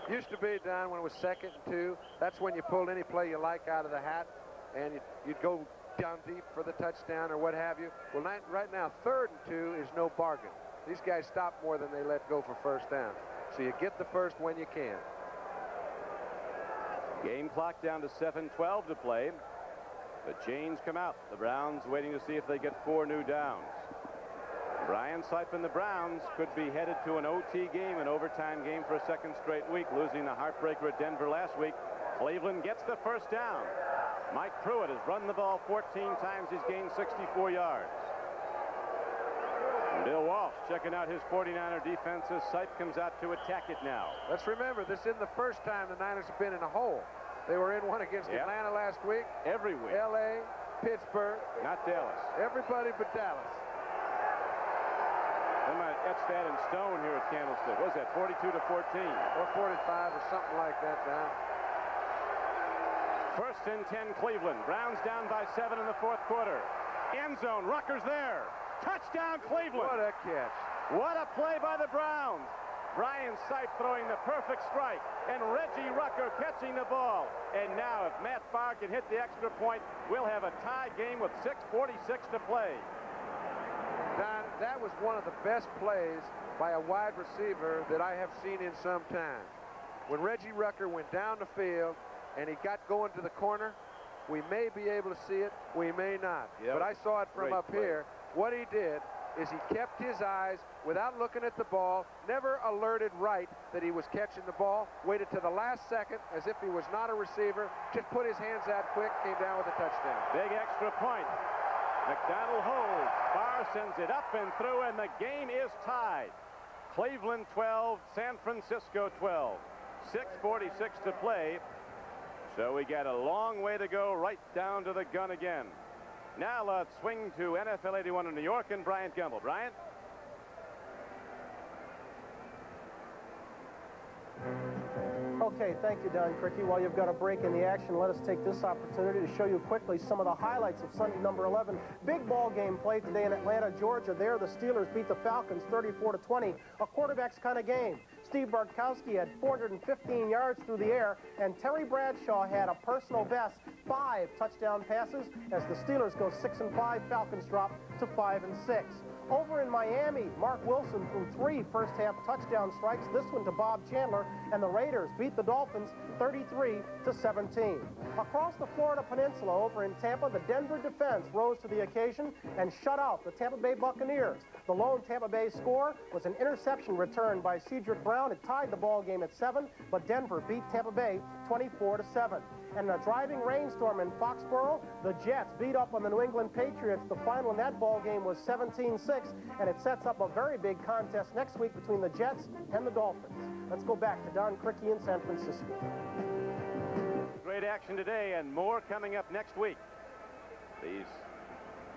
Used to be, Don, when it was 2nd and 2, that's when you pulled any play you like out of the hat, and you'd go down deep for the touchdown or what have you. Well, right now, 3rd and 2 is no bargain. These guys stop more than they let go for 1st down. So you get the 1st when you can. Game clock down to 7:12 to play. The chains come out. The Browns waiting to see if they get 4 new downs. Brian Sipe and the Browns could be headed to an OT game, an overtime game for a second straight week, losing the heartbreaker at Denver last week. Cleveland gets the first down. Mike Pruitt has run the ball 14 times. He's gained 64 yards. Bill Walsh checking out his 49er defense as Sipe comes out to attack it now. Let's remember, this isn't the first time the Niners have been in a hole. They were in one against Atlanta last week. Every week. L.A., Pittsburgh. Not Dallas. Everybody but Dallas. They might etch that in stone here at Candlestick. What was that, 42-14? Or 45 or something like that now. First and 10 Cleveland. Browns down by 7 in the fourth quarter. End zone. Rucker's there. Touchdown Cleveland. What a catch. What a play by the Browns. Brian Sipe throwing the perfect strike. And Reggie Rucker catching the ball. And now if Matt Farr can hit the extra point, we'll have a tie game with 6:46 to play. Don, that was one of the best plays by a wide receiver that I have seen in some time. When Reggie Rucker went down the field and he got going to the corner, we may be able to see it, we may not. Yep. But I saw it from up play. here. What he did is he kept his eyes without looking at the ball, never alerted Wright that he was catching the ball, waited to the last second as if he was not a receiver, just put his hands out quick, came down with a touchdown. Big extra point. McDonald holds. Farr sends it up and through, and the game is tied. Cleveland 12, San Francisco 12. 6:46 to play. So we got a long way to go, right down to the gun again. Now let's swing to NFL 81 in New York and Bryant Gumbel. Bryant? Okay, thank you, Don Criqui. While you've got a break in the action, let us take this opportunity to show you quickly some of the highlights of Sunday number 11. Big ball game played today in Atlanta, Georgia. There, the Steelers beat the Falcons 34-20. A quarterback's kind of game. Steve Bartkowski had 415 yards through the air, and Terry Bradshaw had a personal best 5 touchdown passes as the Steelers go 6-5. Falcons drop to 5-6. Over in Miami, Mark Wilson threw 3 first-half touchdown strikes, this one to Bob Chandler, and the Raiders beat the Dolphins 33-17. Across the Florida Peninsula over in Tampa, the Denver defense rose to the occasion and shut out the Tampa Bay Buccaneers. The lone Tampa Bay score was an interception returned by Cedric Brown. It tied the ball game at 7, but Denver beat Tampa Bay 24-7. And in a driving rainstorm in Foxborough, the Jets beat up on the New England Patriots. The final in that ball game was 17-6, and it sets up a very big contest next week between the Jets and the Dolphins. Let's go back to Don Criqui in San Francisco. Great action today and more coming up next week. These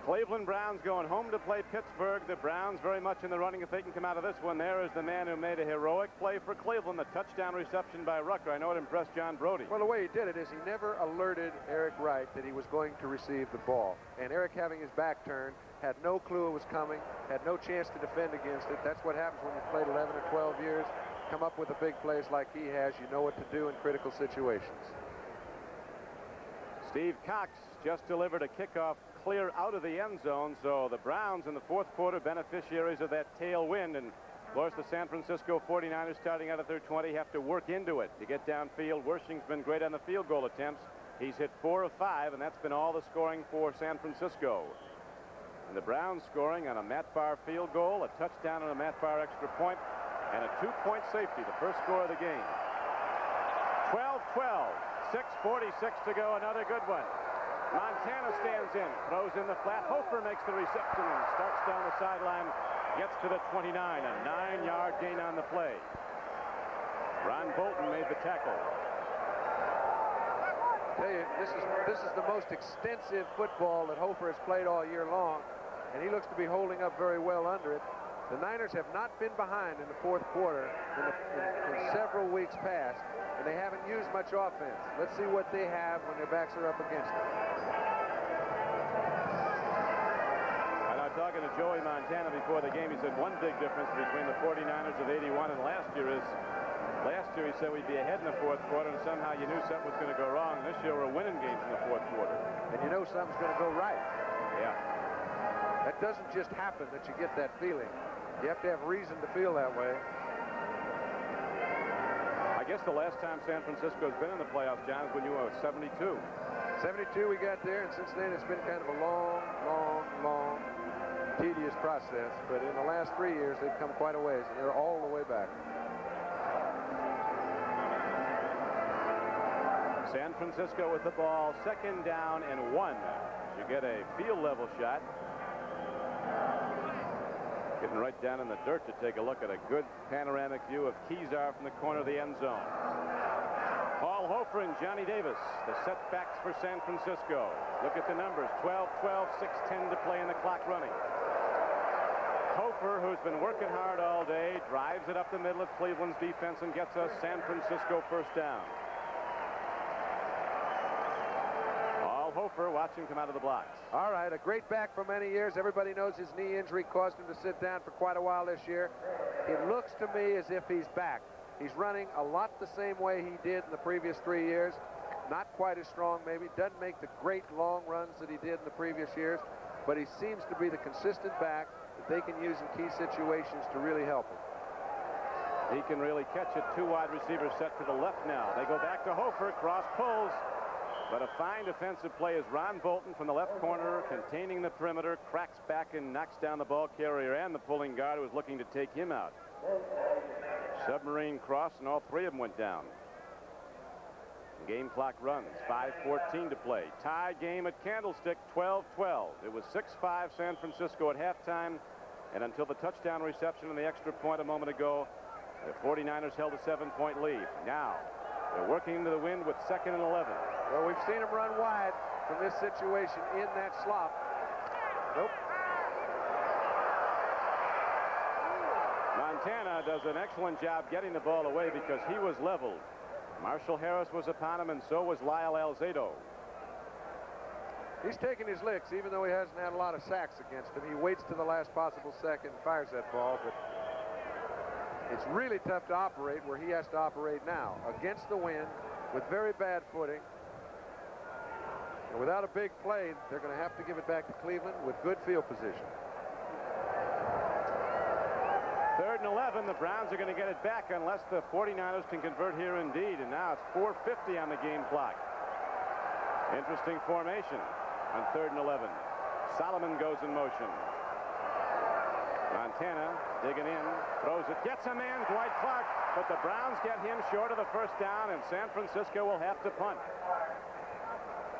Cleveland Browns going home to play Pittsburgh. The Browns very much in the running if they can come out of this one. There is the man who made a heroic play for Cleveland, the touchdown reception by Rucker. I know it impressed John Brody. Well, the way he did it is he never alerted Eric Wright that he was going to receive the ball. And Eric, having his back turned, had no clue it was coming, had no chance to defend against it. That's what happens when you've played 11 or 12 years. Come up with the big plays like he has, you know what to do in critical situations. Steve Cox just delivered a kickoff clear out of the end zone, so the Browns in the fourth quarter beneficiaries of that tailwind. And of course the San Francisco 49ers starting out at their 20 have to work into it to get downfield. Wersching's been great on the field goal attempts. He's hit 4 of 5, and that's been all the scoring for San Francisco. And the Browns scoring on a Matt Farr field goal, a touchdown on a Matt Farr extra point, and a 2-point safety, the first score of the game. 12-12, 6:46 to go, another good one. Montana stands in, throws in the flat. Hofer makes the reception and starts down the sideline, gets to the 29, a 9-yard gain on the play. Ron Bolton made the tackle. I tell you, this is the most extensive football that Hofer has played all year long, and he looks to be holding up very well under it. The Niners have not been behind in the fourth quarter in several weeks past, and they haven't used much offense. Let's see what they have when their backs are up against them. I'm talking to Joey Montana before the game. He said one big difference between the 49ers of '81 and last year is last year he said we'd be ahead in the fourth quarter and somehow you knew something was going to go wrong. This year we're winning games in the fourth quarter. And you know something's going to go right. Yeah. That doesn't just happen that you get that feeling. You have to have reason to feel that way. I guess the last time San Francisco's been in the playoffs, John, is when you were 72. 72 we got there, and since then it's been kind of a long, tedious process. But in the last 3 years, they've come quite a ways, and they're all the way back. San Francisco with the ball, 2nd down and 1. You get a field level shot. Getting right down in the dirt to take a look at a good panoramic view of Kezar from the corner of the end zone. Paul Hofer and Johnny Davis, the setbacks for San Francisco. Look at the numbers, 12-12, 6:10 to play, and the clock running. Hofer, who's been working hard all day, drives it up the middle of Cleveland's defense and gets us San Francisco 1st down. Hofer, watch him come out of the blocks. All right, a great back for many years. Everybody knows his knee injury caused him to sit down for quite a while this year. It looks to me as if he's back. He's running a lot the same way he did in the previous 3 years. Not quite as strong, maybe. Doesn't make the great long runs that he did in the previous years, but he seems to be the consistent back that they can use in key situations to really help him. He can really catch it. 2 wide receivers set to the left now. They go back to Hofer. Cross pulls. But a fine defensive play is Ron Bolton from the left corner, containing the perimeter, cracks back and knocks down the ball carrier and the pulling guard who was looking to take him out. Submarine cross, and all 3 of them went down. Game clock runs, 5:14 to play. Tie game at Candlestick, 12-12. It was 6-5 San Francisco at halftime, and until the touchdown reception and the extra point a moment ago, the 49ers held a 7-point lead. Now, they're working into the wind with 2nd and 11. Well, we've seen him run wide from this situation in that slot. Nope. Montana does an excellent job getting the ball away because he was leveled. Marshall Harris was upon him, and so was Lyle Alzado. He's taking his licks, even though he hasn't had a lot of sacks against him. He waits to the last possible second and fires that ball, but it's really tough to operate where he has to operate now. Against the wind, with very bad footing. And without a big play, they're going to have to give it back to Cleveland with good field position. 3rd and 11. The Browns are going to get it back unless the 49ers can convert here indeed. And now it's 4:50 on the game clock. Interesting formation on 3rd and 11. Solomon goes in motion. Montana digging in, throws it, gets a man, Dwight Clark, but the Browns get him short of the 1st down, and San Francisco will have to punt.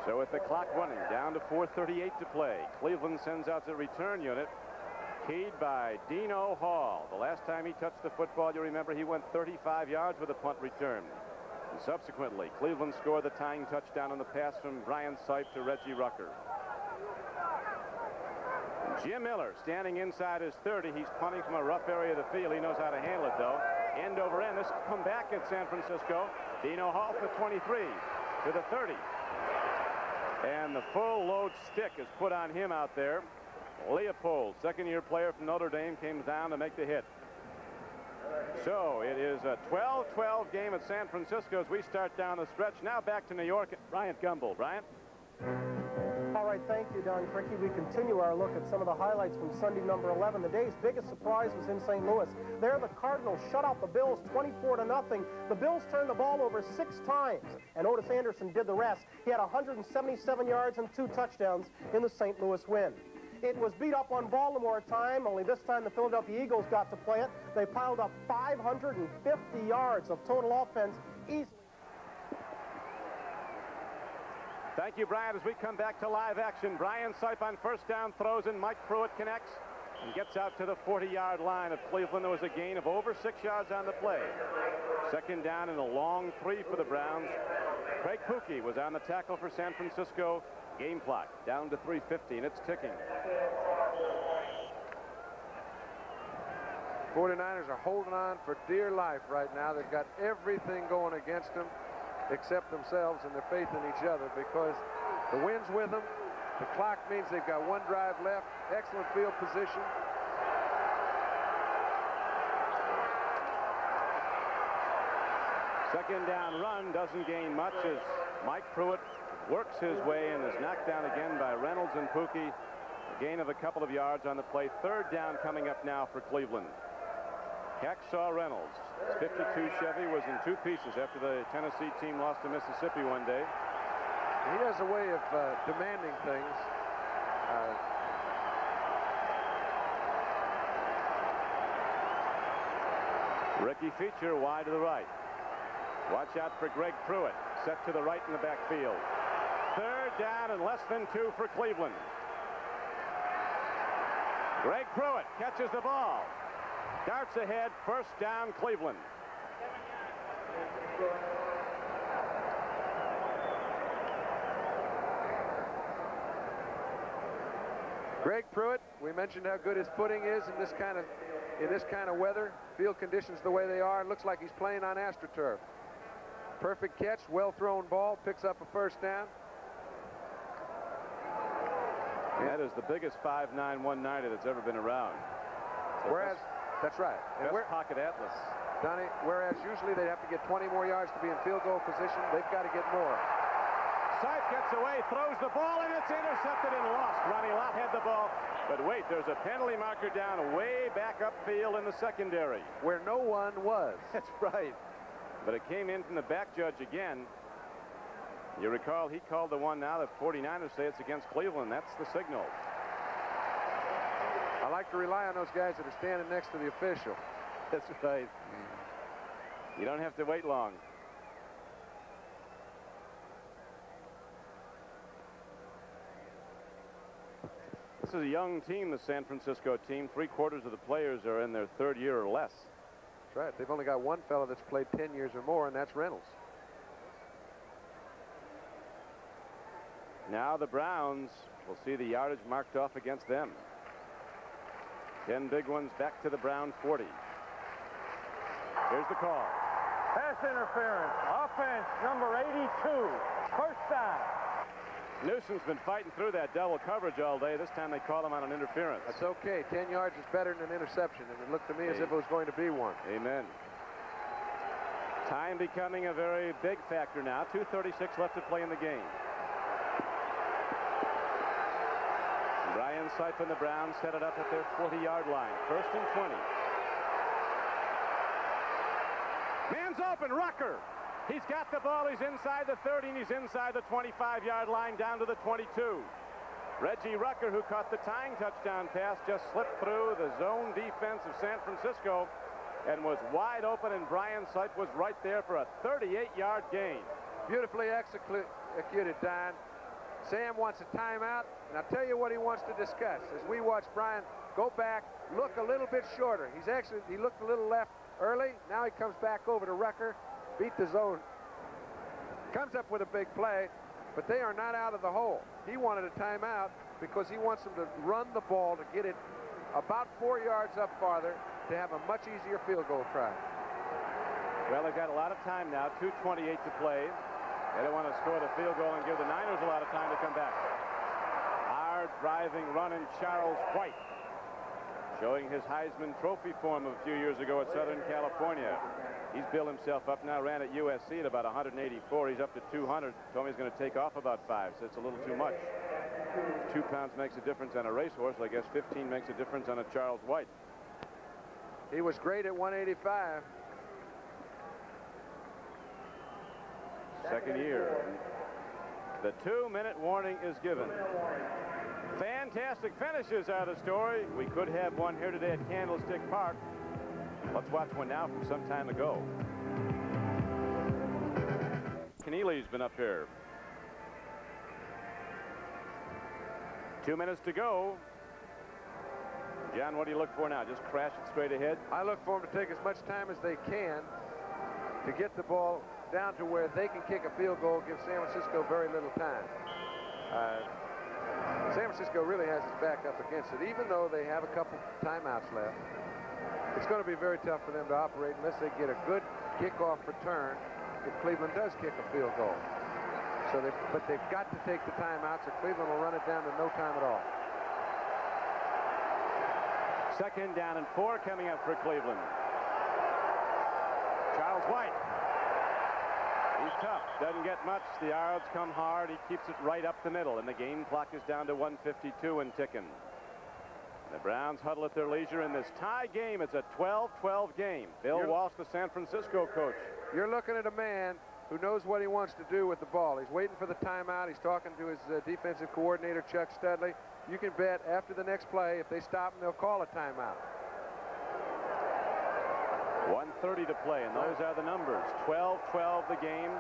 So with the clock running, down to 4:38 to play, Cleveland sends out the return unit, keyed by Dino Hall. The last time he touched the football, you remember, he went 35 yards with a punt return. And subsequently, Cleveland scored the tying touchdown on the pass from Brian Sipe to Reggie Rucker. Jim Miller standing inside his 30. He's punting from a rough area of the field. He knows how to handle it, though. End over end. This will come back at San Francisco. Dino Hall for 23 to the 30. And the full load stick is put on him out there. Leopold, 2nd-year player from Notre Dame, came down to make the hit. So it is a 12-12 game at San Francisco as we start down the stretch. Now back to New York. Bryant Gumbel. Bryant? All right, thank you, Don Criqui. We continue our look at some of the highlights from Sunday number 11. The day's biggest surprise was in St. Louis. There, the Cardinals shut out the Bills 24-0. The Bills turned the ball over 6 times, and Otis Anderson did the rest. He had 177 yards and 2 touchdowns in the St. Louis win. It was beat up on Baltimore time, only this time the Philadelphia Eagles got to play it. They piled up 550 yards of total offense easily. Thank you, Brian. As we come back to live action, Brian Sipe on 1st down throws, and Mike Pruitt connects and gets out to the 40-yard line of Cleveland. There was a gain of over 6 yards on the play. 2nd down and a long 3 for the Browns. Craig Pookie was on the tackle for San Francisco. Game clock down to 3:50, and it's ticking. 49ers are holding on for dear life right now. They've got everything going against them except themselves and their faith in each other, because the wind's with them. The clock means they've got 1 drive left. Excellent field position. Second down run doesn't gain much as Mike Pruitt works his way and is knocked down again by Reynolds and Pookie. A gain of a couple of yards on the play. 3rd down coming up now for Cleveland. Hacksaw Reynolds. 52 Chevy was in two pieces after the Tennessee team lost to Mississippi one day. He has a way of demanding things. Ricky Feature wide to the right. Watch out for Greg Pruitt. Set to the right in the backfield. Third down and less than 2 for Cleveland. Greg Pruitt catches the ball. Darts ahead. First down, Cleveland. Greg Pruitt, we mentioned how good his footing is in this kind of weather. Field conditions the way they are. It looks like he's playing on AstroTurf. Perfect catch, well thrown ball, picks up a first down. That is the biggest 5'9", 190 that's ever been around. So whereas, that's right. And best pocket atlas. Donnie, whereas usually they'd have to get 20 more yards to be in field goal position, they've got to get more. Sipe gets away, throws the ball, and it's intercepted and lost. Ronnie Lott had the ball, but wait, there's a penalty marker down way back upfield in the secondary. Where no one was. That's right. But it came in from the back judge again. You recall he called the one now. The 49ers say it's against Cleveland. That's the signal. I like to rely on those guys that are standing next to the official. That's right. You don't have to wait long. This is a young team, the San Francisco team. 3/4 of the players are in their third year or less. That's right. They've only got one fellow that's played 10 years or more, and that's Reynolds. Now the Browns will see the yardage marked off against them. 10 big ones back to the Brown 40. Here's the call. Pass interference. Offense number 82. First down. Newsom's been fighting through that double coverage all day. This time they call him on an interference. That's okay. 10 yards is better than an interception, and it looked to me as if it was going to be one. Amen. Time becoming a very big factor now. 2:36 left to play in the game. Brian Sipe and the Browns set it up at their 40-yard line. 1st and 20. Man's open, Rucker. He's got the ball. He's inside the 30, and he's inside the 25-yard line down to the 22. Reggie Rucker, who caught the tying touchdown pass, just slipped through the zone defense of San Francisco and was wide open, and Brian Sipe was right there for a 38-yard gain. Beautifully executed, Don. Sam wants a timeout, and I'll tell you what he wants to discuss. As we watch Brian go back, look a little bit shorter. He looked a little left early. Now he comes back over to Rucker, beat the zone. Comes up with a big play, but they are not out of the hole. He wanted a timeout because he wants them to run the ball to get it about 4 yards up farther to have a much easier field goal try. Well, they've got a lot of time now, 2:28 to play. They don't want to score the field goal and give the Niners a lot of time to come back. Hard driving run in Charles White, showing his Heisman Trophy form a few years ago at Southern California. He's built himself up now. Ran at USC at about 184. He's up to 200. Told me he's going to take off about 5, so it's a little too much. 2 pounds makes a difference on a racehorse. I guess 15 makes a difference on a Charles White. He was great at 185. Second year. The 2-minute warning is given. Fantastic finishes are the story. We could have one here today at Candlestick Park. Let's watch one now from some time ago. Keneally's been up here. 2 minutes to go. John, what do you look for now? Just crash it straight ahead? I look for them to take as much time as they can to get the ball down to where they can kick a field goal, give San Francisco very little time. San Francisco really has his back up against it, even though they have a couple timeouts left. It's going to be very tough for them to operate unless they get a good kickoff return if Cleveland does kick a field goal. But they've got to take the timeouts, or Cleveland will run it down to no time at all. 2nd down and 4 coming up for Cleveland. Charles White. He's tough. Doesn't get much. The yards come hard. He keeps it right up the middle, and the game clock is down to 1:52 and ticking. The Browns huddle at their leisure in this tie game. It's a 12-12 game. Bill Walsh, the San Francisco coach. You're looking at a man who knows what he wants to do with the ball. He's waiting for the timeout. He's talking to his defensive coordinator, Chuck Studley. You can bet after the next play, if they stop him, they'll call a timeout. 1:30 to play, and those are the numbers. 12-12 the game.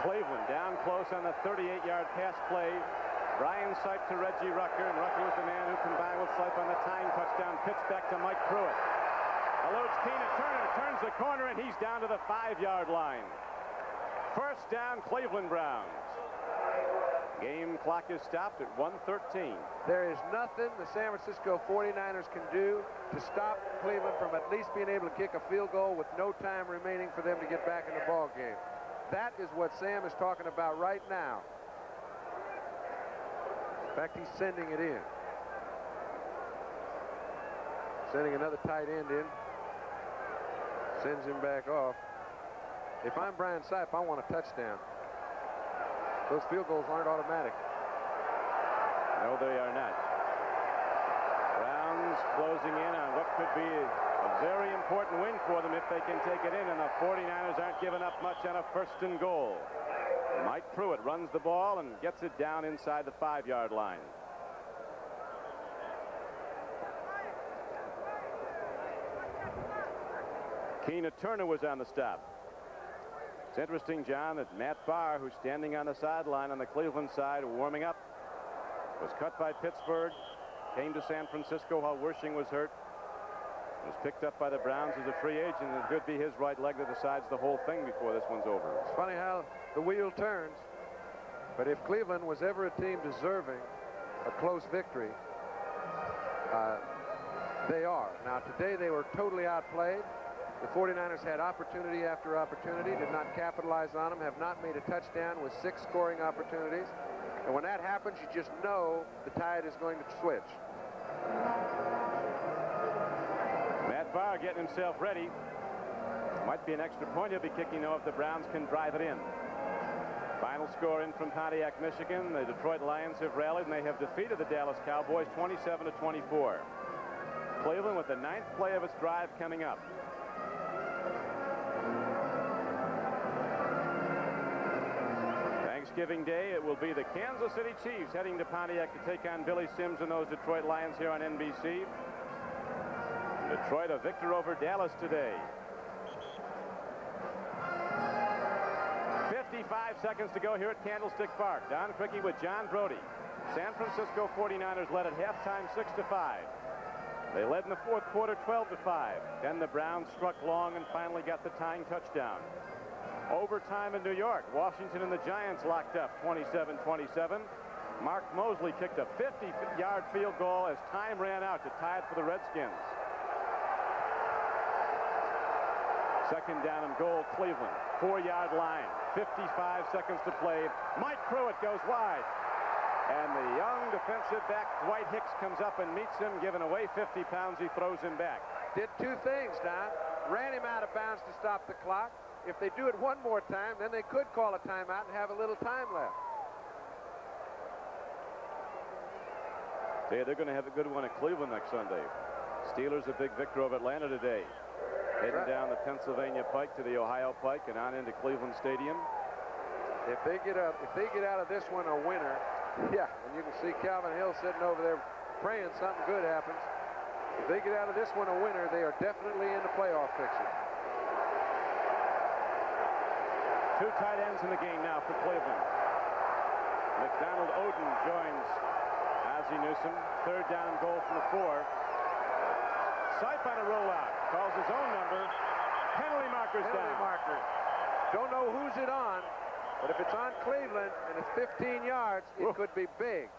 Cleveland down close on the 38-yard pass play. Brian Sipe to Reggie Rucker, and Rucker was the man who combined with Sipe on the tying touchdown. Pitch back to Mike Pruitt. Eludes Keena Turner, turns the corner, and he's down to the 5-yard line. First down, Cleveland Browns. Game clock is stopped at 1:13. There is nothing the San Francisco 49ers can do to stop Cleveland from at least being able to kick a field goal with no time remaining for them to get back in the ball game. That is what Sam is talking about right now. In fact, he's sending it in. Sending another tight end in. Sends him back off. If I'm Brian Sipe, I want a touchdown. Those field goals aren't automatic. No, they are not. Browns closing in on what could be a very important win for them if they can take it in, and the 49ers aren't giving up much on a 1st and goal. Mike Pruitt runs the ball and gets it down inside the 5-yard line. Keena Turner was on the stop. It's interesting, John, that Matt Barr, who's standing on the sideline on the Cleveland side warming up, was cut by Pittsburgh, came to San Francisco while Wersching was hurt, was picked up by the Browns as a free agent, and it could be his right leg that decides the whole thing before this one's over. It's funny how the wheel turns, but if Cleveland was ever a team deserving a close victory, they are. Now, today they were totally outplayed. The 49ers had opportunity after opportunity, did not capitalize on them, have not made a touchdown with 6 scoring opportunities. And when that happens, you just know the tide is going to switch. Matt Barr getting himself ready. Might be an extra point he'll be kicking, though, if the Browns can drive it in. Final score in from Pontiac, Michigan. The Detroit Lions have rallied, and they have defeated the Dallas Cowboys 27-24. Cleveland with the 9th play of its drive coming up. Thanksgiving Day, it will be the Kansas City Chiefs heading to Pontiac to take on Billy Sims and those Detroit Lions here on NBC. Detroit a victor over Dallas today. 55 seconds to go here at Candlestick Park. Don Criqui with John Brody. San Francisco 49ers led at halftime 6-5. They led in the 4th quarter 12-5. Then the Browns struck long and finally got the tying touchdown. Overtime in New York. Washington and the Giants locked up 27-27. Mark Mosley kicked a 50-yard field goal as time ran out to tie it for the Redskins. 2nd down and goal, Cleveland. 4-yard line. 55 seconds to play. Mike Pruitt goes wide. And the young defensive back, Dwight Hicks, comes up and meets him, giving away 50 pounds. He throws him back. Did 2 things, Don. Ran him out of bounds to stop the clock. If they do it one more time, then they could call a timeout and have a little time left. Yeah, they're going to have a good one at Cleveland next Sunday. Steelers a big victor over Atlanta today. Heading down the Pennsylvania Pike to the Ohio Pike and on into Cleveland Stadium. If they get out of this one a winner, yeah, and you can see Calvin Hill sitting over there praying something good happens. If they get out of this one a winner, they are definitely in the playoff picture. 2 tight ends in the game now for Cleveland. McDonald Oden joins Ozzie Newsome. 3rd down and goal from the 4. Sipe on a rollout. Calls his own number. Penalty marker's down. Penalty marker. Don't know who's it on, but if it's on Cleveland and it's 15 yards, it could be big.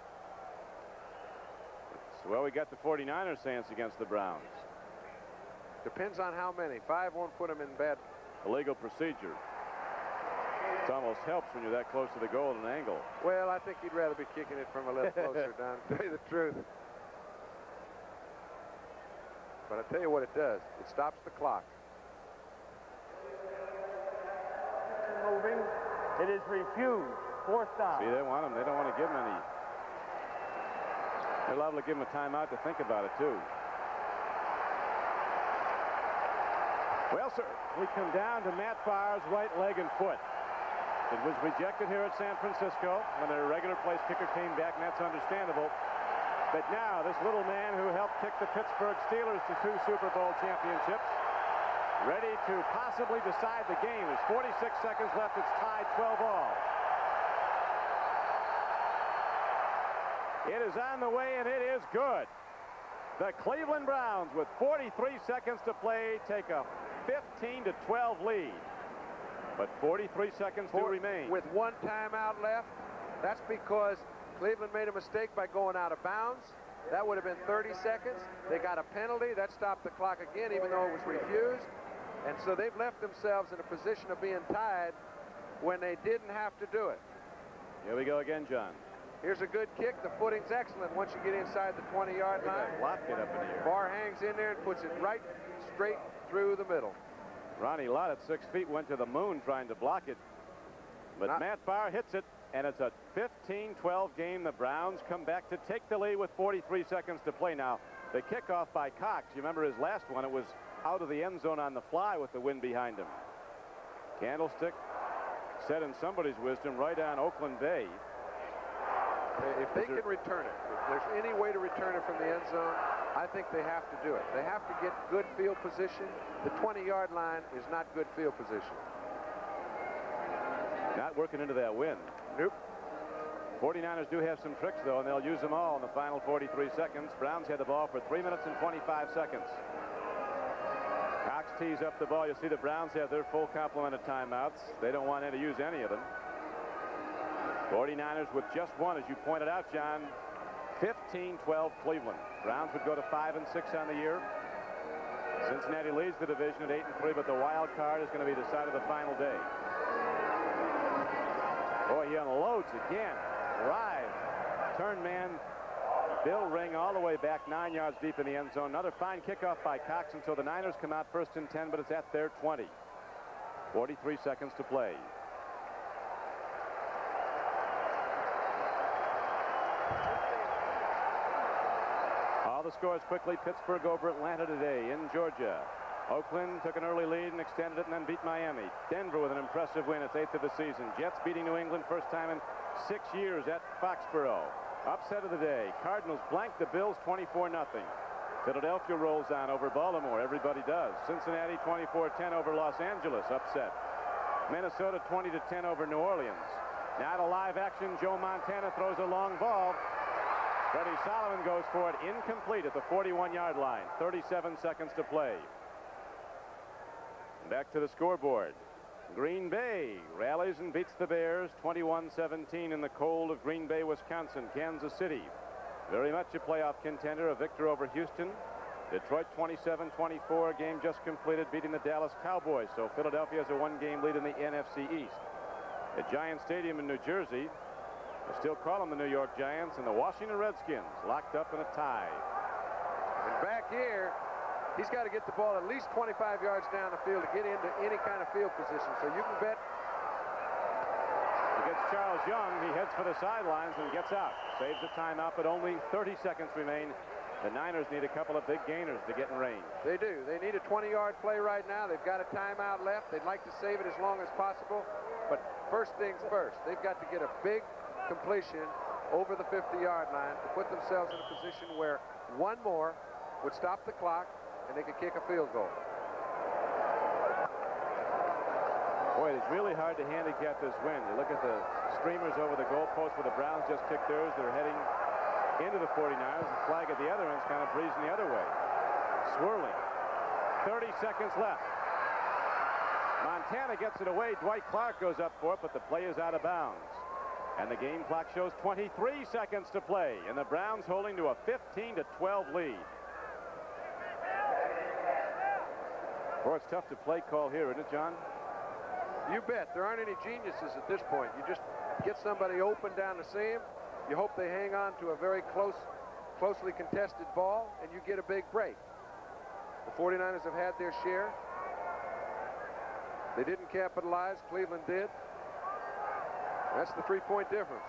Well, we got the 49ers chance against the Browns. Depends on how many. 5 won't put them in bad. Illegal procedure. It almost helps when you're that close to the goal at an angle. Well, I think you'd rather be kicking it from a little closer, Don, to tell you the truth. But I tell you what it does. It stops the clock. Moving. It is refused. 4th down. See, they want him. They don't want to give him any. They're liable to give him a timeout to think about it, too. Well, sir, we come down to Matt Farr's right leg and foot. It was rejected here at San Francisco when their regular place kicker came back, and that's understandable. But now, this little man who helped kick the Pittsburgh Steelers to 2 Super Bowl championships, ready to possibly decide the game. There's 46 seconds left. It's tied 12-all. It is on the way, and it is good. The Cleveland Browns, with 43 seconds to play, take a 15-12 lead. But 43 seconds do remain. With 1 timeout left. That's because Cleveland made a mistake by going out of bounds. That would have been 30 seconds. They got a penalty. That stopped the clock again, even though it was refused. And so they've left themselves in a position of being tied when they didn't have to do it. Here we go again, John. Here's a good kick. The footing's excellent once you get inside the 20-yard line. Block it up in the air. Barr hangs in there and puts it right straight through the middle. Ronnie Lott at 6 feet went to the moon trying to block it. But Matt Farr hits it, and it's a 15-12 game. The Browns come back to take the lead with 43 seconds to play. Now, the kickoff by Cox, you remember his last one, it was out of the end zone on the fly with the wind behind him. Candlestick set in somebody's wisdom right on Oakland Bay. If they can return it, if there's any way to return it from the end zone, I think they have to do it. They have to get good field position. The 20-yard line is not good field position. Not working into that wind. Nope. 49ers do have some tricks, though, and they'll use them all in the final 43 seconds. Browns had the ball for 3 minutes and 25 seconds. Cox tees up the ball. You see the Browns have their full complement of timeouts. They don't want to use any of them. 49ers with just one, as you pointed out, John. 15-12 Cleveland. Browns would go to 5-6 on the year. Cincinnati leads the division at 8-3, but the wild card is going to be decided the final day. Boy, he unloads again. Drive. Turn man. Bill Ring all the way back 9 yards deep in the end zone. Another fine kickoff by Cox, and so the Niners come out first and 10, but it's at their 20. 43 seconds to play. All the scores quickly. Pittsburgh over Atlanta today in Georgia. Oakland took an early lead and extended it and then beat Miami. Denver with an impressive win. Its 8th of the season. Jets beating New England first time in 6 years at Foxborough. Upset of the day. Cardinals blank the Bills 24-0. Philadelphia rolls on over Baltimore. Everybody does. Cincinnati 24-10 over Los Angeles. Upset. Minnesota 20-10 over New Orleans. Now to live action. Joe Montana throws a long ball. Freddie Solomon goes for it, incomplete at the 41-yard line. 37 seconds to play. Back to the scoreboard. Green Bay rallies and beats the Bears 21-17 in the cold of Green Bay, Wisconsin. Kansas City, very much a playoff contender, a victor over Houston. Detroit 27-24, game just completed, beating the Dallas Cowboys. So Philadelphia has a 1-game lead in the NFC East. At Giant Stadium in New Jersey, they still call them the New York Giants, and the Washington Redskins locked up in a tie. And back here, he's got to get the ball at least 25 yards down the field to get into any kind of field position. So you can bet. Against Charles Young, he heads for the sidelines and gets out. Saves the timeout, but only 30 seconds remain. The Niners need a couple of big gainers to get in range. They do. They need a 20-yard play right now. They've got a timeout left. They'd like to save it as long as possible. But first things first, they've got to get a big completion over the 50-yard line to put themselves in a position where one more would stop the clock and they could kick a field goal. Boy, it's really hard to handicap this win. You look at the streamers over the goalpost where the Browns just kicked theirs. They're heading into the 49ers. The flag at the other end's kind of breezing the other way. Swirling. 30 seconds left. Montana gets it away. Dwight Clark goes up for it, but the play is out of bounds. And the game clock shows 23 seconds to play, and the Browns holding to a 15-12 lead. Boy, it's tough to play call here, isn't it, John? You bet. There aren't any geniuses at this point. You just get somebody open down the seam. You hope they hang on to a very closely contested ball, and you get a big break. The 49ers have had their share. They didn't capitalize. Cleveland did. That's the 3-point difference.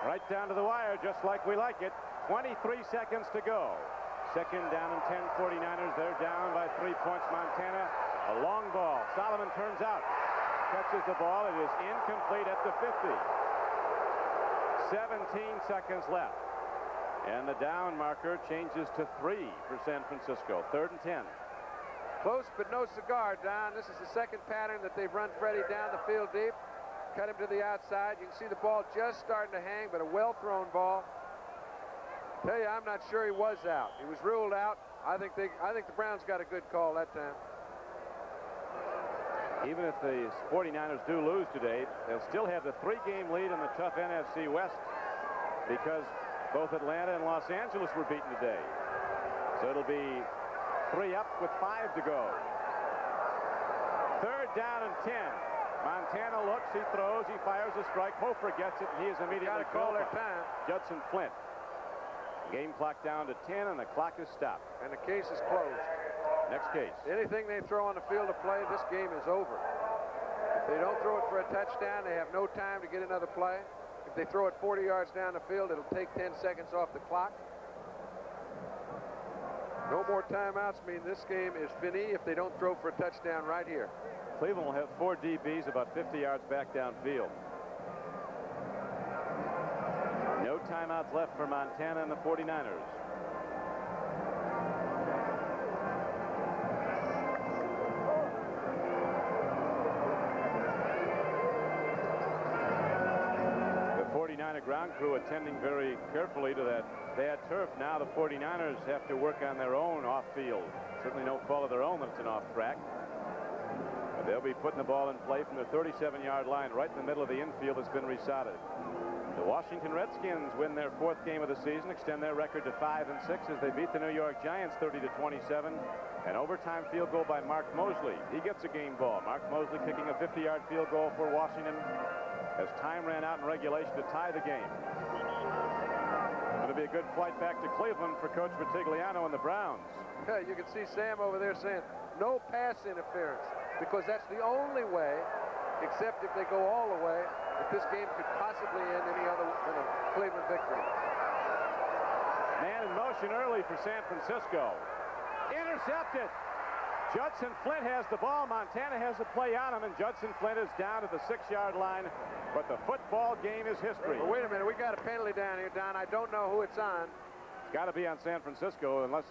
Right down to the wire, just like we like it. 23 seconds to go. Second down and 10, 49ers. They're down by 3 points, Montana. A long ball. Solomon turns out. Catches the ball. It is incomplete at the 50. 17 seconds left. And the down marker changes to 3 for San Francisco. 3rd and 10. Close but no cigar, Don. This is the second pattern that they've run Freddie down the field deep. Cut him to the outside. You can see the ball just starting to hang, but a well-thrown ball. Tell you, I'm not sure he was out. He was ruled out. I think the Browns got a good call that time. Even if the 49ers do lose today, they'll still have the 3-game lead in the tough NFC West because both Atlanta and Los Angeles were beaten today. So it'll be 3 up with 5 to go. 3rd down and 10. Montana looks, he throws, he fires a strike. Hofer gets it, and he is immediately called their time. Judson Flint. Game clock down to 10, and the clock is stopped. And the case is closed. Next case. Anything they throw on the field of play, this game is over. If they don't throw it for a touchdown, they have no time to get another play. If they throw it 40 yards down the field, it'll take 10 seconds off the clock. No more timeouts mean this game is fini if they don't throw for a touchdown right here. Cleveland will have 4 DBs about 50 yards back downfield. No timeouts left for Montana and the 49ers. The 49er ground crew attending very carefully to that bad turf. Now the 49ers have to work on their own off-field. Certainly no fault of their own that it's an off-track. They'll be putting the ball in play from the 37-yard line right in the middle of the infield that's been resodded. The Washington Redskins win their 4th game of the season, extend their record to 5-6 as they beat the New York Giants 30-27. An overtime field goal by Mark Mosley. He gets a game ball. Mark Mosley kicking a 50-yard field goal for Washington as time ran out in regulation to tie the game. Going to be a good flight back to Cleveland for Coach Vitigliano and the Browns. Yeah, you can see Sam over there saying no pass interference, because that's the only way, except if they go all the way, that this game could possibly end any other than a Cleveland victory. Man in motion early for San Francisco. Intercepted. Judson Flint has the ball. Montana has a play on him, and Judson Flint is down at the 6-yard line. But the football game is history. Well, wait a minute. We got a penalty down here, Don. I don't know who it's on. It's got to be on San Francisco unless...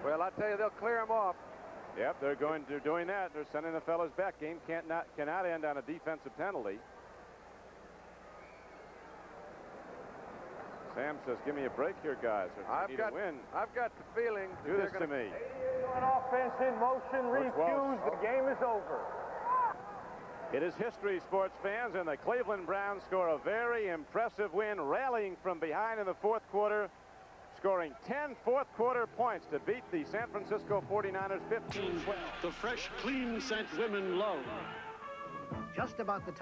Well, I'll tell you, they'll clear him off. Yep, they're doing that. They're sending the fellas back. Game cannot end on a defensive penalty. Sam says, give me a break here, guys. I've got the feeling do this to me. An offense in motion, refused. The game is over. It is history, sports fans, and the Cleveland Browns score a very impressive win, rallying from behind in the 4th quarter, scoring 10 fourth-quarter points to beat the San Francisco 49ers 15-12. The fresh, clean scent women love. Just about the time.